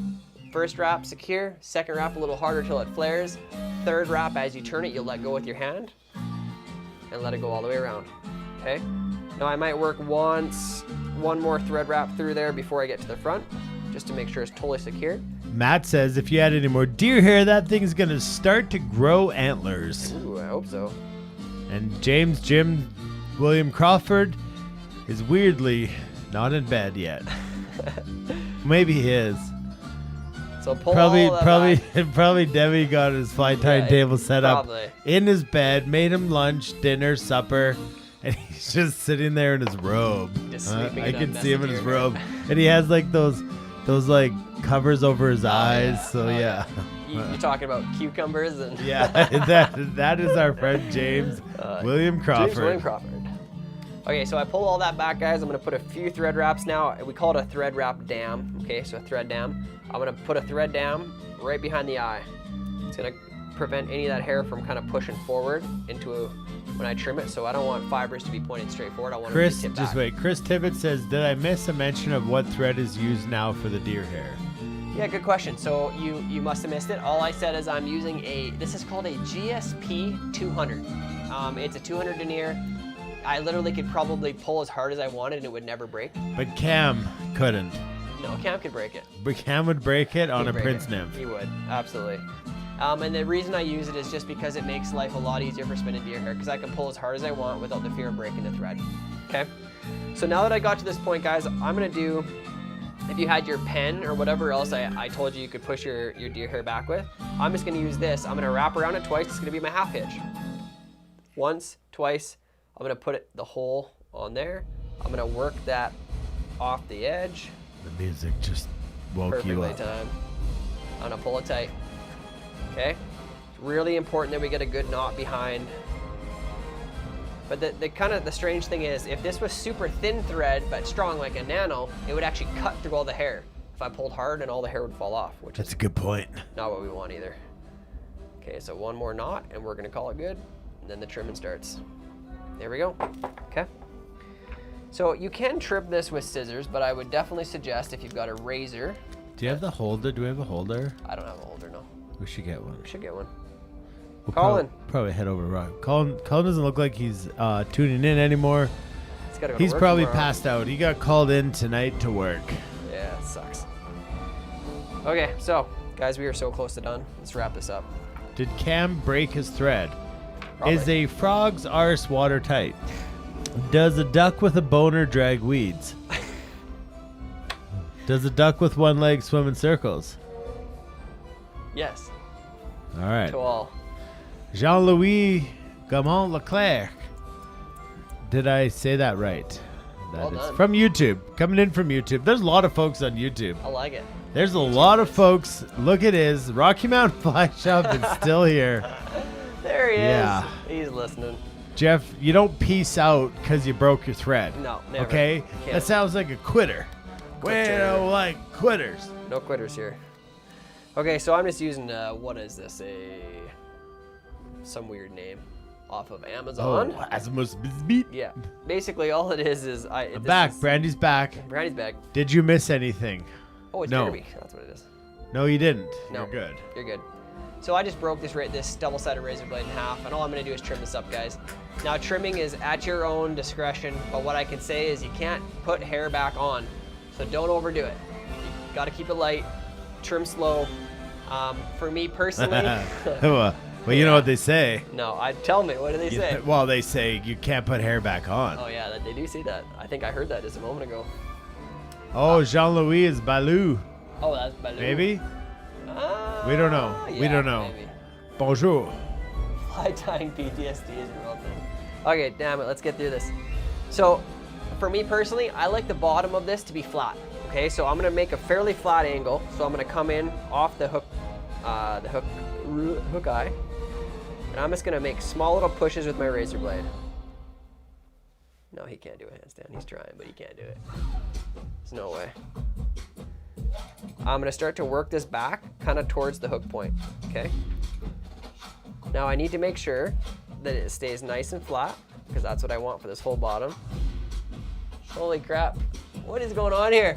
First wrap secure, second wrap a little harder till it flares. Third wrap, as you turn it, you'll let go with your hand and let it go all the way around. Okay? Now I might work one more thread wrap through there before I get to the front, just to make sure it's totally secure. Matt says if you add any more deer hair, that thing's gonna start to grow antlers. Ooh, I hope so. And James Jim William Crawford is weirdly not in bed yet. Maybe he is. So pull all that back. Probably Debbie got his flight time Yeah, table set probably. up in his bed, made him lunch, dinner, supper, and he's just sitting there in his robe. Just sleeping I in a can see him in his messenger. robe, and he has like those like covers over his eyes. Yeah. So Oh, yeah. You're talking about cucumbers and Yeah, that is our friend James William Crawford. James William Crawford. Okay, so I pull all that back, guys. I'm gonna put a few thread wraps now. We call it a thread wrap dam. Okay, so a thread dam. I'm gonna put a thread dam right behind the eye. It's gonna prevent any of that hair from kind of pushing forward when I trim it. So I don't want fibers to be pointed straight forward. I want them to tip back. Chris Tibbett says, did I miss a mention of what thread is used now for the deer hair? Yeah, good question. So you must have missed it. All I said is I'm using this is called a GSP 200. It's a 200 denier. I literally could probably pull as hard as I wanted and it would never break. But Cam couldn't. No, Cam could break it. But Cam would break it on He'd a break Prince it. Nymph. He would, absolutely. And the reason I use it is just because it makes life a lot easier for spinning deer hair, because I can pull as hard as I want without the fear of breaking the thread. Okay? So now that I got to this point, guys, I'm gonna do, if you had your pen or whatever else I told you could push your deer hair back with, I'm just gonna use this. I'm gonna wrap around it twice. It's gonna be my half hitch. Once, twice. I'm gonna put the hole on there. I'm gonna work that off the edge. The music just woke you Perfectly up. timed. I'm gonna pull it tight. Okay? It's really important that we get a good knot behind But the strange thing is, if this was super thin thread but strong like a nano, it would actually cut through all the hair. If I pulled hard, and all the hair would fall off, which That's is a good point. not what we want either. Okay, so one more knot, and we're gonna call it good, and then the trimming starts. There we go. Okay. So you can trim this with scissors, but I would definitely suggest if you've got a razor. Do you have the holder? Do we have a holder? I don't have a holder, no. We should get one. We should get one. We'll Colin. Probably head over to Rock. Colin doesn't look like he's tuning in anymore. He's gotta go to He's work probably tomorrow. passed out. He got called in tonight to work. Yeah, it sucks. Okay, so guys, we are so close to done. Let's wrap this up. Did Cam break his thread? Probably. Is a frog's arse watertight? Does a duck with a boner drag weeds? Does a duck with one leg swim in circles? Yes, All right. to all. Jean-Louis Gamon Leclerc. Did I say that right? That Well is done. from YouTube. Coming in from YouTube. There's a lot of folks on YouTube. I like it. There's a lot of folks. Look at his Rocky Mountain Fly Shop is still here. There he Yeah. is. He's listening. Jeff, you don't peace out because you broke your thread. No, never. Okay? Can't. That sounds like a quitter. We Quitter. don't like quitters. No quitters here. Okay, so I'm just using what is this? Some weird name off of Amazon. Oh, Asmus Bisbeat. Yeah. Basically, all it is I'm back. Brandy's back. Brandy's back. Did you miss anything? Oh, it's No. Derby. That's what it is. No, you didn't. No. You're good. You're good. So I just broke this double-sided razor blade in half, and all I'm going to do is trim this up, guys. Now, trimming is at your own discretion, but what I can say is you can't put hair back on, so don't overdo it. You got to keep it light, trim slow. For me personally, Well, you know what they say. no, tell me, what do they say? Well, they say you can't put hair back on. Oh yeah, they do say that. I think I heard that just a moment ago. Oh, Jean-Louis is Baloo. Oh, that's Baloo. Maybe? We don't know. We Yeah, don't know. Maybe. Bonjour. Fly tying PTSD is a real thing. Okay, damn it, let's get through this. So, for me personally, I like the bottom of this to be flat. Okay, so I'm gonna make a fairly flat angle. So I'm gonna come in off the hook eye, and I'm just gonna make small little pushes with my razor blade. No, he can't do a handstand. He's trying, but he can't do it. There's no way. I'm gonna start to work this back kind of towards the hook point, okay? Now I need to make sure that it stays nice and flat, because that's what I want for this whole bottom. Holy crap, what is going on here?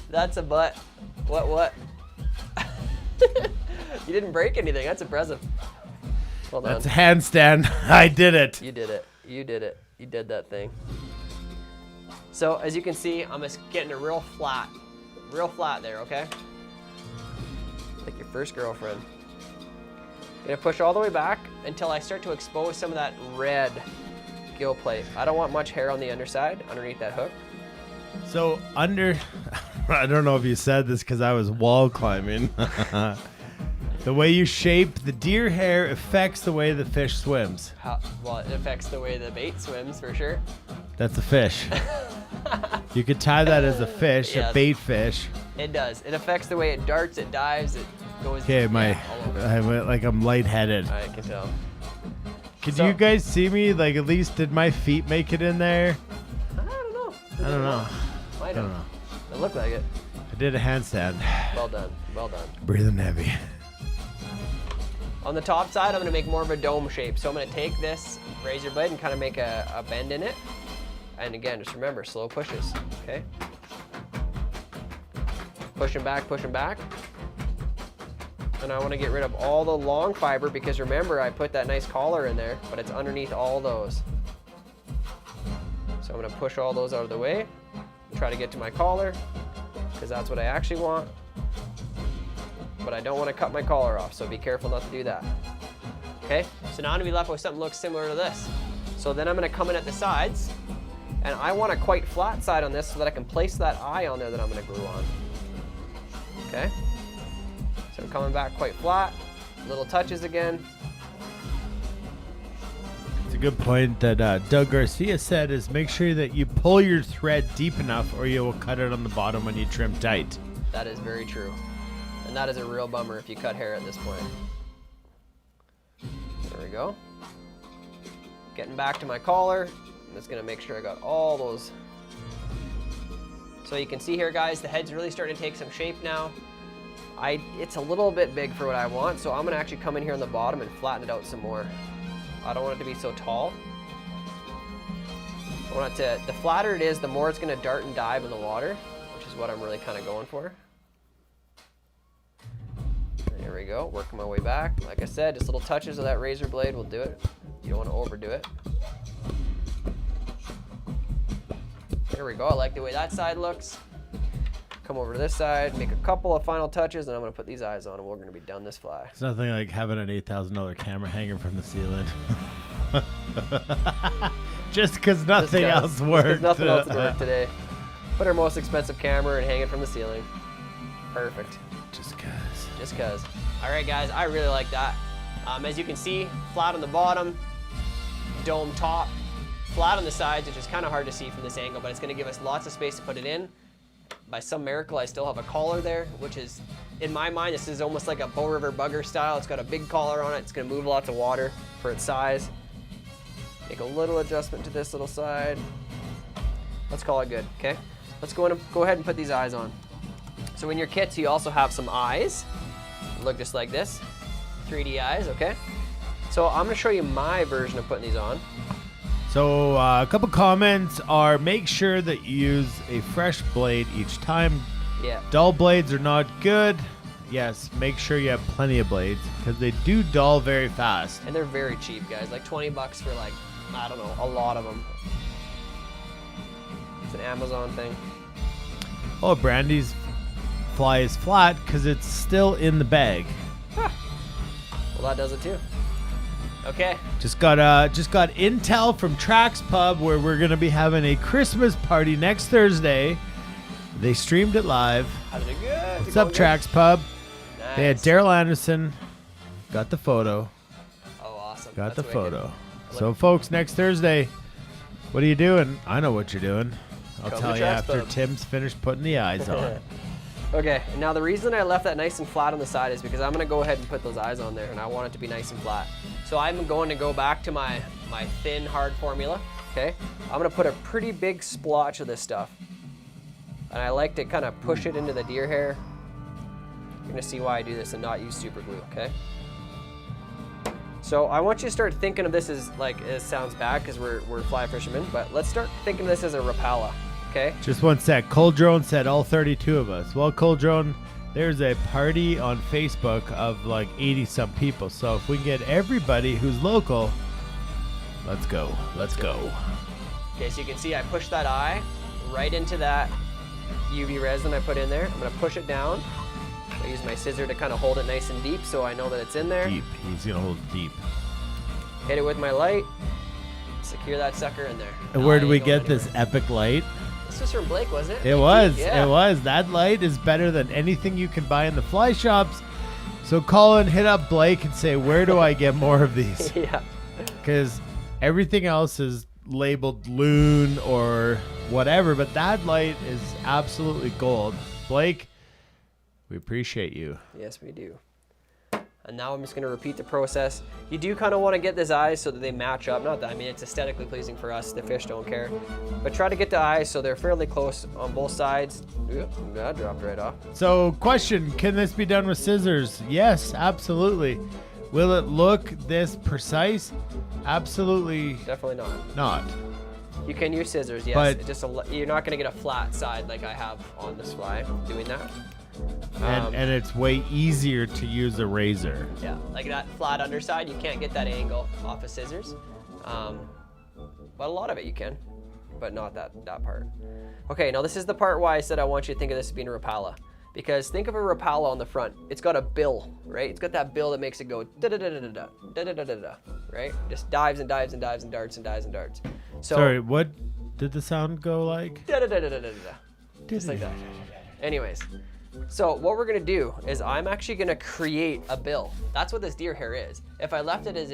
That's a butt. What? You didn't break anything, that's impressive. Hold on. That's a handstand. I did it. You did it. You did it. You did that thing. So as you can see, I'm just getting it real flat there, okay? Like your first girlfriend. Gonna push all the way back until I start to expose some of that red gill plate. I don't want much hair on the underside, underneath that hook. So I don't know if you said this because I was wall climbing. The way you shape the deer hair affects the way the fish swims. Well, it affects the way the bait swims for sure. That's a fish. You could tie that as a fish, Yes. a bait fish. It does. It affects the way it darts, it dives, it goes. Okay, all over. I went like I'm lightheaded. I can tell. Could So- you guys see me? Like at least did my feet make it in there? I don't know. I don't know. Might I don't have. know. It looked like it. I did a handstand. Well done. Well done. Breathing heavy. On the top side, I'm gonna make more of a dome shape. So I'm gonna take this razor blade and kind of make a bend in it. And again, just remember, slow pushes, okay? Pushing back, pushing back. And I wanna get rid of all the long fiber because remember, I put that nice collar in there, but it's underneath all those. So I'm gonna push all those out of the way, try to get to my collar, because that's what I actually want. But I don't want to cut my collar off, so be careful not to do that. Okay, so now I'm gonna be left with something that looks similar to this. So then I'm gonna come in at the sides, and I want a quite flat side on this so that I can place that eye on there that I'm gonna glue on. Okay, so I'm coming back quite flat, little touches again. It's a good point that Doug Garcia said is make sure that you pull your thread deep enough or you will cut it on the bottom when you trim tight. That is very true. And that is a real bummer if you cut hair at this point. There we go. Getting back to my collar. I'm just gonna make sure I got all those. So you can see here, guys, the head's really starting to take some shape now. It's a little bit big for what I want, so I'm gonna actually come in here on the bottom and flatten it out some more. I don't want it to be so tall. I want it to, the flatter it is, the more it's gonna dart and dive in the water, which is what I'm really kind of going for. There we go, working my way back. Like I said, just little touches of that razor blade will do it. You don't want to overdo it. There we go, I like the way that side looks. Come over to this side, make a couple of final touches, and I'm gonna put these eyes on and we're gonna be done this fly. It's nothing like having an $8,000 camera hanging from the ceiling. Just because nothing else worked. Nothing else worked today. Put our most expensive camera and hang it from the ceiling. Perfect. Just cause. Just cause. All right, guys, I really like that. As you can see, flat on the bottom, dome top, flat on the sides, which is kind of hard to see from this angle, but it's gonna give us lots of space to put it in. By some miracle, I still have a collar there, which is, in my mind, this is almost like a Bow River bugger style. It's got a big collar on it. It's gonna move lots of water for its size. Make a little adjustment to this little side. Let's call it good, okay? Let's go ahead and put these eyes on. So in your kits, you also have some eyes. Look just like this, 3D eyes, okay? So I'm gonna show you my version of putting these on. So a couple comments are, make sure that you use a fresh blade each time. Yeah. Dull blades are not good. Yes, make sure you have plenty of blades because they do dull very fast. And they're very cheap, guys. Like 20 bucks for like, I don't know, a lot of them. It's an Amazon thing. Oh, Brandy's fly is flat because it's still in the bag. Huh. Well, that does it too. Okay. Just got intel from Trax Pub where we're gonna be having a Christmas party next Thursday. They streamed it live. How did it go? What's up, Trax Pub? Nice. They had Daryl Anderson. Got the photo. Oh, awesome. Got That's the wicked. photo. So, folks, next Thursday, what are you doing? I know what you're doing. I'll Come tell to you Trax after Pub. Tim's finished putting the eyes on. Okay, now the reason I left that nice and flat on the side is because I'm gonna go ahead and put those eyes on there, and I want it to be nice and flat. So I'm going to go back to my thin, hard formula, okay? I'm gonna put a pretty big splotch of this stuff. And I like to kind of push it into the deer hair. You're gonna see why I do this and not use super glue, okay? So I want you to start thinking of this as, like, it sounds bad because we're fly fishermen, but let's start thinking of this as a Rapala, okay? Just one sec. Cold Drone said all 32 of us. Well, Cold Drone, there's a party on Facebook of like 80-some people. So if we can get everybody who's local, let's go. Let's go. Okay, so you can see I pushed that eye right into that UV resin I put in there. I'm gonna push it down. I use my scissor to kind of hold it nice and deep so I know that it's in there. Deep. He's going to hold it deep. Hit it with my light. Secure that sucker in there. And where do Now we you go get this anywhere. epic light? This was from Blake, wasn't it? It was. Yeah. It was. That light is better than anything you can buy in the fly shops. So call and hit up Blake and say, where do I get more of these? Yeah. Because everything else is labeled loon or whatever, but that light is absolutely gold. Blake, we appreciate you. Yes, we do. And now I'm just gonna repeat the process. You do kind of want to get these eyes so that they match up. Not that, I mean, it's aesthetically pleasing for us. The fish don't care. But try to get the eyes so they're fairly close on both sides. Oop, that dropped right off. So, question, can this be done with scissors? Yes, absolutely. Will it look this precise? Absolutely Definitely not. not. You can use scissors, yes. But- It's just you're not gonna get a flat side like I have on this fly doing that. And it's way easier to use a razor. Yeah, like that flat underside, you can't get that angle off of scissors. But a lot of it you can, but not that part. Okay, now this is the part why I said I want you to think of this as being a Rapala. Because think of a Rapala on the front. It's got a bill, right? It's got that bill that makes it go da-da-da-da-da, da-da-da-da-da, right? Just dives and dives and dives and darts and dives and darts. So, Sorry, what did the sound go like? da-da-da-da-da-da. Just like that. Anyways, so what we're gonna do is I'm actually gonna create a bill. That's what this deer hair is. If I left it as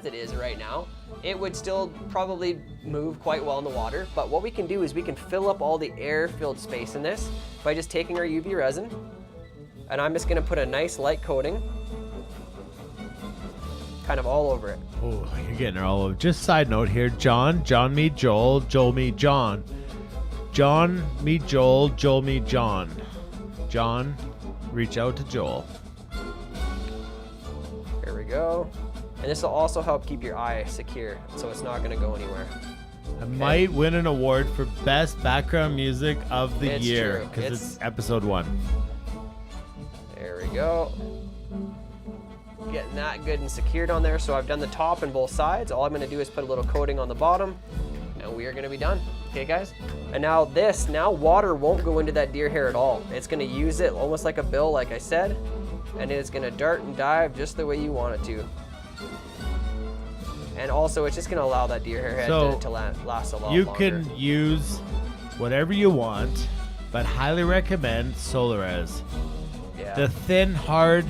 it is right now, it would still probably move quite well in the water. But what we can do is we can fill up all the air-filled space in this by just taking our UV resin, and I'm just gonna put a nice light coating kind of all over it. Oh, you're getting her all over. Just side note here. John meet Joel. Joel meet John. John meet Joel. Joel meet John. John, reach out to Joel. Here we go. And this will also help keep your eye secure, so it's not going to go anywhere. I might win an award for best background music of the It's year true. because it's episode 1. There we go. Getting that good and secured on there. So I've done the top and both sides. All I'm going to do is put a little coating on the bottom, and we are going to be done. Okay, guys? And now water won't go into that deer hair at all. It's going to use it almost like a bill, like I said, and it's going to dart and dive just the way you want it to. And also, it's just going to allow that deer hair head to last a lot longer. You can use whatever you want, but highly recommend Solares. Yeah. The thin, hard,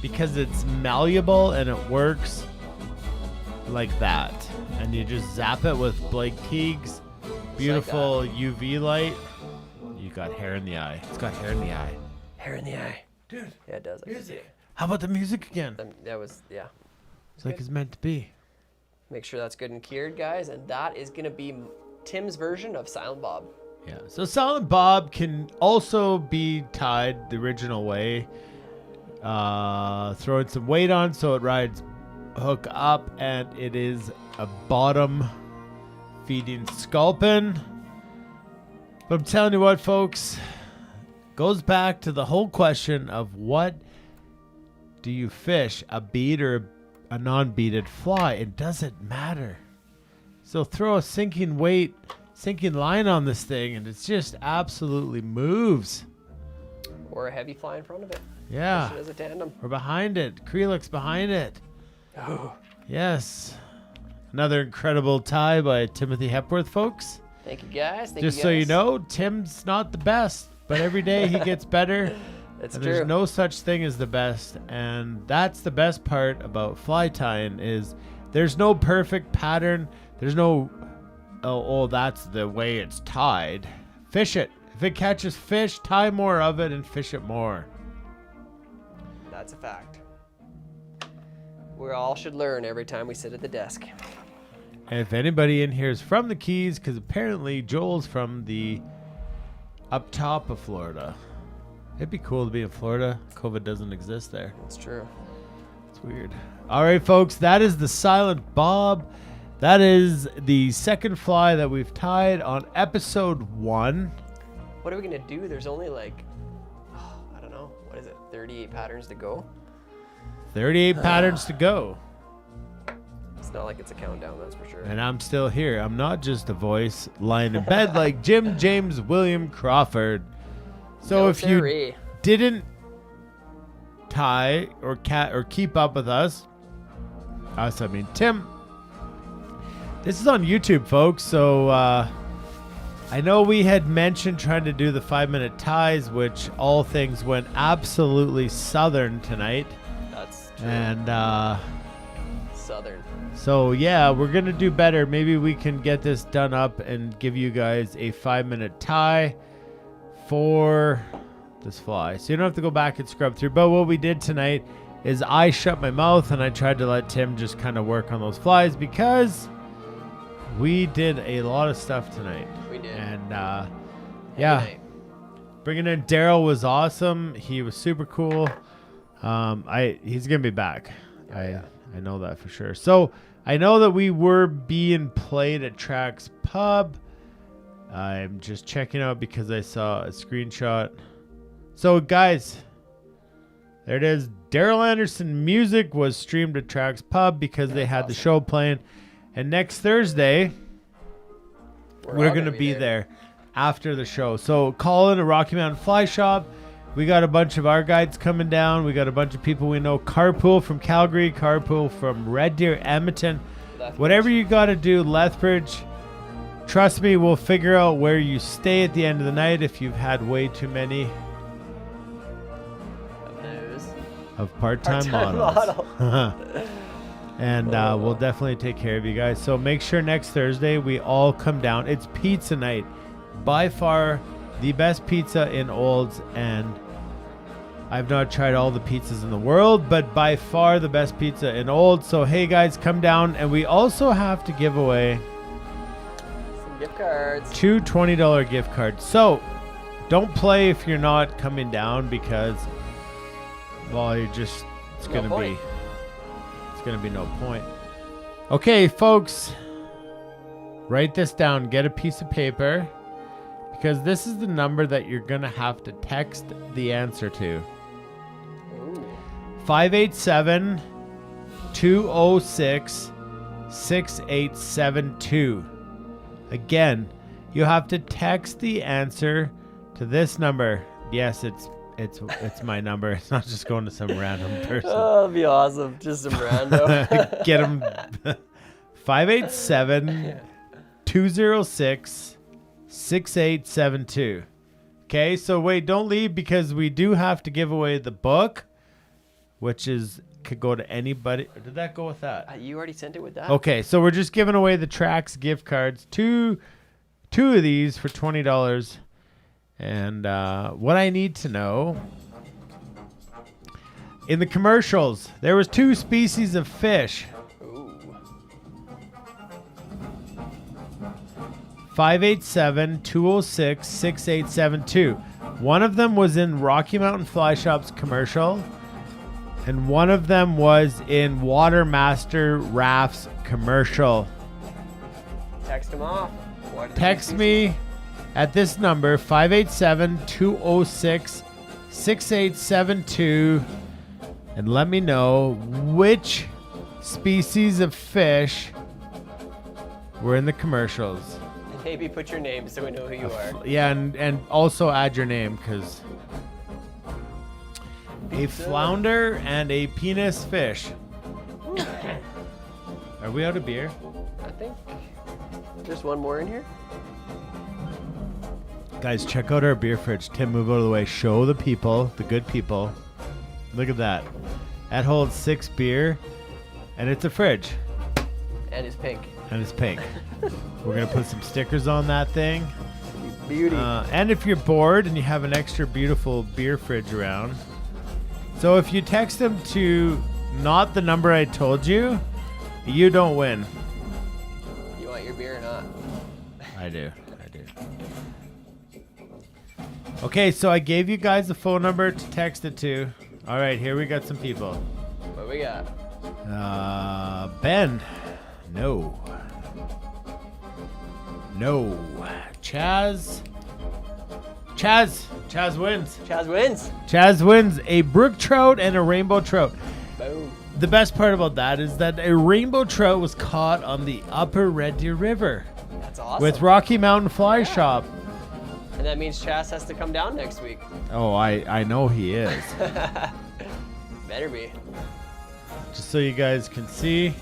because it's malleable and it works like that. And you just zap it with Blake Teague's beautiful UV light. You got hair in the eye. It's got hair in the eye. Hair in the eye. Dude. Yeah, it does. I can see it. How about the music again? That was, yeah. It's like it's meant to be. Make sure that's good and cured, guys. And that is going to be Tim's version of Silent Bob. Yeah. So Silent Bob can also be tied the original way. Throwing some weight on so it rides hook up, and it is a bottom feeding sculpin. But I'm telling you what, folks, goes back to the whole question of what do you fish, a bead or a non-beaded fly? It doesn't matter. So throw a sinking line on this thing, and it just absolutely moves. Or a heavy fly in front of it. Yeah. Push it as a tandem. Or behind it. Krelik's behind it. Oh. Yes. Another incredible tie by Timothy Hepworth, folks. Thank you, guys. Just so you know, Tim's not the best, but every day he gets better. That's and true. There's no such thing as the best, and that's the best part about fly tying is there's no perfect pattern. There's no, oh, that's the way it's tied. Fish it. If it catches fish, tie more of it and fish it more. That's a fact. We all should learn every time we sit at the desk. And if anybody in here is from the Keys, because apparently Joel's from the up top of Florida. It'd be cool to be in Florida. COVID doesn't exist there. That's true. It's weird. All right, folks, that is the Silent Bob. That is the second fly that we've tied on episode 1. What are we going to do? There's only like, I don't know, what is it, 38 patterns to go? 38 patterns to go. It's not like it's a countdown, that's for sure. And I'm still here. I'm not just a voice lying in bed like Jim James William Crawford. So No, if you siree. didn't tie or keep up with us, Tim, this is on YouTube, folks. So I know we had mentioned trying to do the 5-minute ties, which all things went absolutely southern tonight. That's true. And Southern. so yeah, we're gonna do better. Maybe we can get this done up and give you guys a 5-minute tie for this fly, so you don't have to go back and scrub through. But what we did tonight is I shut my mouth and I tried to let Tim just kind of work on those flies because we did a lot of stuff tonight. We did. And Yeah. Night. bringing in Daryl was awesome. He was super cool. He's gonna be back. I know that for sure. So I know that we were being played at Trax Pub. I'm just checking out because I saw a screenshot. So guys, there it is. Daryl Anderson music was streamed at Trax Pub because they had the show playing. And next Thursday, we're all going to be there after the show. So call in a Rocky Mountain Fly Shop. We got a bunch of our guides coming down. We got a bunch of people we know. Carpool from Calgary. Carpool from Red Deer, Edmonton. Lethbridge. Whatever you got to do, Lethbridge. Trust me, we'll figure out where you stay at the end of the night if you've had way too many of part-time models. And we'll definitely take care of you guys. So make sure next Thursday we all come down. It's pizza night. By far the best pizza in Olds. And I've not tried all the pizzas in the world, but by far the best pizza in Old. So hey guys, come down, and we also have to give away Some gift cards. 2 $20 gift cards. So don't play if you're not coming down, because well, it's gonna be no point. Okay, folks, write this down. Get a piece of paper, because this is the number that you're gonna have to text the answer to. 587-206-6872. Again, you have to text the answer to this number. Yes, it's my number. It's not just going to some random person. Oh, that'd be awesome. Just some rando. Get them. 587-206-6872. Okay, so wait, don't leave, because we do have to give away the book, which could go to anybody. Or did that go with that? You already sent it with that? Okay, so we're just giving away the Trax gift cards. Two of these for $20. And what I need to know, in the commercials, there was 2 species of fish. Ooh. 587-206-6872. One of them was in Rocky Mountain Fly Shop's commercial, and one of them was in WaterMaster Raft's commercial. Text them off. Text me at this number, 587-206-6872, and let me know which species of fish were in the commercials. Maybe put your name so we know who you are. Yeah, and also add your name, because a flounder and a penis fish. Are we out of beer? I think there's one more in here. Guys, check out our beer fridge. Tim, move out of the way. Show the people, the good people. Look at that. That holds 6 beer, and it's a fridge. And it's pink. And it's pink. We're going to put some stickers on that thing. Beauty. And if you're bored and you have an extra beautiful beer fridge around, so if you text them to not the number I told you, you don't win. You want your beer or not? I do. Okay, so I gave you guys the phone number to text it to. All right, here we got some people. What we got? Ben. No. Chaz wins. Chaz wins. Chaz wins a brook trout and a rainbow trout. Boom. The best part about that is that a rainbow trout was caught on the upper Red Deer River That's awesome. with Rocky Mountain Fly Shop. And that means Chaz has to come down next week. Oh, I know he is. Better be. Just so you guys can see.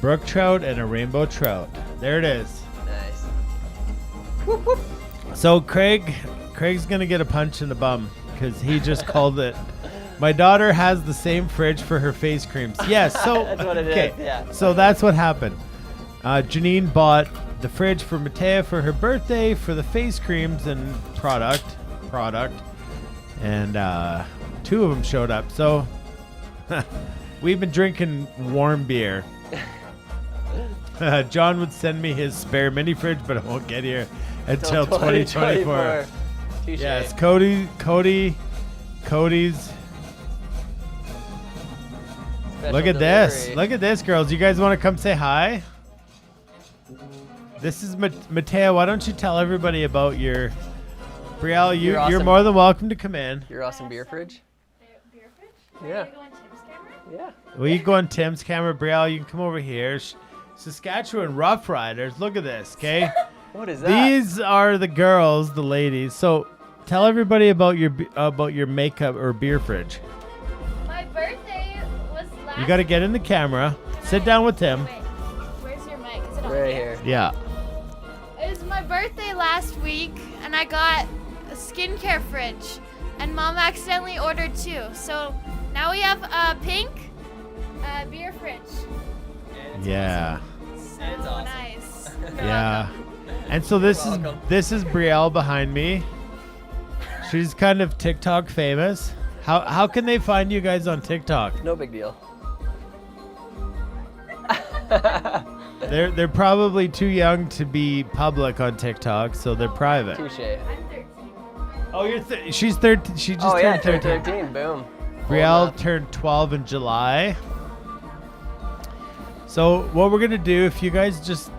Brook trout and a rainbow trout. There it is. Nice. Whoop, whoop. So Craig's gonna get a punch in the bum because he just called it. My daughter has the same fridge for her face creams. Yes, so That's what it is, yeah. So that's what happened. Janine bought the fridge for Matea for her birthday for the face creams and product, and 2 of them showed up. So we've been drinking warm beer. John would send me his spare mini fridge, but it won't get here until 2024. Touché. Yes, Cody's Special Look at this. delivery. Look at this, girls. You guys want to come say hi? This is Matea. Why don't you tell everybody about your... Brielle, you're awesome. more than welcome to come in. Your awesome beer fridge? Beer fridge? Yeah. Can I go on Tim's camera? Yeah. Well, you can go on Tim's camera. Brielle, you can come over here. Saskatchewan Rough Riders. Look at this, okay? What is that? These are the girls, the ladies. So tell everybody about your makeup or beer fridge. My birthday was last... You got to get in the camera. Sit down with Tim. Wait, where's your mic? Is it on Right here. Yeah. It was my birthday last week, and I got a skincare fridge, and Mom accidentally ordered 2. So now we have a pink beer fridge. Yeah. So It's awesome. nice. Yeah. And so this welcome. is Brielle behind me. She's kind of TikTok famous. How can they find you guys on TikTok? No big deal. They're probably too young to be public on TikTok, so they're private. Touche. I'm 13. Oh, she's 13. She just Oh yeah, turned 13. 13. Boom. Brielle turned 12 in July. So what we're gonna do, if you guys just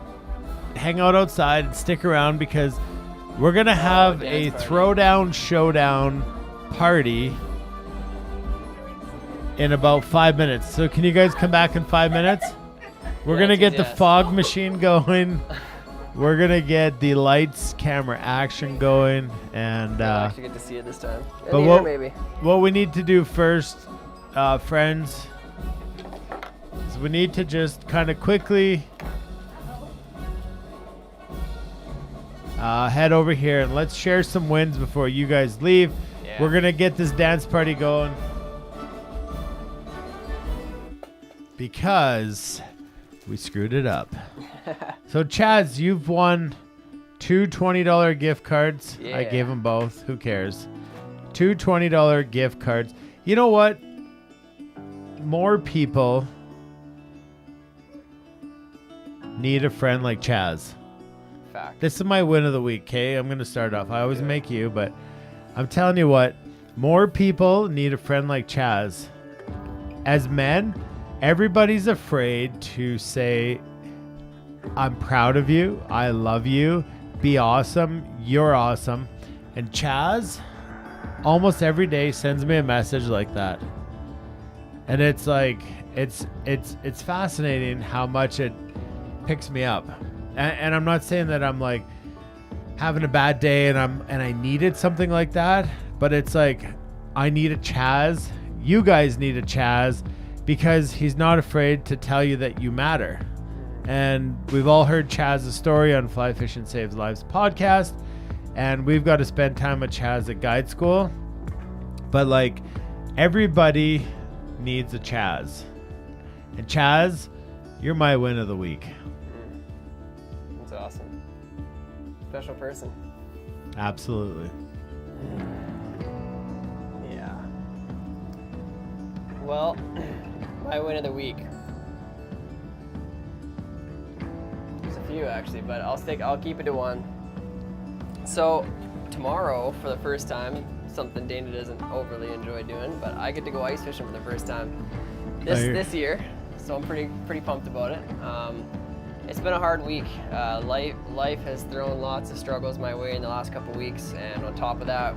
hang out outside and stick around, because we're gonna have a dance party. throwdown showdown party in about 5 minutes. So can you guys come back in 5 minutes? We're gonna get the yes. fog machine going. We're gonna get the lights, camera action going, and I'll actually get to see it this time. but Neither, maybe. what we need to do first, friends, is we need to just kind of quickly head over here and let's share some wins before you guys leave. Yeah. We're gonna get this dance party going because we screwed it up. So Chaz, you've won 2 $20 gift cards. I Yeah. gave them both. Who cares? 2 $20 gift cards. You know what? More people need a friend like Chaz. Fact. This is my win of the week, okay? I'm going to start off. I always make you, but I'm telling you what. More people need a friend like Chaz. As men, everybody's afraid to say, I'm proud of you. I love you. Be awesome. You're awesome. And Chaz almost every day sends me a message like that. And it's like, it's fascinating how much it picks me up. And I'm not saying that I'm like having a bad day and I needed something like that, but it's like I need a Chaz. You guys need a Chaz because he's not afraid to tell you that you matter. And we've all heard Chaz's story on Fly Fishing Saves Lives podcast, and we've got to spend time with Chaz at guide school. But like everybody needs a Chaz. And Chaz, you're my win of the week. That's awesome. Special person. Absolutely. Yeah. Well, my win of the week. There's a few actually, but I'll keep it to one. So tomorrow, for the first time, something Dana doesn't overly enjoy doing, but I get to go ice fishing for the first time this year. So I'm pretty pumped about it. It's been a hard week. Life has thrown lots of struggles my way in the last couple weeks, and on top of that,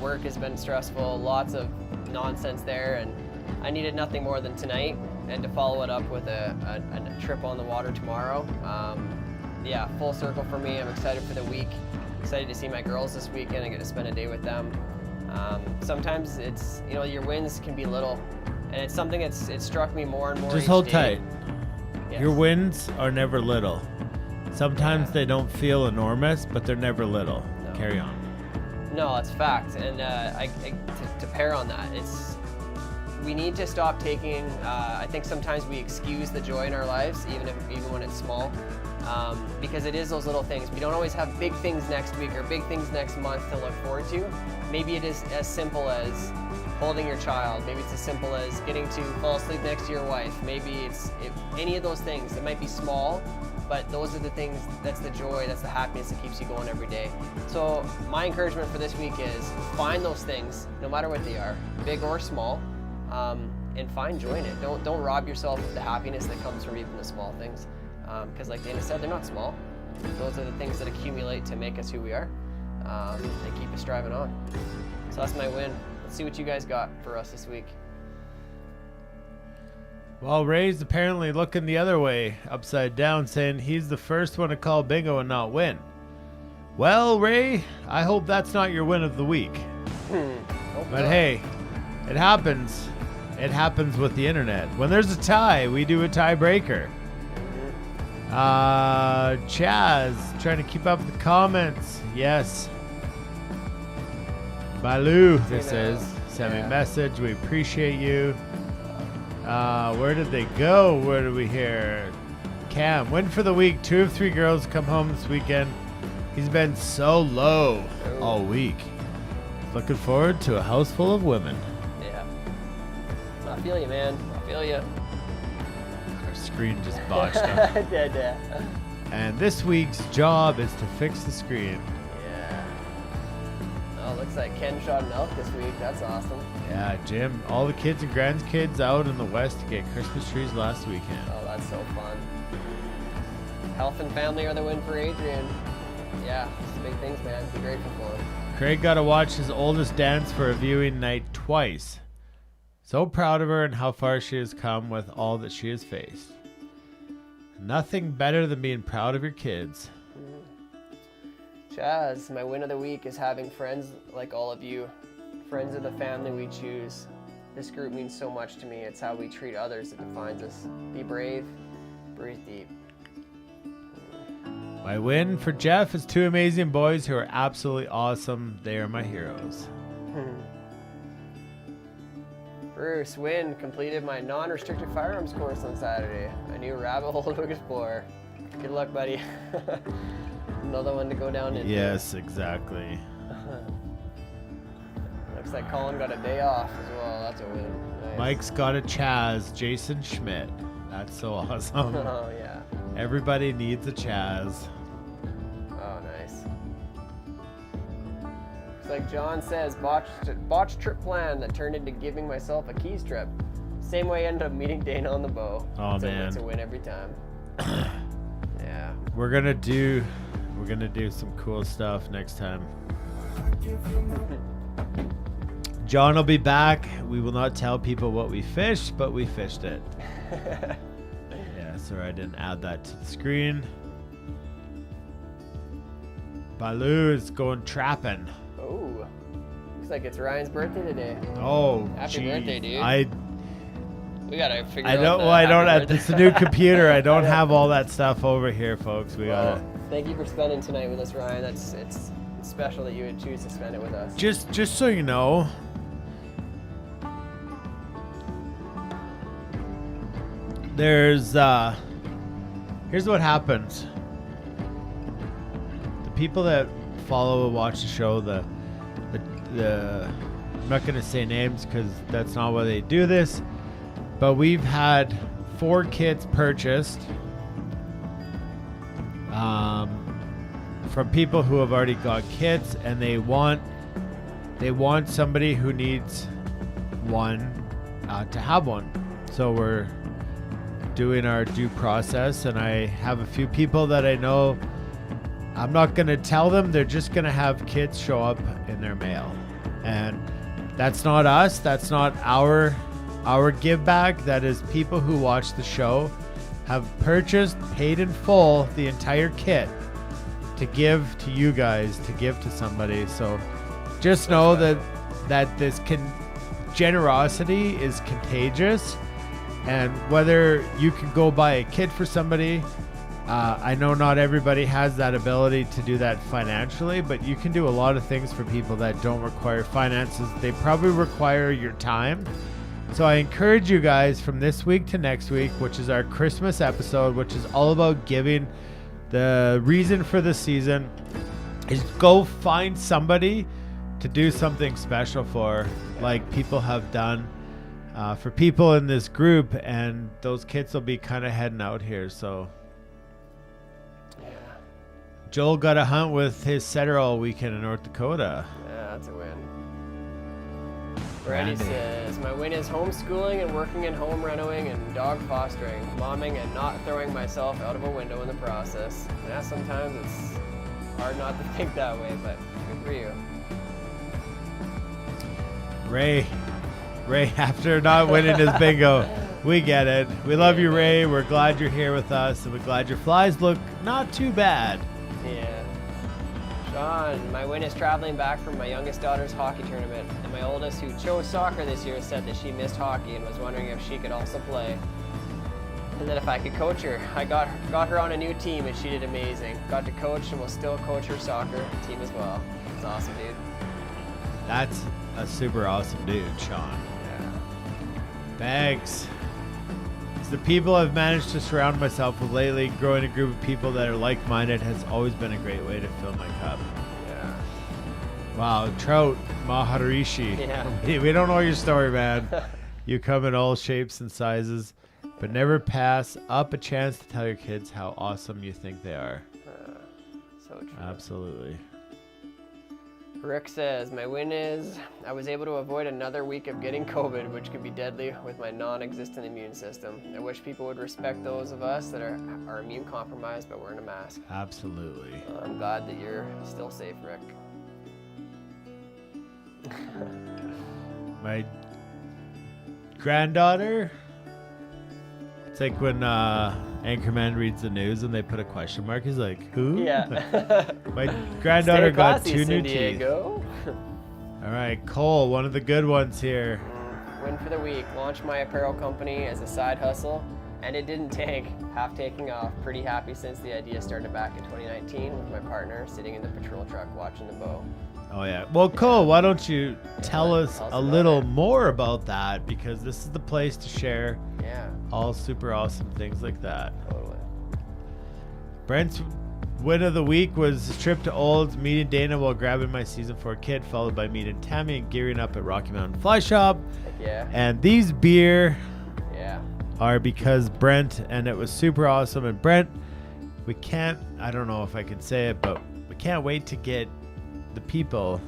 work has been stressful, lots of nonsense there, and I needed nothing more than tonight and to follow it up with a trip on the water tomorrow. Yeah, full circle for me. I'm excited for the week. Excited to see my girls this weekend and get to spend a day with them. Sometimes it's, your wins can be little, and it's something it's struck me more and more. Just each hold day. tight. Yes. Your wins are never little. Sometimes they don't feel enormous, but they're never little. No. Carry on. No, it's fact, and to pair on that, we need to stop taking. I think sometimes we excuse the joy in our lives, even when it's small, because it is those little things. We don't always have big things next week or big things next month to look forward to. Maybe it is as simple as holding your child. Maybe it's as simple as getting to fall asleep next to your wife. Maybe it's any of those things. It might be small, but those are the things, that's the joy, that's the happiness that keeps you going every day. So my encouragement for this week is find those things, no matter what they are, big or small, and find joy in it. Don't rob yourself of the happiness that comes from even the small things. Because like Dana said, they're not small. Those are the things that accumulate to make us who we are. They keep us striving on. So that's my win. Let's see what you guys got for us this week. Well, Ray's apparently looking the other way, upside down, saying he's the first one to call bingo and not win. Well, Ray, I hope that's not your win of the week. But hey, it happens. It happens with the internet. When there's a tie, we do a tiebreaker. Chaz, trying to keep up with the comments. Yes. Baloo, this is. Send me a message. We appreciate you. Where did they go? Where do we hear? Cam, win for the week. 2 of 3 girls come home this weekend. He's been so low all week. Looking forward to a house full of women. Yeah. I feel you, man. I feel you. Our screen just botched up. Yeah. And this week's job is to fix the screen. Yeah. Oh, looks like Ken shot an elk this week. That's awesome. Yeah, Jim, all the kids and grandkids out in the west to get Christmas trees last weekend. Oh, that's so fun. Health and family are the win for Adrian. Yeah, it's the big things, man. Be grateful for him. Craig got to watch his oldest dance for a viewing night twice. So proud of her and how far she has come with all that she has faced. Nothing better than being proud of your kids. Chaz, my win of the week is having friends like all of you. Friends of the family we choose. This group means so much to me. It's how we treat others that defines us. Be brave, breathe deep. My win for Jeff is 2 amazing boys who are absolutely awesome. They are my heroes. Bruce, win, completed my non-restricted firearms course on Saturday. A new rabbit hole to explore. Good luck, buddy. Another one to go down into. Yes, exactly. Looks like Colin got a day off as well. That's a win. Nice. Mike's got a Chaz, Jason Schmidt. That's so awesome. Oh, yeah. Everybody needs a Chaz. Oh, nice. Looks like John says, botched trip plan that turned into giving myself a keys trip. Same way I ended up meeting Dana on the bow. Oh, man. It's a win every time. Yeah. We're gonna do some cool stuff next time. John will be back. We will not tell people what we fished, but we fished it. Yeah, sorry I didn't add that to the screen. Baloo is going trapping. Oh, looks like it's Ryan's birthday today. Oh, Happy geez. birthday, dude. We gotta figure out. I don't have. It's a new computer. I don't have all that stuff over here, folks. We gotta. Thank you for spending tonight with us, Ryan. It's special that you would choose to spend it with us. Just so you know, there's here's what happens. The people that follow and watch the show, I'm not gonna say names because that's not why they do this, but we've had 4 kits purchased from people who have already got kits, and they want somebody who needs one to have one. So we're doing our due process, and I have a few people that I know. I'm not going to tell them. They're just going to have kits show up in their mail. And that's not us. That's not our give back. That is people who watch the show have purchased, paid in full, the entire kit to give to you guys, to give to somebody. So just know that this generosity is contagious. And whether you can go buy a kit for somebody, I know not everybody has that ability to do that financially, but you can do a lot of things for people that don't require finances. They probably require your time. So I encourage you guys from this week to next week, which is our Christmas episode, which is all about giving. The reason for the season is go find somebody to do something special for, like people have done for people in this group, and those kits will be kind of heading out here. So Joel got a hunt with his setter all weekend in North Dakota. Yeah, that's a win. Randy says, my win is homeschooling and working in home renoing and dog fostering, momming and not throwing myself out of a window in the process. Yeah, sometimes it's hard not to think that way, but good for you. Ray, after not winning his bingo, we get it. We love you, Ray. We're glad you're here with us, and we're glad your flies look not too bad. Yeah. Sean, my win is traveling back from my youngest daughter's hockey tournament, and my oldest, who chose soccer this year, said that she missed hockey and was wondering if she could also play. And then if I could coach her. I got her on a new team, and she did amazing. Got to coach and will still coach her soccer team as well. It's awesome, dude. That's a super awesome dude, Sean. Yeah. Thanks. It's the people I've managed to surround myself with lately. Growing a group of people that are like-minded has always been a great way to fill my cup. Yeah. Wow, Trout Maharishi. Yeah. We don't know your story, man. You come in all shapes and sizes, but never pass up a chance to tell your kids how awesome you think they are. So true. Absolutely. Rick says, my win is I was able to avoid another week of getting COVID, which could be deadly with my non-existent immune system. I wish people would respect those of us that are immune compromised but wearing a mask. Absolutely. I'm glad that you're still safe, Rick. My granddaughter, it's like when Anchorman reads the news and they put a question mark. He's like, who? Yeah. My granddaughter Stay got classy, 2 new San teeth. Diego. All right, Cole, one of the good ones here. Win for the week. Launched my apparel company as a side hustle, and it didn't take. Half taking off. Pretty happy since the idea started back in 2019 with my partner sitting in the patrol truck watching the bow. Oh, yeah. Well, Cole, why don't you tell us a about little it. more about that? Because this is the place to share Yeah, all super awesome things like that. totally. Brent's win of the week was a trip to Olds, meeting Dana while grabbing my season 4 kit, followed by meeting Tammy and gearing up at Rocky Mountain Fly Shop. Heck yeah. And these beer Yeah. are because Brent, and it was super awesome. And Brent, we can't, I don't know if I can say it, but we can't wait to get the people,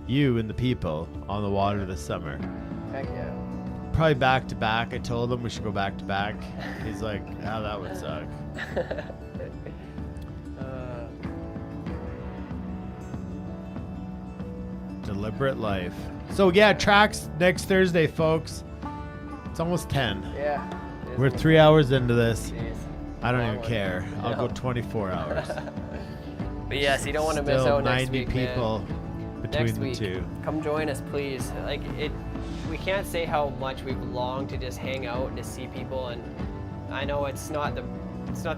you and the people, on the water this summer. Heck yeah. Probably back to back. I told him we should go back to back. He's like, oh, that would suck. Deliberate life. So yeah, tracks next Thursday, folks. It's almost 10. Yeah. We're 3 hours into this. Jeez. I don't Long even one. care. I'll No. go 24 hours. But yes, you don't want to miss Still out next 90 week, man. people between Next the week, two. come join us, please. Like it, we can't say how much we've longed to just hang out and to see people. And I know it's not the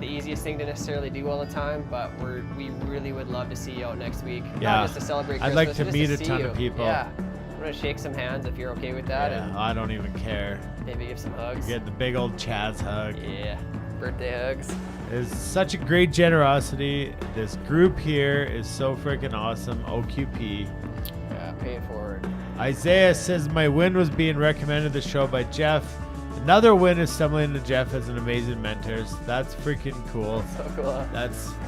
easiest thing to necessarily do all the time, but we really would love to see you out next week. Yeah. Not just to celebrate I'd Christmas, like to but just meet a see ton you. of people. Yeah. I'm gonna shake some hands if you're okay with that, Yeah, I don't even care. and maybe give some hugs. Get the big old Chaz hug. Yeah. Birthday hugs. It's such a great generosity. This group here is so freaking awesome. OQP. Yeah. Pay it forward. Isaiah says my win was being recommended the show by Jeff. Another win is stumbling into Jeff as an amazing mentor. So that's freaking cool. So cool.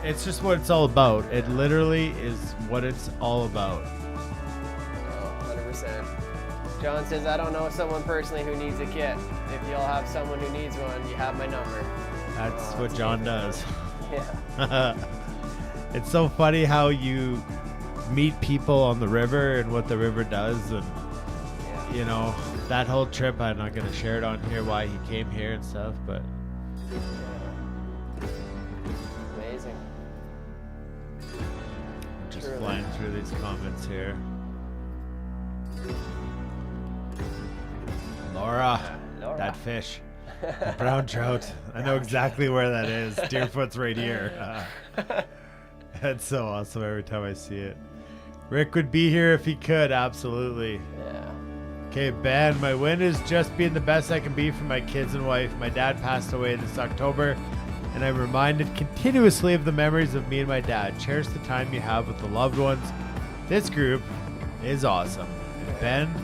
It's just what it's all about. It literally is what it's all about. Oh, 100%. John says, I don't know someone personally who needs a kit. If y'all have someone who needs one, you have my number. That's Oh, what that's John amazing. does. Yeah. It's so funny how you meet people on the river and what the river does, and Yeah. you know that whole trip. I'm not gonna share it on here why he came here and stuff, but Amazing. just Truly. flying through these comments here. Laura, Laura. that fish, the brown trout. I know exactly where that is. Deerfoot's right here. That's so awesome every time I see it. Rick would be here if he could, absolutely. Yeah. Okay, Ben, my win is just being the best I can be for my kids and wife. My dad passed away this October, and I'm reminded continuously of the memories of me and my dad. Cherish the time you have with the loved ones. This group is awesome. And Ben,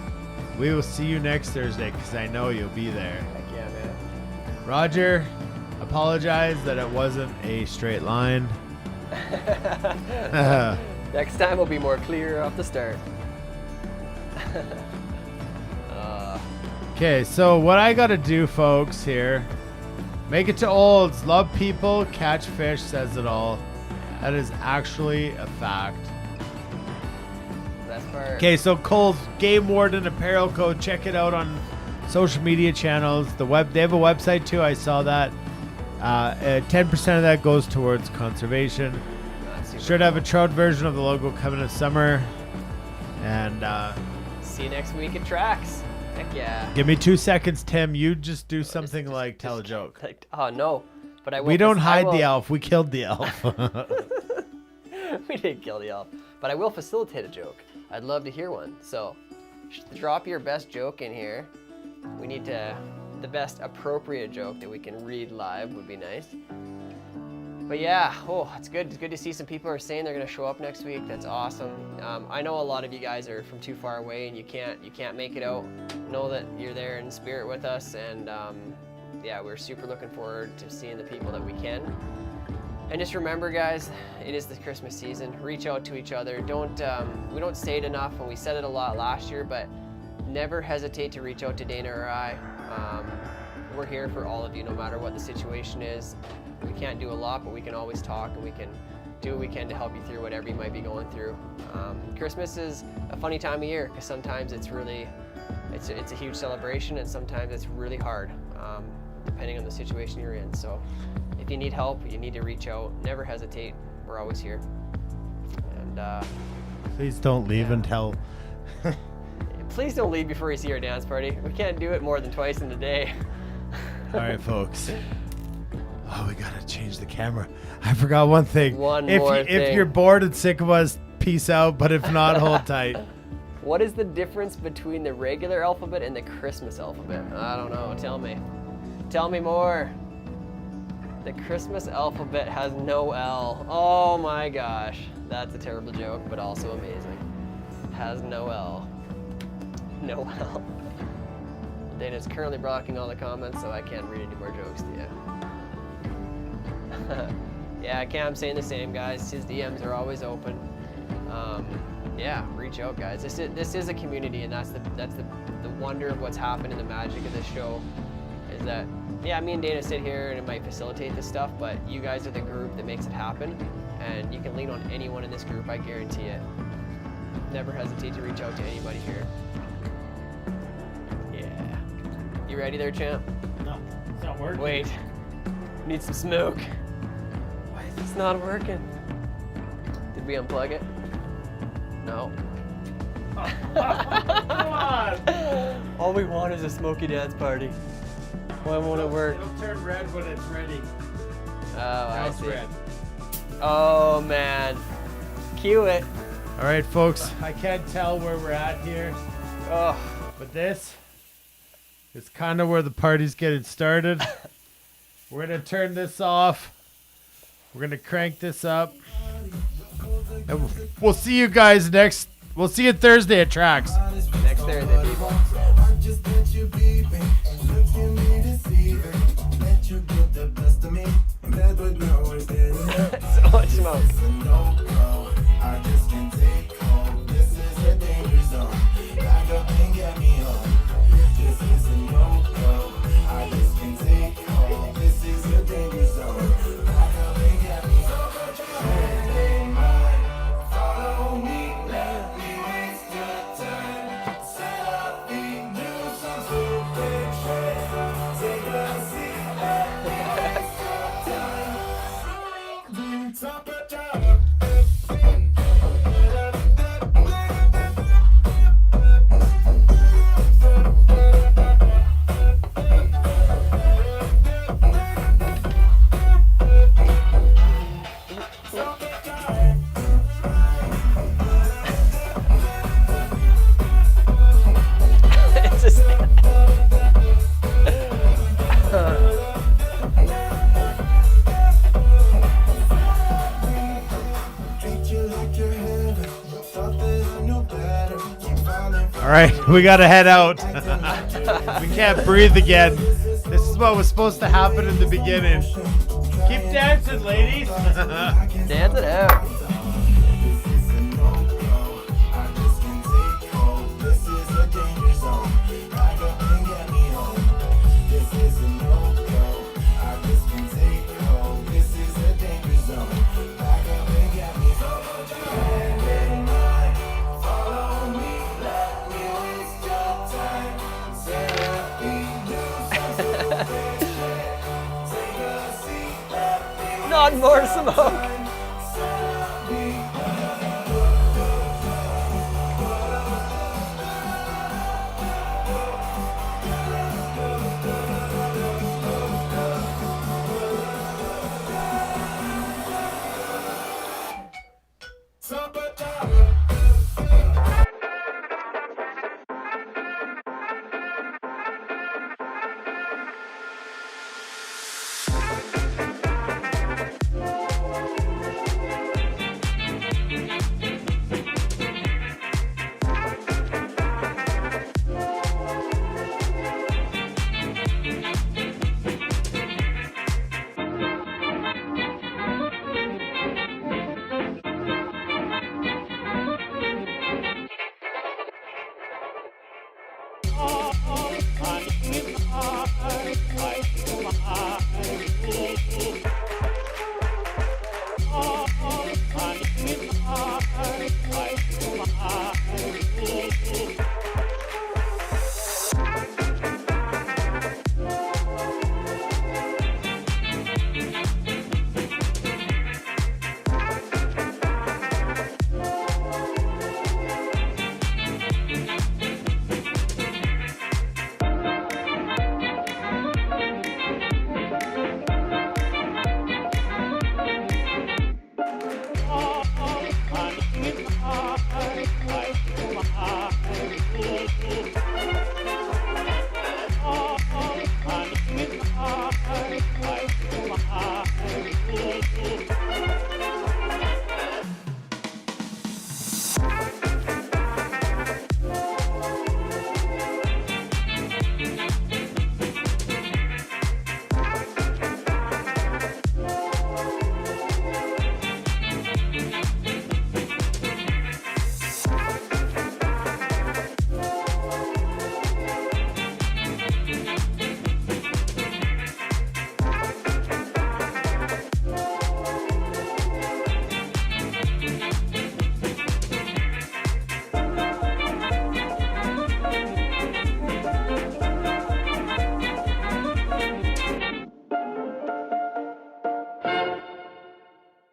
we will see you next Thursday because I know you'll be there. Heck yeah, man. Roger, apologize that it wasn't a straight line. Next time we'll be more clear off the start. Okay, so what I gotta do, folks, here, make it to Olds, love people, catch fish, says it all. That is actually a fact. Best part. Okay, so Cole's Game Warden Apparel Code, check it out on social media channels. They have a website too, I saw that. 10% of that goes towards conservation. Not super Should have a trout version of the logo coming this summer. And See you next week at Trax. Heck yeah. give me 2 seconds, Tim. You just do something like tell a joke. Like, oh no, but I will. We don't I hide the will- elf. We killed the elf. We did kill the elf, but I will facilitate a joke. I'd love to hear one. So, drop your best joke in here. We need the best appropriate joke that we can read live would be nice. But yeah, oh, it's good. It's good to see some people are saying they're gonna show up next week. That's awesome. I know a lot of you guys are from too far away and you can't make it out. Know that you're there in spirit with us, and yeah, we're super looking forward to seeing the people that we can. And just remember, guys, it is the Christmas season. Reach out to each other. We don't say it enough, and we said it a lot last year, but never hesitate to reach out to Dana or I. We're here for all of you, no matter what the situation is. We can't do a lot, but we can always talk, and we can do what we can to help you through whatever you might be going through. Christmas is a funny time of year because sometimes it's a huge celebration, and sometimes it's really hard, depending on the situation you're in. So if you need help, you need to reach out. Never hesitate. We're always here. And Please don't leave until... please don't leave before you see our dance party. We can't do it more than twice in a day. All right, folks. Oh, we gotta change the camera. I forgot one thing. If you're bored and sick of us, peace out. But if not, hold tight. What is the difference between the regular alphabet and the Christmas alphabet? I don't know. Tell me. Tell me more. The Christmas alphabet has no L. Oh my gosh. That's a terrible joke, but also amazing. Has no L. No L. Dana's currently blocking all the comments, so I can't read any more jokes to you. Yeah, Cam's saying the same, guys. His DMs are always open. Yeah, reach out, guys. This is a community, and that's the wonder of what's happened in the magic of this show. Is that, yeah, me and Dana sit here and it might facilitate this stuff, but you guys are the group that makes it happen, and you can lean on anyone in this group, I guarantee it. Never hesitate to reach out to anybody here. Yeah. You ready there, champ? No, it's not working. Wait. Need some smoke. Why is this not working? Did we unplug it? No. Come on! All we want is a smoky dance party. Why won't it work? It'll turn red when it's ready. Oh, Now I it's see. red. Oh man. Cue it. All right, folks. I can't tell where we're at here, Oh. but this is kind of where the party's getting started. We're gonna turn this off. We're gonna crank this up. And we'll see you guys we'll see you Thursday at Trax. Next Thursday, people. So much smoke. All right, we gotta head out. We can't breathe again. This is what was supposed to happen in the beginning. Keep dancing, ladies. Dance it out. Not more smoke.